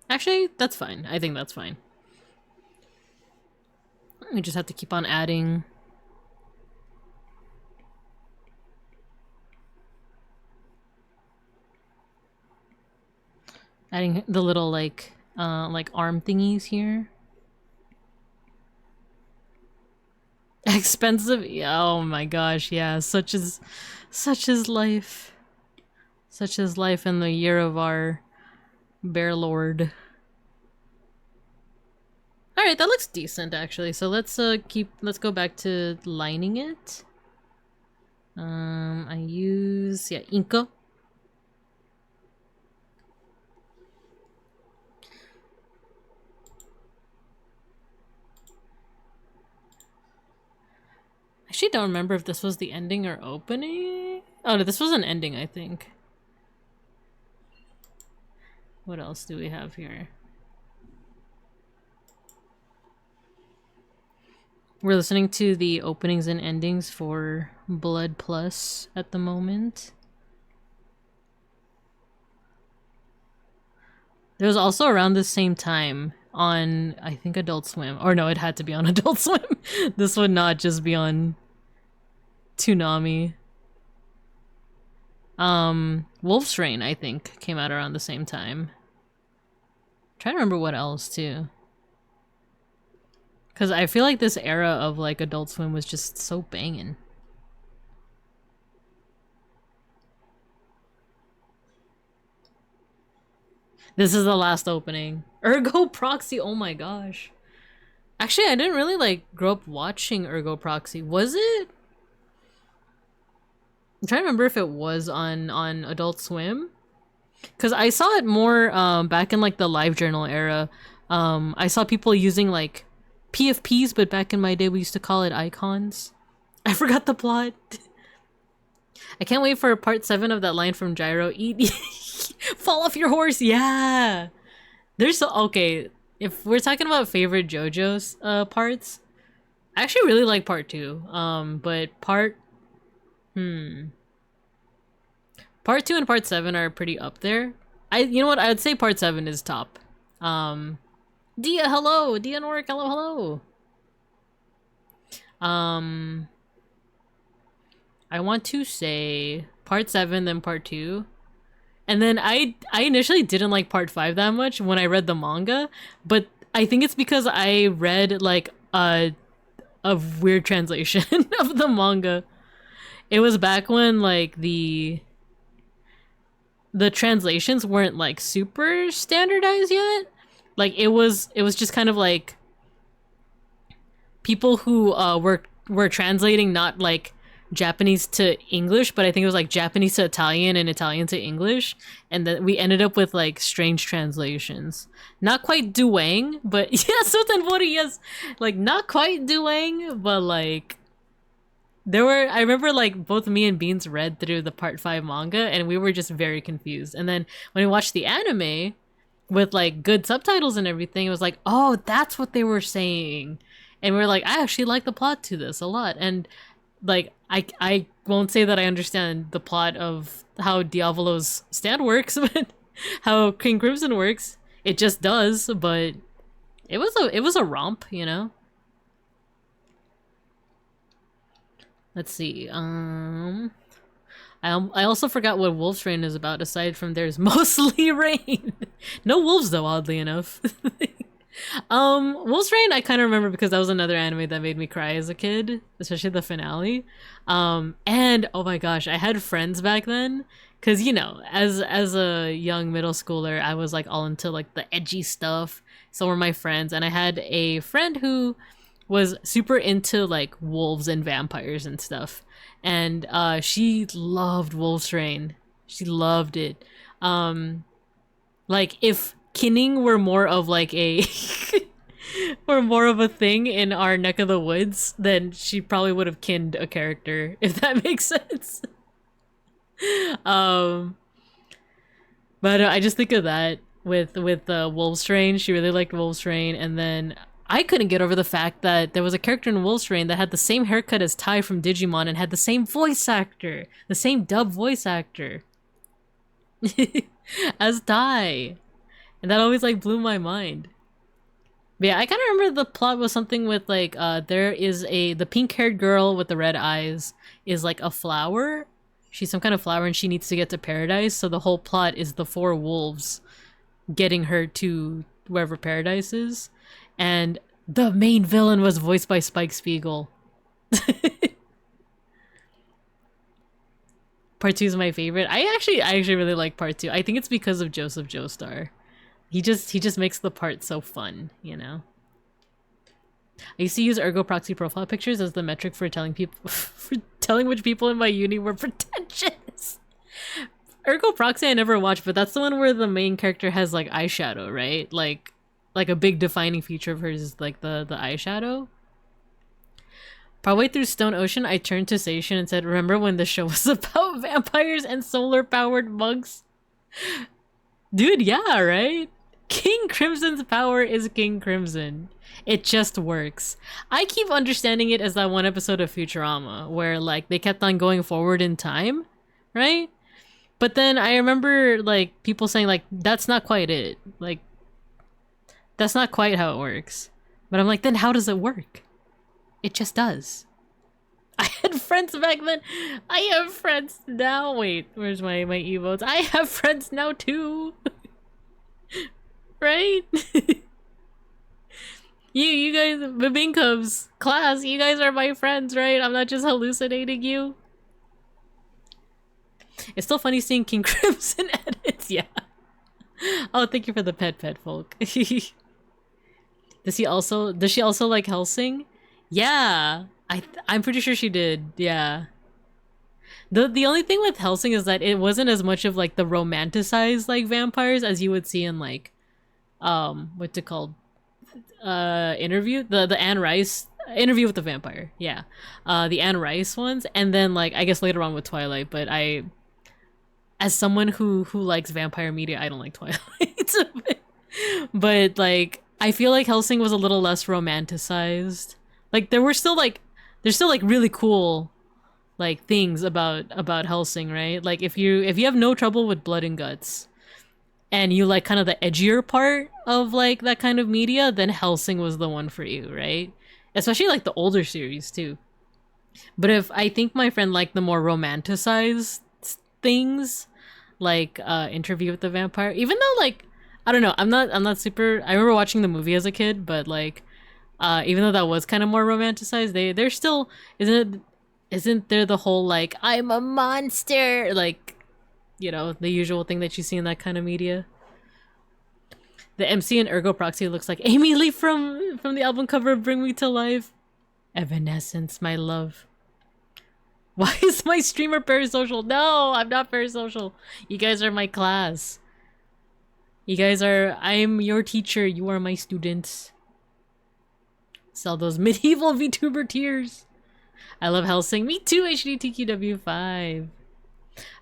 Actually, that's fine. I think that's fine. We just have to keep on adding. Adding the little like arm thingies here. Expensive? Yeah, oh my gosh, yeah. Such is life. Such is life in the year of our Bear Lord. Alright, that looks decent actually. So let's go back to lining it. I use Inco. I actually don't remember if this was the ending or opening. Oh no, this was an ending, I think. What else do we have here? We're listening to the openings and endings for Blood Plus at the moment. There was also around the same time on, I think, Adult Swim. Or no, it had to be on Adult Swim. This would not just be on Toonami. Wolf's Rain, I think, came out around the same time. I'm trying to remember what else, too. Because I feel like this era of, like, Adult Swim was just so banging. This is the last opening. Ergo Proxy, oh my gosh. Actually, I didn't really, like, grow up watching Ergo Proxy. Was it? I'm trying to remember if it was on Adult Swim. Because I saw it more back in, like, the LiveJournal era. I saw people using, like, PFPs, but back in my day we used to call it icons. I forgot the plot. I can't wait for part 7 of that line from Gyro. Eat, fall off your horse. Yeah. There's so okay. If we're talking about favorite JoJo's parts, I actually really like part 2. But part 2 and part 7 are pretty up there. You know what? I would say part 7 is top. Dia, hello! Dia Norik, hello. I want to say part 7, then part 2. And then I initially didn't like part 5 that much when I read the manga, but I think it's because I read like a weird translation of the manga. It was back when like the translations weren't like super standardized yet. Like it was just kind of like people who were translating not like Japanese to English, but I think it was like Japanese to Italian and Italian to English, and then we ended up with like strange translations. Not quite Duang, but yes, yes, like not quite Duang, but like there were. I remember like both me and Beans read through the part 5 manga, and we were just very confused. And then when we watched the anime with like good subtitles and everything, it was like, oh, that's what they were saying. And we were like, I actually like the plot to this a lot. And like I won't say that I understand the plot of how Diavolo's stand works, but how King Crimson works, it just does. But it was a romp, you know. Let's see. I also forgot what Wolf's Rain is about, aside from there's mostly rain. No wolves though, oddly enough. Wolf's Rain I kind of remember because that was another anime that made me cry as a kid, especially the finale. And oh my gosh, I had friends back then, because you know, as a young middle schooler, I was like all into like the edgy stuff. So were my friends, and I had a friend who was super into like wolves and vampires and stuff. and she loved Wolf's Rain. She loved it. Like if kinning were more of like a or more of a thing in our neck of the woods, then she probably would have kinned a character, if that makes sense. But I just think of that with Wolf's Rain. She really liked Wolf's Rain, and then I couldn't get over the fact that there was a character in Wolf's Rain that had the same haircut as Tai from Digimon and had the same voice actor, the same dub voice actor as Tai, and that always like blew my mind. But yeah, I kind of remember the plot was something with like there is the pink-haired girl with the red eyes is like a flower. She's some kind of flower and she needs to get to paradise, so the whole plot is the 4 wolves getting her to wherever paradise is. And the main villain was voiced by Spike Spiegel. Part 2 is my favorite. I actually really like part 2. I think it's because of Joseph Joestar. He just makes the part so fun, you know? I used to use Ergo proxy profile pictures as the metric for telling people for telling which people in my uni were pretentious. Ergo proxy I never watched, but that's the one where the main character has like eyeshadow, right? Like a big defining feature of hers is like the eyeshadow. Partway through Stone Ocean, I turned to Seishin and said, "Remember when the show was about vampires and solar-powered monks?" Dude, yeah, right? King Crimson's power is King Crimson. It just works. I keep understanding it as that one episode of Futurama where like they kept on going forward in time, right? But then I remember like people saying like that's not quite it. Like that's not quite how it works. But I'm like, then how does it work? It just does. I had friends back then. I have friends now. Wait, where's my emotes? I have friends now too. Right? You guys, Babinkums, class, you guys are my friends, right? I'm not just hallucinating you. It's still funny seeing King Crimson edits, yeah. Oh, thank you for the pet folk. Does she also like Hellsing? Yeah, I'm pretty sure she did, yeah. The only thing with Hellsing is that it wasn't as much of like the romanticized like vampires as you would see in like what's it called? Interview? The Anne Rice Interview with the Vampire, yeah. The Anne Rice ones, and then like I guess later on with Twilight, but as someone who likes vampire media, I don't like Twilight. But like I feel like Hellsing was a little less romanticized. Like there's still like really cool like things about Hellsing, right? Like if you have no trouble with blood and guts and you like kind of the edgier part of like that kind of media, then Hellsing was the one for you, right? Especially like the older series too. But if I think my friend liked the more romanticized things, like Interview with the Vampire, even though like I don't know, I'm not super. I remember watching the movie as a kid, but like even though that was kind of more romanticized, they're still isn't there the whole like I'm a monster, like, you know, the usual thing that you see in that kind of media. The MC in Ergo Proxy looks like Amy Lee from the album cover of Bring Me to Life. Evanescence, my love. Why is my streamer parasocial? No, I'm not parasocial. You guys are my class. I'm your teacher. You are my students. Sell those medieval VTuber tears. I love Hellsing. Me too, HDTQW5.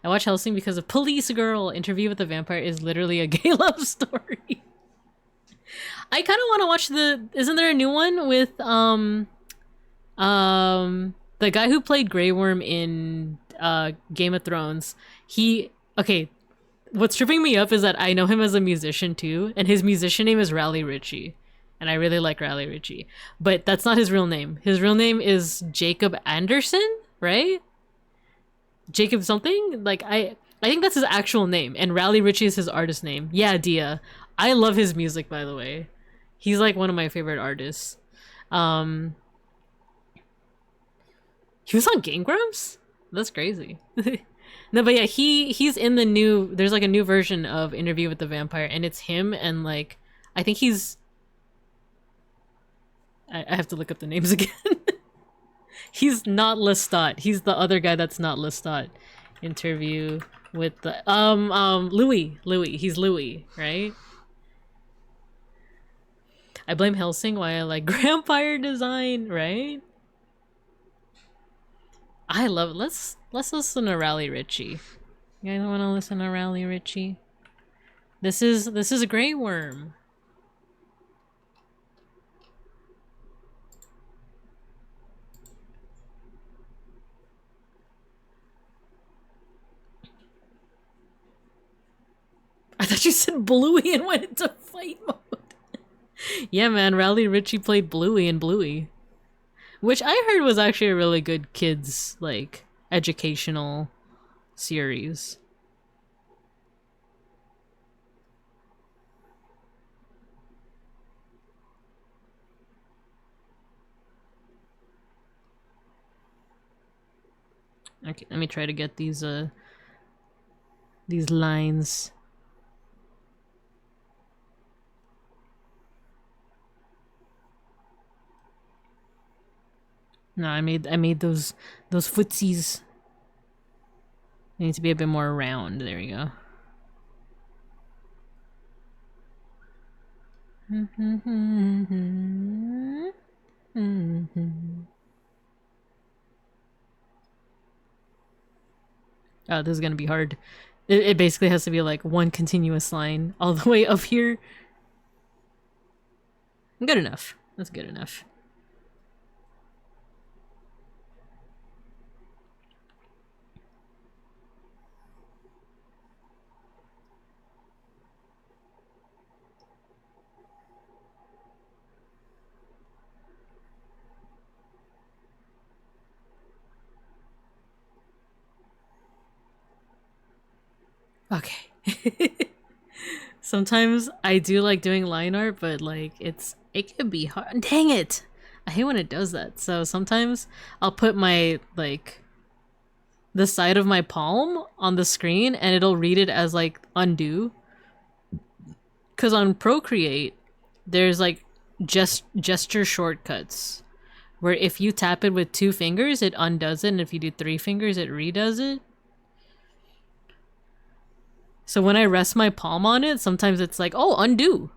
I watch Hellsing because of Police Girl. Interview with the Vampire is literally a gay love story. I kind of want to watch isn't there a new one with the guy who played Grey Worm in Game of Thrones? Okay, what's tripping me up is that I know him as a musician too, and his musician name is Raleigh Ritchie. And I really like Raleigh Ritchie. But that's not his real name. His real name is Jacob Anderson, right? Jacob something? Like, I think that's his actual name. And Raleigh Ritchie is his artist name. Yeah, Dia. I love his music, by the way. He's like one of my favorite artists. He was on Game Grumps? That's crazy. No, but yeah, he's in the new... There's like a new version of Interview with the Vampire. And it's him and like... I think he's... I have to look up the names again. He's not Lestat. He's the other guy that's not Lestat. Interview with the Louis. He's Louis, right? I blame Helsing why I like Vampire Design, right? I love it. Let's listen to Rally Richie. You guys want to listen to Rally Richie? This is a Grey Worm. I thought you said Bluey and went into fight mode. Yeah, man, Rally Richie played Bluey and Bluey. Which I heard was actually a really good kids, like, educational series. Okay, let me try to get these lines. No, I made those footsies. They need to be a bit more round. There we go. Oh, this is gonna be hard. It basically has to be like one continuous line all the way up here. Good enough. That's good enough. Okay. Sometimes I do like doing line art, but like it can be hard. Dang it! I hate when it does that. So sometimes I'll put my like the side of my palm on the screen and it'll read it as like undo. Cause on Procreate, there's like gesture shortcuts where if you tap it with 2 fingers, it undoes it, and if you do 3 fingers, it redoes it. So when I rest my palm on it, sometimes it's like, oh, undo.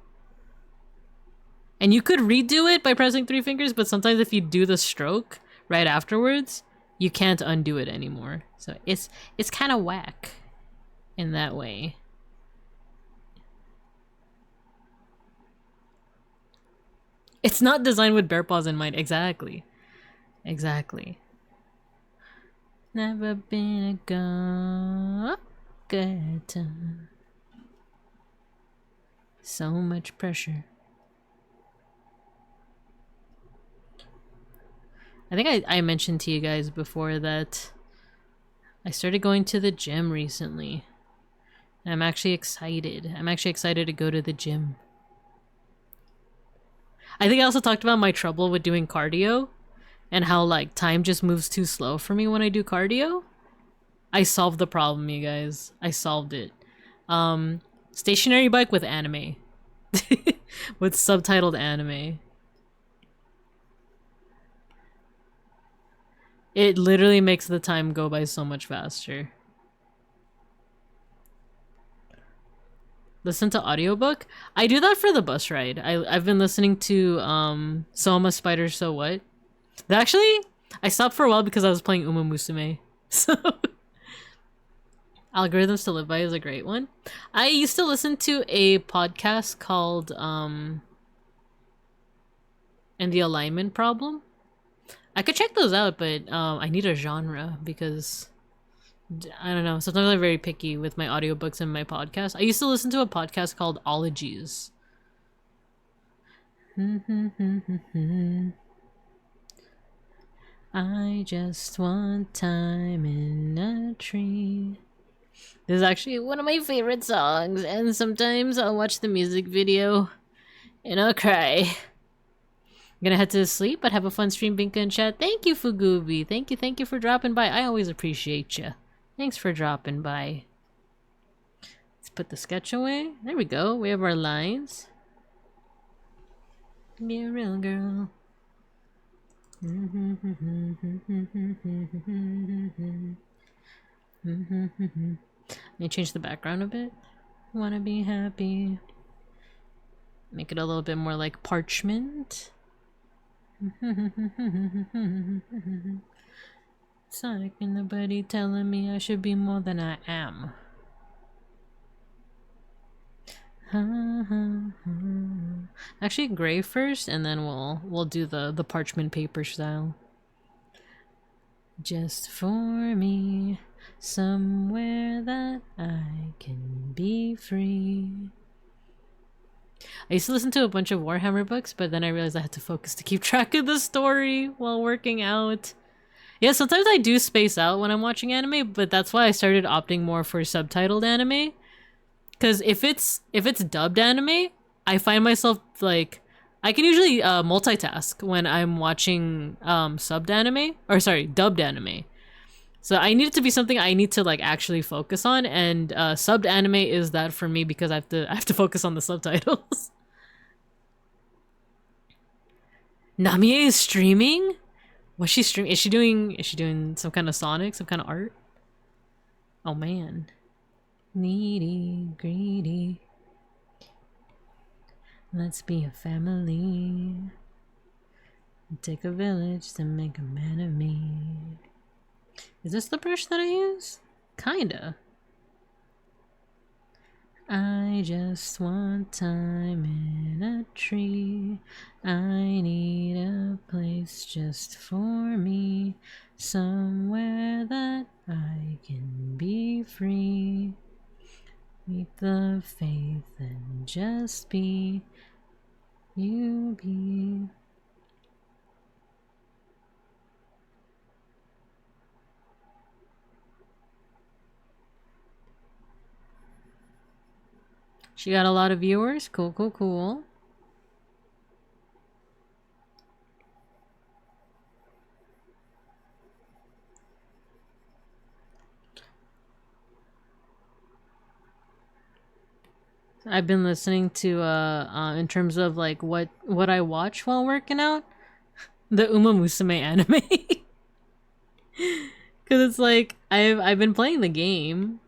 And you could redo it by pressing 3 fingers, but sometimes if you do the stroke right afterwards, you can't undo it anymore. So it's kind of whack in that way. It's not designed with bear paws in mind. Exactly. Exactly. Never been a go-getter. So much pressure. I think I mentioned to you guys before that I started going to the gym recently. And I'm actually excited. I'm actually excited to go to the gym. I think I also talked about my trouble with doing cardio and how like time just moves too slow for me when I do cardio. I solved the problem, you guys. I solved it. Stationary bike with anime. With subtitled anime. It literally makes the time go by so much faster. Listen to audiobook? I do that for the bus ride. I've been listening to So I'm a Spider, So What? Actually, I stopped for a while because I was playing Uma Musume. So Algorithms to Live By is a great one. I used to listen to a podcast called And the Alignment Problem. I could check those out, but I need a genre because I don't know. Sometimes I'm very picky with my audiobooks and my podcast. I used to listen to a podcast called Ologies. I just want time in a tree. This is actually one of my favorite songs, and sometimes I'll watch the music video and I'll cry. I'm gonna head to sleep, but have a fun stream, Binka and chat. Thank you, Fugubi. Thank you for dropping by. I always appreciate you. Thanks for dropping by. Let's put the sketch away. There we go. We have our lines. Be a real girl. Let me change the background a bit. Wanna be happy. Make it a little bit more like parchment. Sonic and nobody telling me I should be more than I am. Actually, gray first, and then we'll do the parchment paper style. Just for me, somewhere that I can be free. I used to listen to a bunch of Warhammer books, but then I realized I had to focus to keep track of the story while working out. Yeah, sometimes I do space out when I'm watching anime, but that's why I started opting more for subtitled anime. Because if it's dubbed anime, I find myself like I can usually multitask when I'm watching dubbed anime. So I need it to be something I need to like actually focus on, and subbed anime is that for me because I have to focus on the subtitles. Namie is streaming? What's she streaming? Is she doing some kind of Sonic, some kind of art? Oh man. Needy, greedy. Let's be a family. Take a village to make a man of me. Is this the brush that I use? Kinda. I just want time in a tree. I need a place just for me. Somewhere that I can be free. Meet the faith and just be. You be. She got a lot of viewers. Cool, cool, cool. I've been listening to in terms of like what I watch while working out, the Uma Musume anime. Cause it's like I've been playing the game.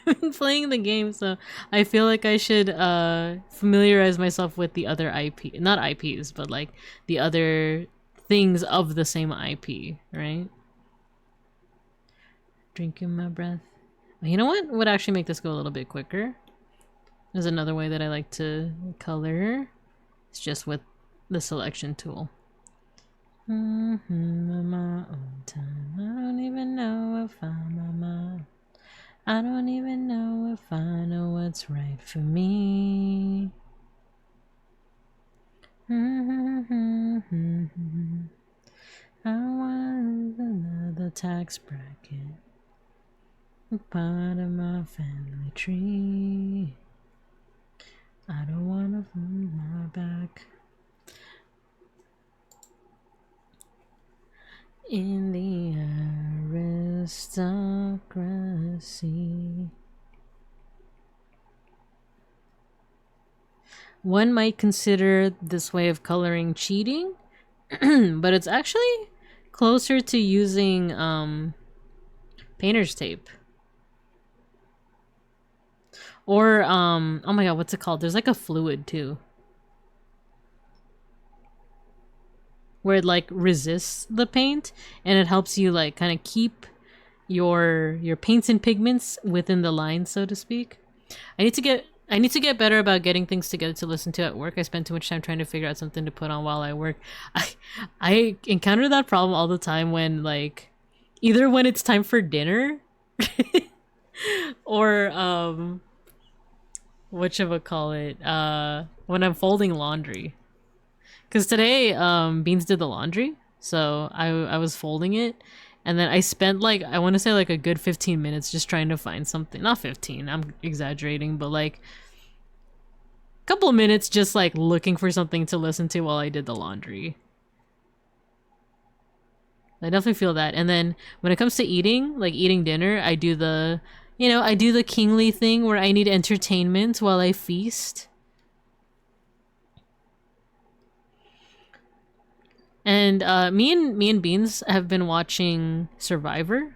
I've been playing the game, so I feel like I should familiarize myself with the other IP, not IPs, but like the other things of the same IP, right? Drinking my breath. You know what would actually make this go a little bit quicker? There's another way that I like to color. It's just with the selection tool. On my own time. I don't even know if I'm on my. I don't even know if I know what's right for me. I want another tax bracket. Part of my family tree. I don't wanna move my back. In the aristocracy. One might consider this way of coloring cheating, but it's actually closer to using painter's tape. Or, oh my god, what's it called? There's like a fluid too. Where it like resists the paint and it helps you like kind of keep your paints and pigments within the line, so to speak. I need to get better about getting things together to listen to at work. I spend too much time trying to figure out something to put on while I work. I encounter that problem all the time when like either when it's time for dinner or whatchamacallit, when I'm folding laundry. Because today, Beans did the laundry, so I was folding it, and then I spent like, I want to say like a good 15 minutes just trying to find something. Not 15, I'm exaggerating, but like a couple of minutes just like looking for something to listen to while I did the laundry. I definitely feel that. And then when it comes to eating, like eating dinner, I do the, I do the kingly thing where I need entertainment while I feast. And me and Beans have been watching Survivor.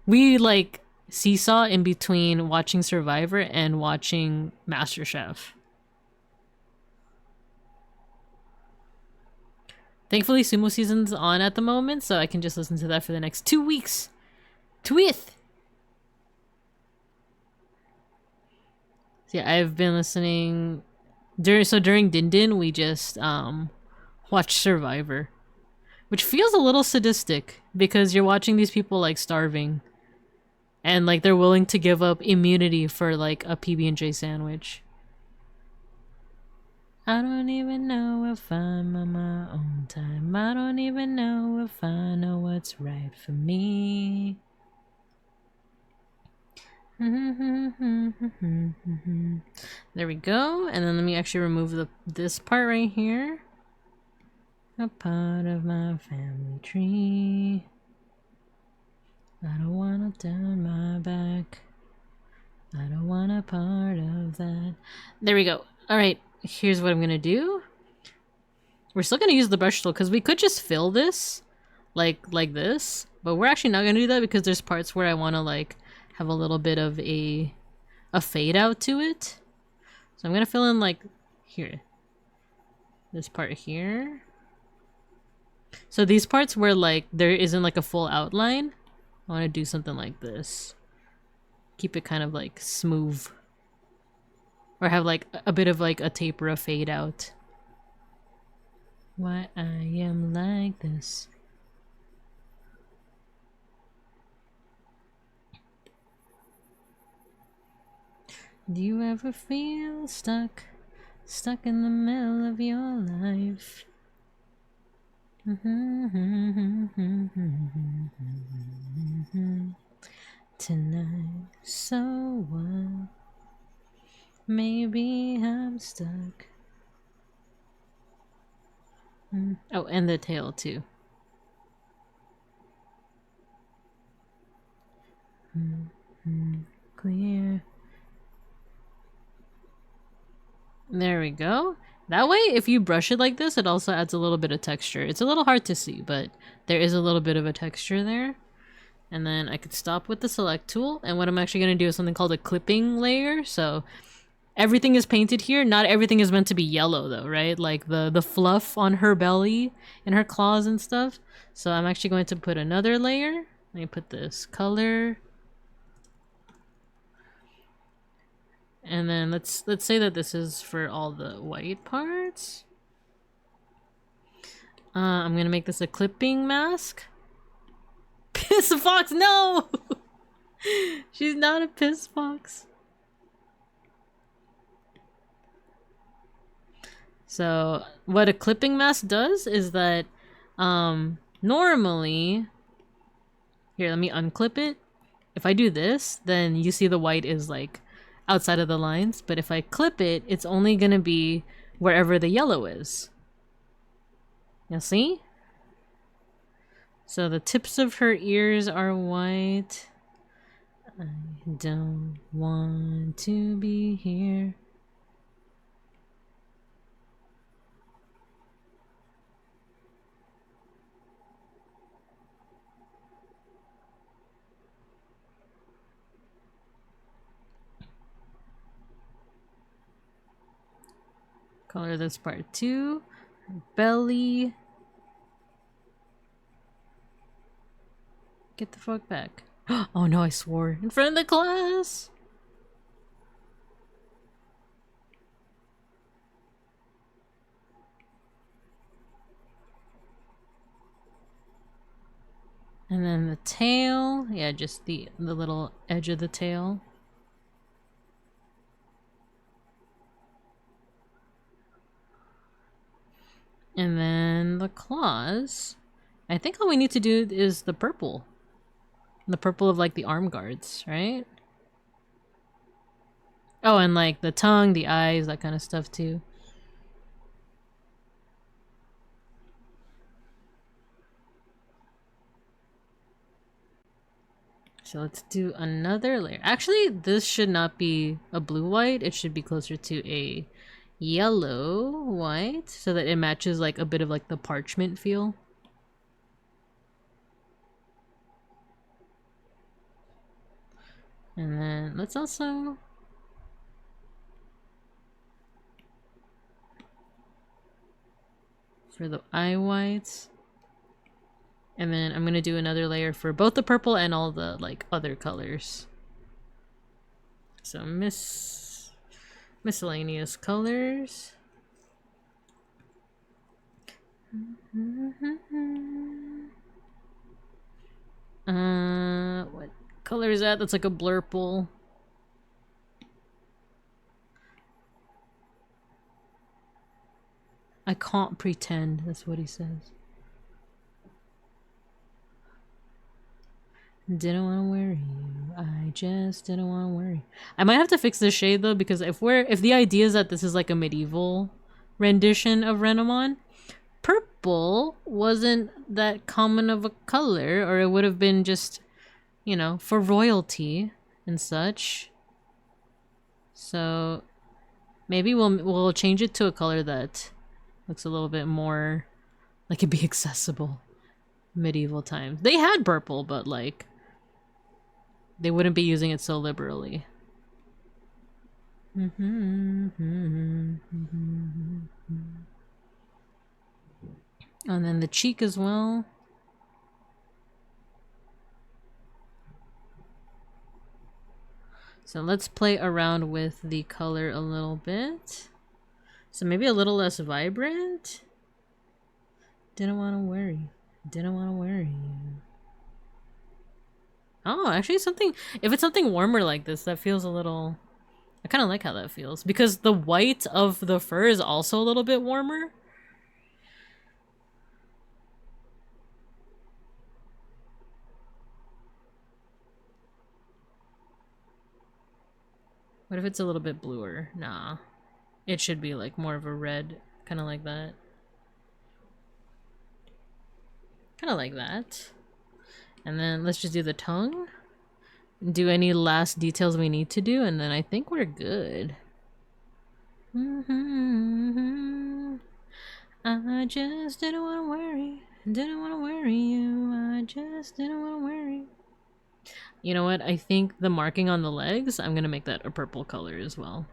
We like seesaw in between watching Survivor and watching MasterChef. Thankfully, sumo season's on at the moment, so I can just listen to that for the next 2 weeks. Twith! So yeah, I've been listening during Din Din, we just watched Survivor, which feels a little sadistic because you're watching these people like starving, and like they're willing to give up immunity for like a PB&J sandwich. I don't even know if I'm on my own time. I don't even know if I know what's right for me. There we go. And then let me actually remove this part right here. A part of my family tree. I don't want to turn my back. I don't want a part of that. There we go. All right. Here's what I'm gonna do. We're still gonna use the brush tool because we could just fill this like this, but we're actually not gonna do that because there's parts where I want to like have a little bit of a fade out to it. So I'm gonna fill in like here, this part here. So these parts where like there isn't like a full outline, I want to do something like this. Keep it kind of like smooth. Or have like a bit of like a taper of fade out. Why I am like this. Do you ever feel stuck in the middle of your life? Tonight, so what? Maybe I'm stuck. Oh, and the tail too. Clear. There we go. That way, if you brush it like this, it also adds a little bit of texture. It's a little hard to see, but there is a little bit of a texture there. And then I could stop with the select tool. And what I'm actually going to do is something called a clipping layer. So everything is painted here. Not everything is meant to be yellow though, right? Like the fluff on her belly and her claws and stuff. So I'm actually going to put another layer. Let me put this color. And then let's say that this is for all the white parts. I'm gonna make this a clipping mask. Piss fox, no! She's not a piss fox. So what a clipping mask does is that normally, here, let me unclip it. If I do this, then you see the white is like outside of the lines, but if I clip it, it's only gonna be wherever the yellow is. You see? So the tips of her ears are white. I don't want to be here. Color this part too. Belly. Get the fuck back. Oh no, I swore in front of the class. And then the tail. Yeah, just the little edge of the tail. And then the claws. I think all we need to do is the purple. The purple of like the arm guards, right? Oh, and like the tongue, the eyes, that kind of stuff too. So let's do another layer. Actually, this should not be a blue-white. It should be closer to a yellow, white, so that it matches like a bit of like the parchment feel. And then let's also for the eye whites. And then I'm gonna do another layer for both the purple and all the like other colors. So miscellaneous colors. What color is that? That's like a blurple. I can't pretend, that's what he says. Didn't want to worry you. I just didn't want to worry. I might have to fix this shade though, because if the idea is that this is like a medieval rendition of Renamon, purple wasn't that common of a color, or it would have been just, you know, for royalty and such. So maybe we'll change it to a color that looks a little bit more like it'd be accessible. Medieval times. They had purple, but like they wouldn't be using it so liberally. And then the cheek as well. So let's play around with the color a little bit. So maybe a little less vibrant. Didn't want to worry. Didn't want to worry you. Oh, actually something, if it's something warmer like this, that feels a little, I kind of like how that feels. Because the white of the fur is also a little bit warmer. What if it's a little bit bluer? Nah. It should be like more of a red, kind of like that. Kind of like that. And then let's just do the tongue. Do any last details we need to do, and then I think we're good. I just didn't want to worry. Didn't want to worry you. I just didn't want to worry. You know what? I think the marking on the legs, I'm gonna make that a purple color as well.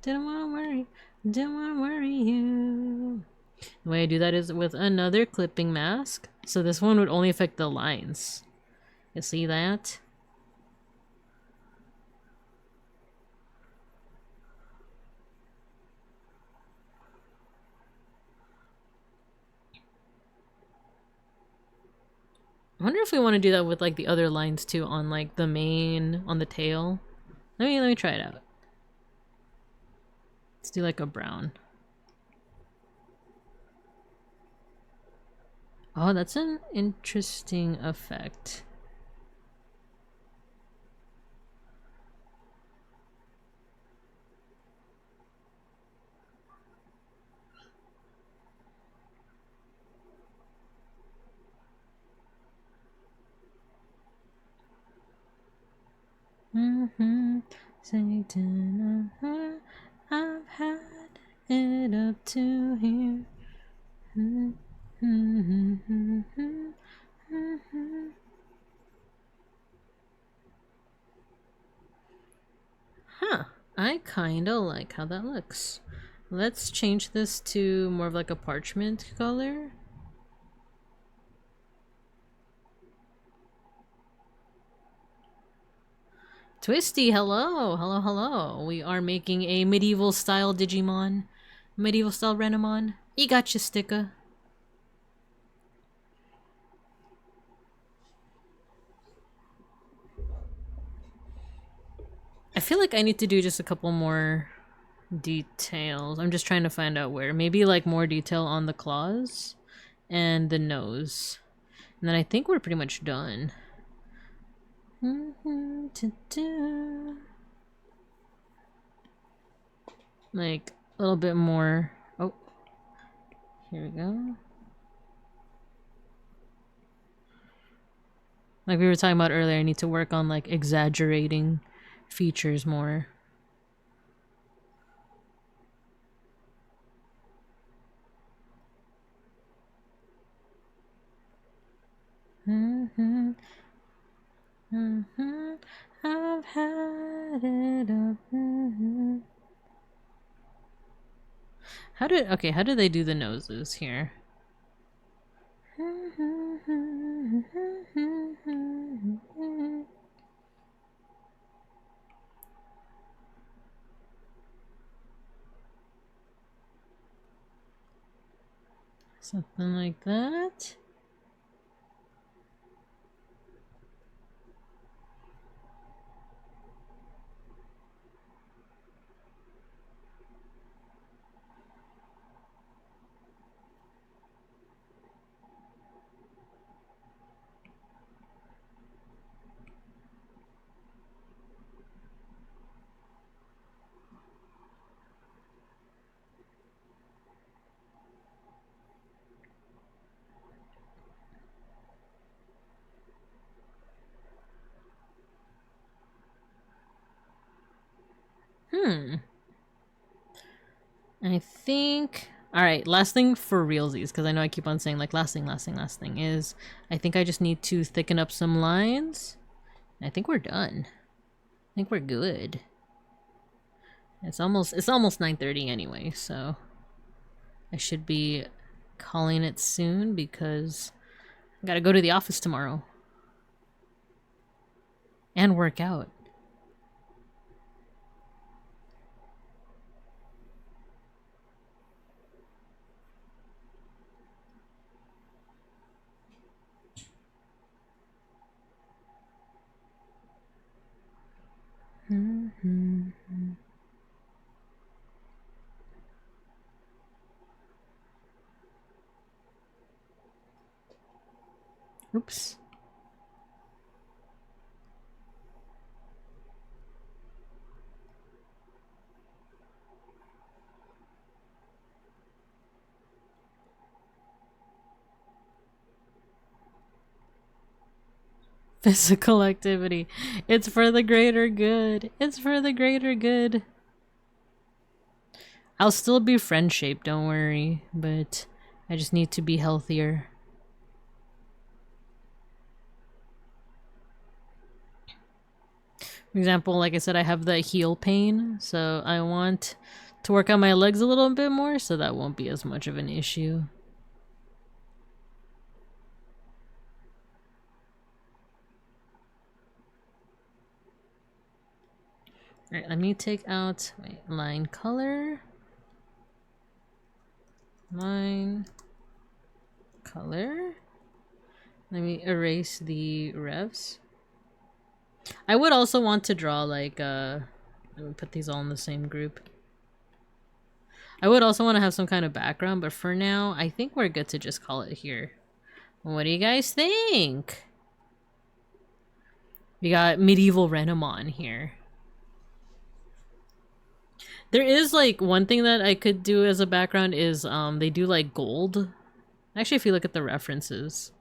Didn't want to worry. Didn't want to worry you. The way I do that is with another clipping mask. So this one would only affect the lines. You see that? I wonder if we want to do that with like the other lines too, on like the mane, on the tail. Let me try it out. Let's do like a brown. Oh, that's an interesting effect. Satan, I've had it up to here. Huh, I kinda like how that looks. Let's change this to more of like a parchment color. Twisty, hello, hello, hello. We are making a medieval style Digimon. Medieval style Renamon. You got your sticker. I feel like I need to do just a couple more details. I'm just trying to find out where. Maybe like more detail on the claws and the nose. And then I think we're pretty much done. Like a little bit more. Oh, here we go. Like we were talking about earlier, I need to work on like exaggerating features more. How did they do the noses here? Something like that. I think... Alright, last thing for realsies, because I know I keep on saying like last thing is I think I just need to thicken up some lines. I think we're done. I think we're good. It's almost 9:30 anyway, so I should be calling it soon because I gotta go to the office tomorrow. And work out. Oops. Physical activity. It's for the greater good. It's for the greater good. I'll still be friend-shaped, don't worry, but I just need to be healthier. For example, like I said, I have the heel pain, so I want to work on my legs a little bit more, so that won't be as much of an issue. Alright, let me take out line color. Line color. Let me erase the revs. I would also want to draw like let me put these all in the same group. I would also want to have some kind of background, but for now I think we're good to just call it here. What do you guys think? We got medieval Renamon here. There is like one thing that I could do as a background is they do like gold. Actually, if you look at the references,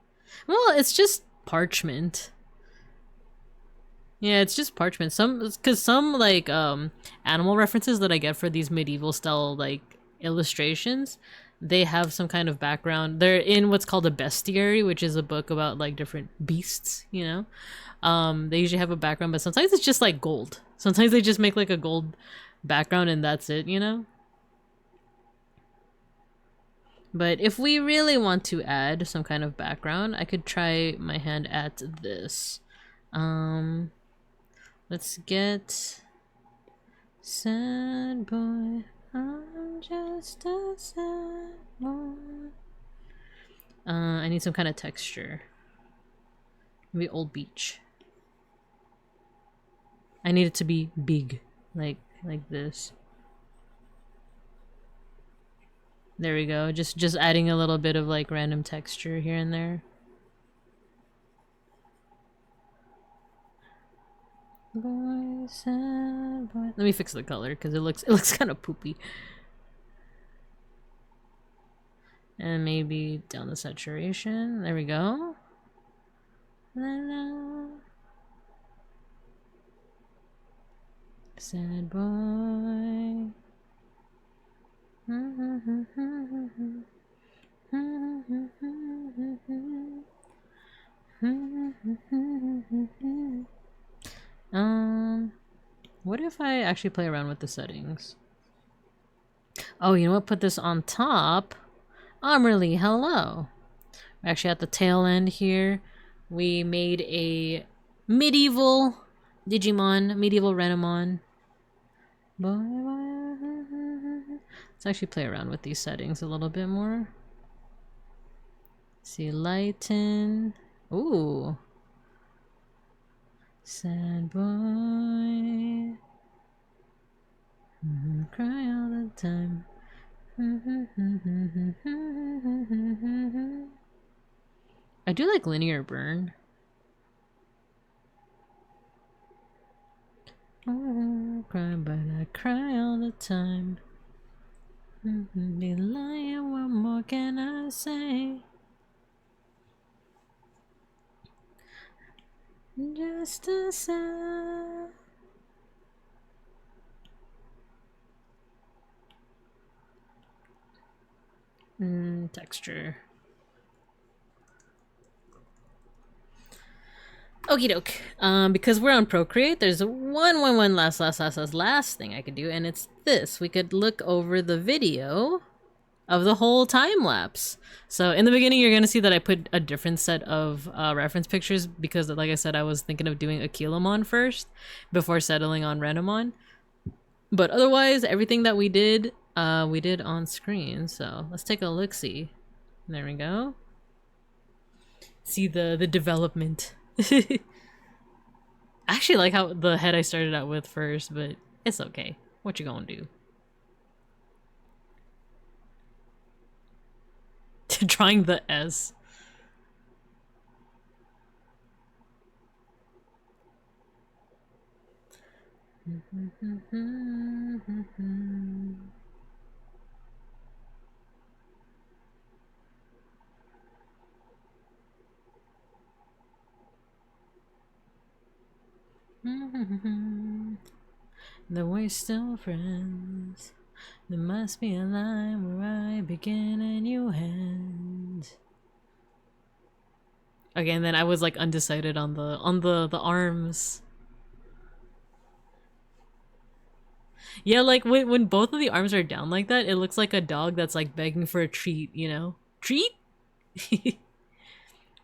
well, it's just parchment. Yeah, it's just parchment. Because some like animal references that I get for these medieval style like illustrations, they have some kind of background. They're in what's called a bestiary, which is a book about like different beasts, you know. They usually have a background, but sometimes it's just like gold. Sometimes they just make like a gold background and that's it, you know. But if we really want to add some kind of background, I could try my hand at this. Let's get sad boy, I'm just a sad boy. I need some kind of texture. Maybe old beach. I need it to be big, like this. There we go. Just adding a little bit of like random texture here and there. Boy, sad boy. Let me fix the color because it looks kind of poopy. And maybe down the saturation. There we go. Sad boy. What if I actually play around with the settings? Oh, you know what? Put this on top. Armorly, hello. Actually, at the tail end here, we made a medieval Digimon, medieval Renamon. Let's actually play around with these settings a little bit more. See, lighten. Ooh. Sad boy. Cry all the time. I do like linear burn. Oh, cry, but I cry all the time. Be lying, what more can I say? Just a sigh. Texture. Okie doke. Because we're on Procreate, there's one last thing I could do, and it's this. We could look over the video of the whole time lapse. So in the beginning, you're gonna see that I put a different set of reference pictures because, like I said, I was thinking of doing Akilamon first before settling on Renamon. But otherwise, everything that we did on screen. So let's take a look-see. There we go. See the development. I actually like how the head I started out with first, but it's okay. What you gonna do? Drawing the S. That we're still friends. There must be a line where I begin and you end. Again, then I was like undecided on the arms. Yeah, like when both of the arms are down like that, it looks like a dog that's like begging for a treat, you know? Treat?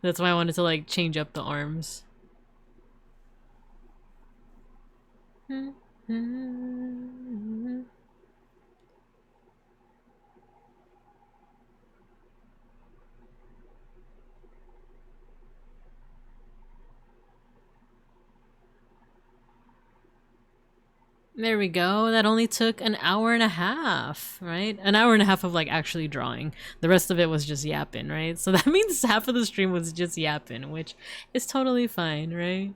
That's why I wanted to like change up the arms. There we go. That only took an hour and a half, right? An hour and a half of like actually drawing. The rest of it was just yapping, right? So that means half of the stream was just yapping, which is totally fine, right?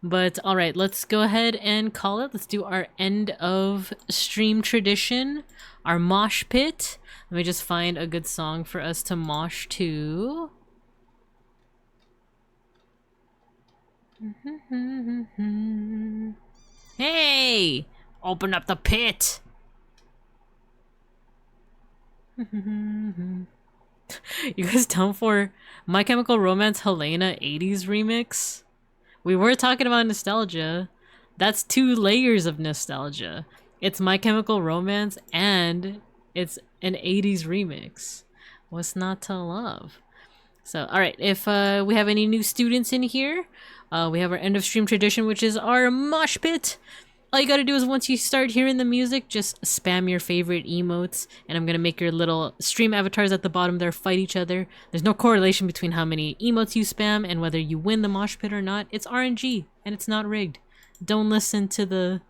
But all right, let's go ahead and call it. Let's do our end of stream tradition, our mosh pit. Let me just find a good song for us to mosh to. Hey! Open up the pit! You guys down for My Chemical Romance Helena 80s remix? We were talking about nostalgia. That's 2 layers of nostalgia. It's My Chemical Romance and it's an 80s remix. What's not to love? So, alright, if we have any new students in here, we have our end of stream tradition, which is our mosh pit. All you gotta do is once you start hearing the music, just spam your favorite emotes, and I'm gonna make your little stream avatars at the bottom there fight each other. There's no correlation between how many emotes you spam and whether you win the mosh pit or not. It's RNG, and it's not rigged. Don't listen to the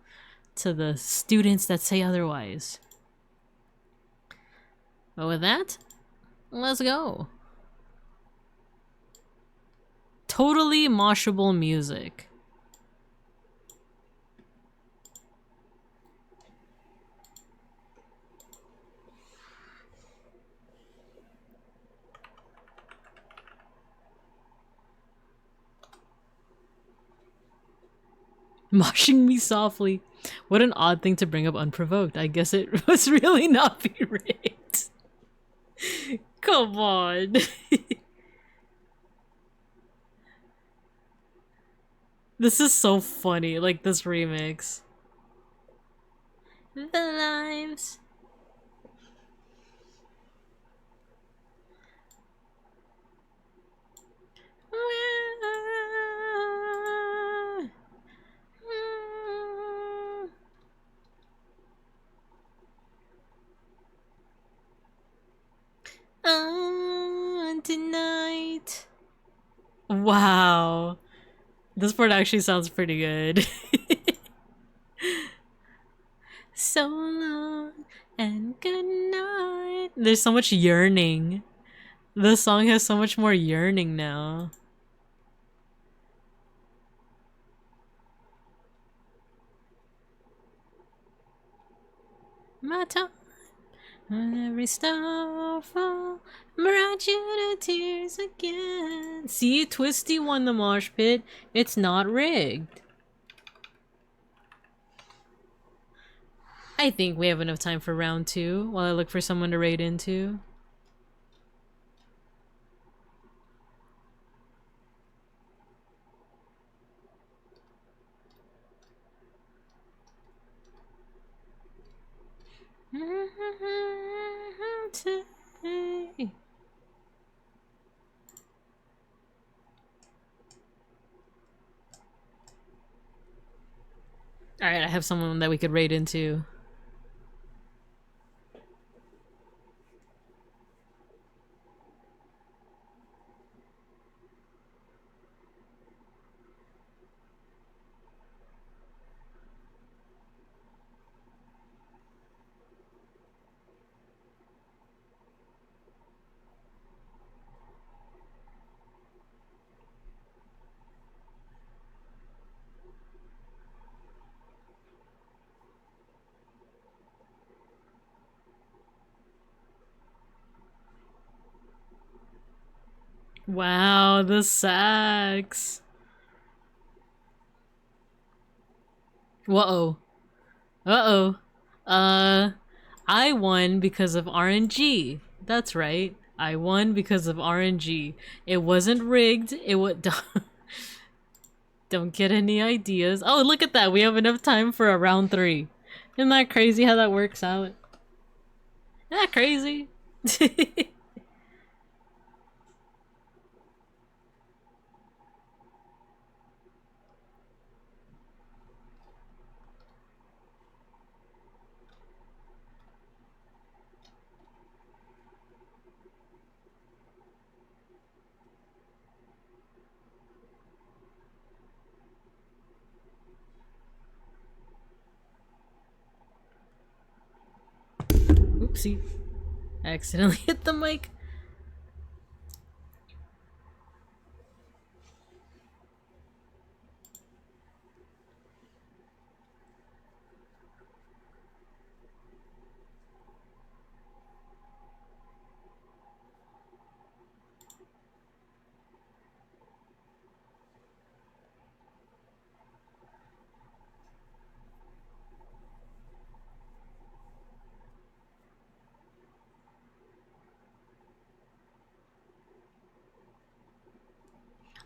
students that say otherwise. But with that, let's go. Totally moshable music. Moshing me softly. What an odd thing to bring up unprovoked. I guess it was really not be rigged. Come on. This is so funny, like this remix. The lives Wow. This part actually sounds pretty good. So long and good night. There's so much yearning. The song has so much more yearning now. My time, and every star fall, brought you to tears again. See, Twisty won the mosh pit. It's not rigged. I think we have enough time for round 2 while I look for someone to raid into. Alright, I have someone that we could raid into. Wow, the sax. Whoa. Uh-oh. I won because of RNG. That's right. I won because of RNG. It wasn't rigged. It was... Don't get any ideas. Oh, look at that. We have enough time for a round 3. Isn't that crazy how that works out? Isn't that crazy? Oopsie. I accidentally hit the mic.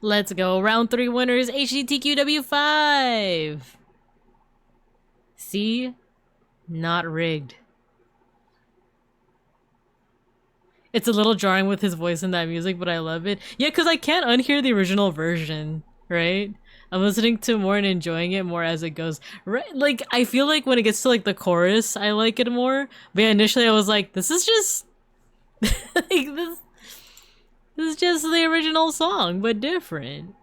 Let's go. Round 3 winners, HDTQW5. See? Not rigged. It's a little jarring with his voice in that music, but I love it. Yeah, because I can't unhear the original version, right? I'm listening to more and enjoying it more as it goes. Right? Like, I feel like when it gets to, like, the chorus, I like it more. But yeah, initially I was like, this is just... like, this is just the original song, but different.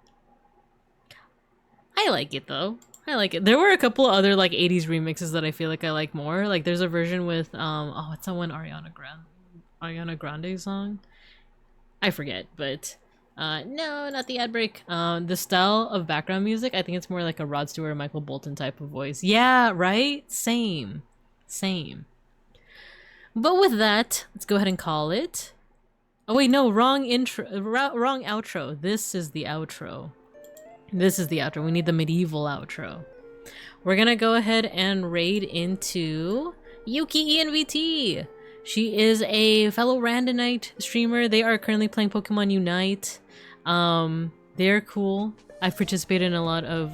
I like it, though. I like it. There were a couple of other, like, 80s remixes that I feel like I like more. Like, there's a version with, oh, what's that one Ariana Grande song? I forget, but no, not the ad break. The style of background music, I think it's more like a Rod Stewart or Michael Bolton type of voice. Yeah, right? Same. But with that, let's go ahead and call it. Oh wait, no, wrong intro, wrong outro. This is the outro. This is the outro. We need the medieval outro. We're gonna go ahead and raid into Yuki ENVT. She is a fellow Randonite streamer. They are currently playing Pokemon Unite. They're cool. I've participated in a lot of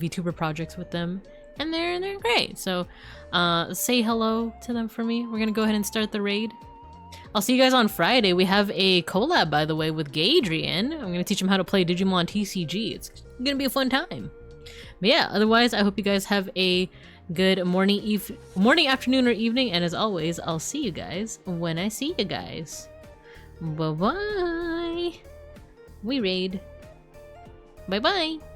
VTuber projects with them, and they're great. So say hello to them for me. We're gonna go ahead and start the raid. I'll see you guys on Friday. We have a collab, by the way, with Gadrian. I'm gonna teach him how to play Digimon TCG. It's gonna be a fun time. But yeah, otherwise, I hope you guys have a good morning, afternoon, or evening. And as always, I'll see you guys when I see you guys. Bye-bye. We raid. Bye bye!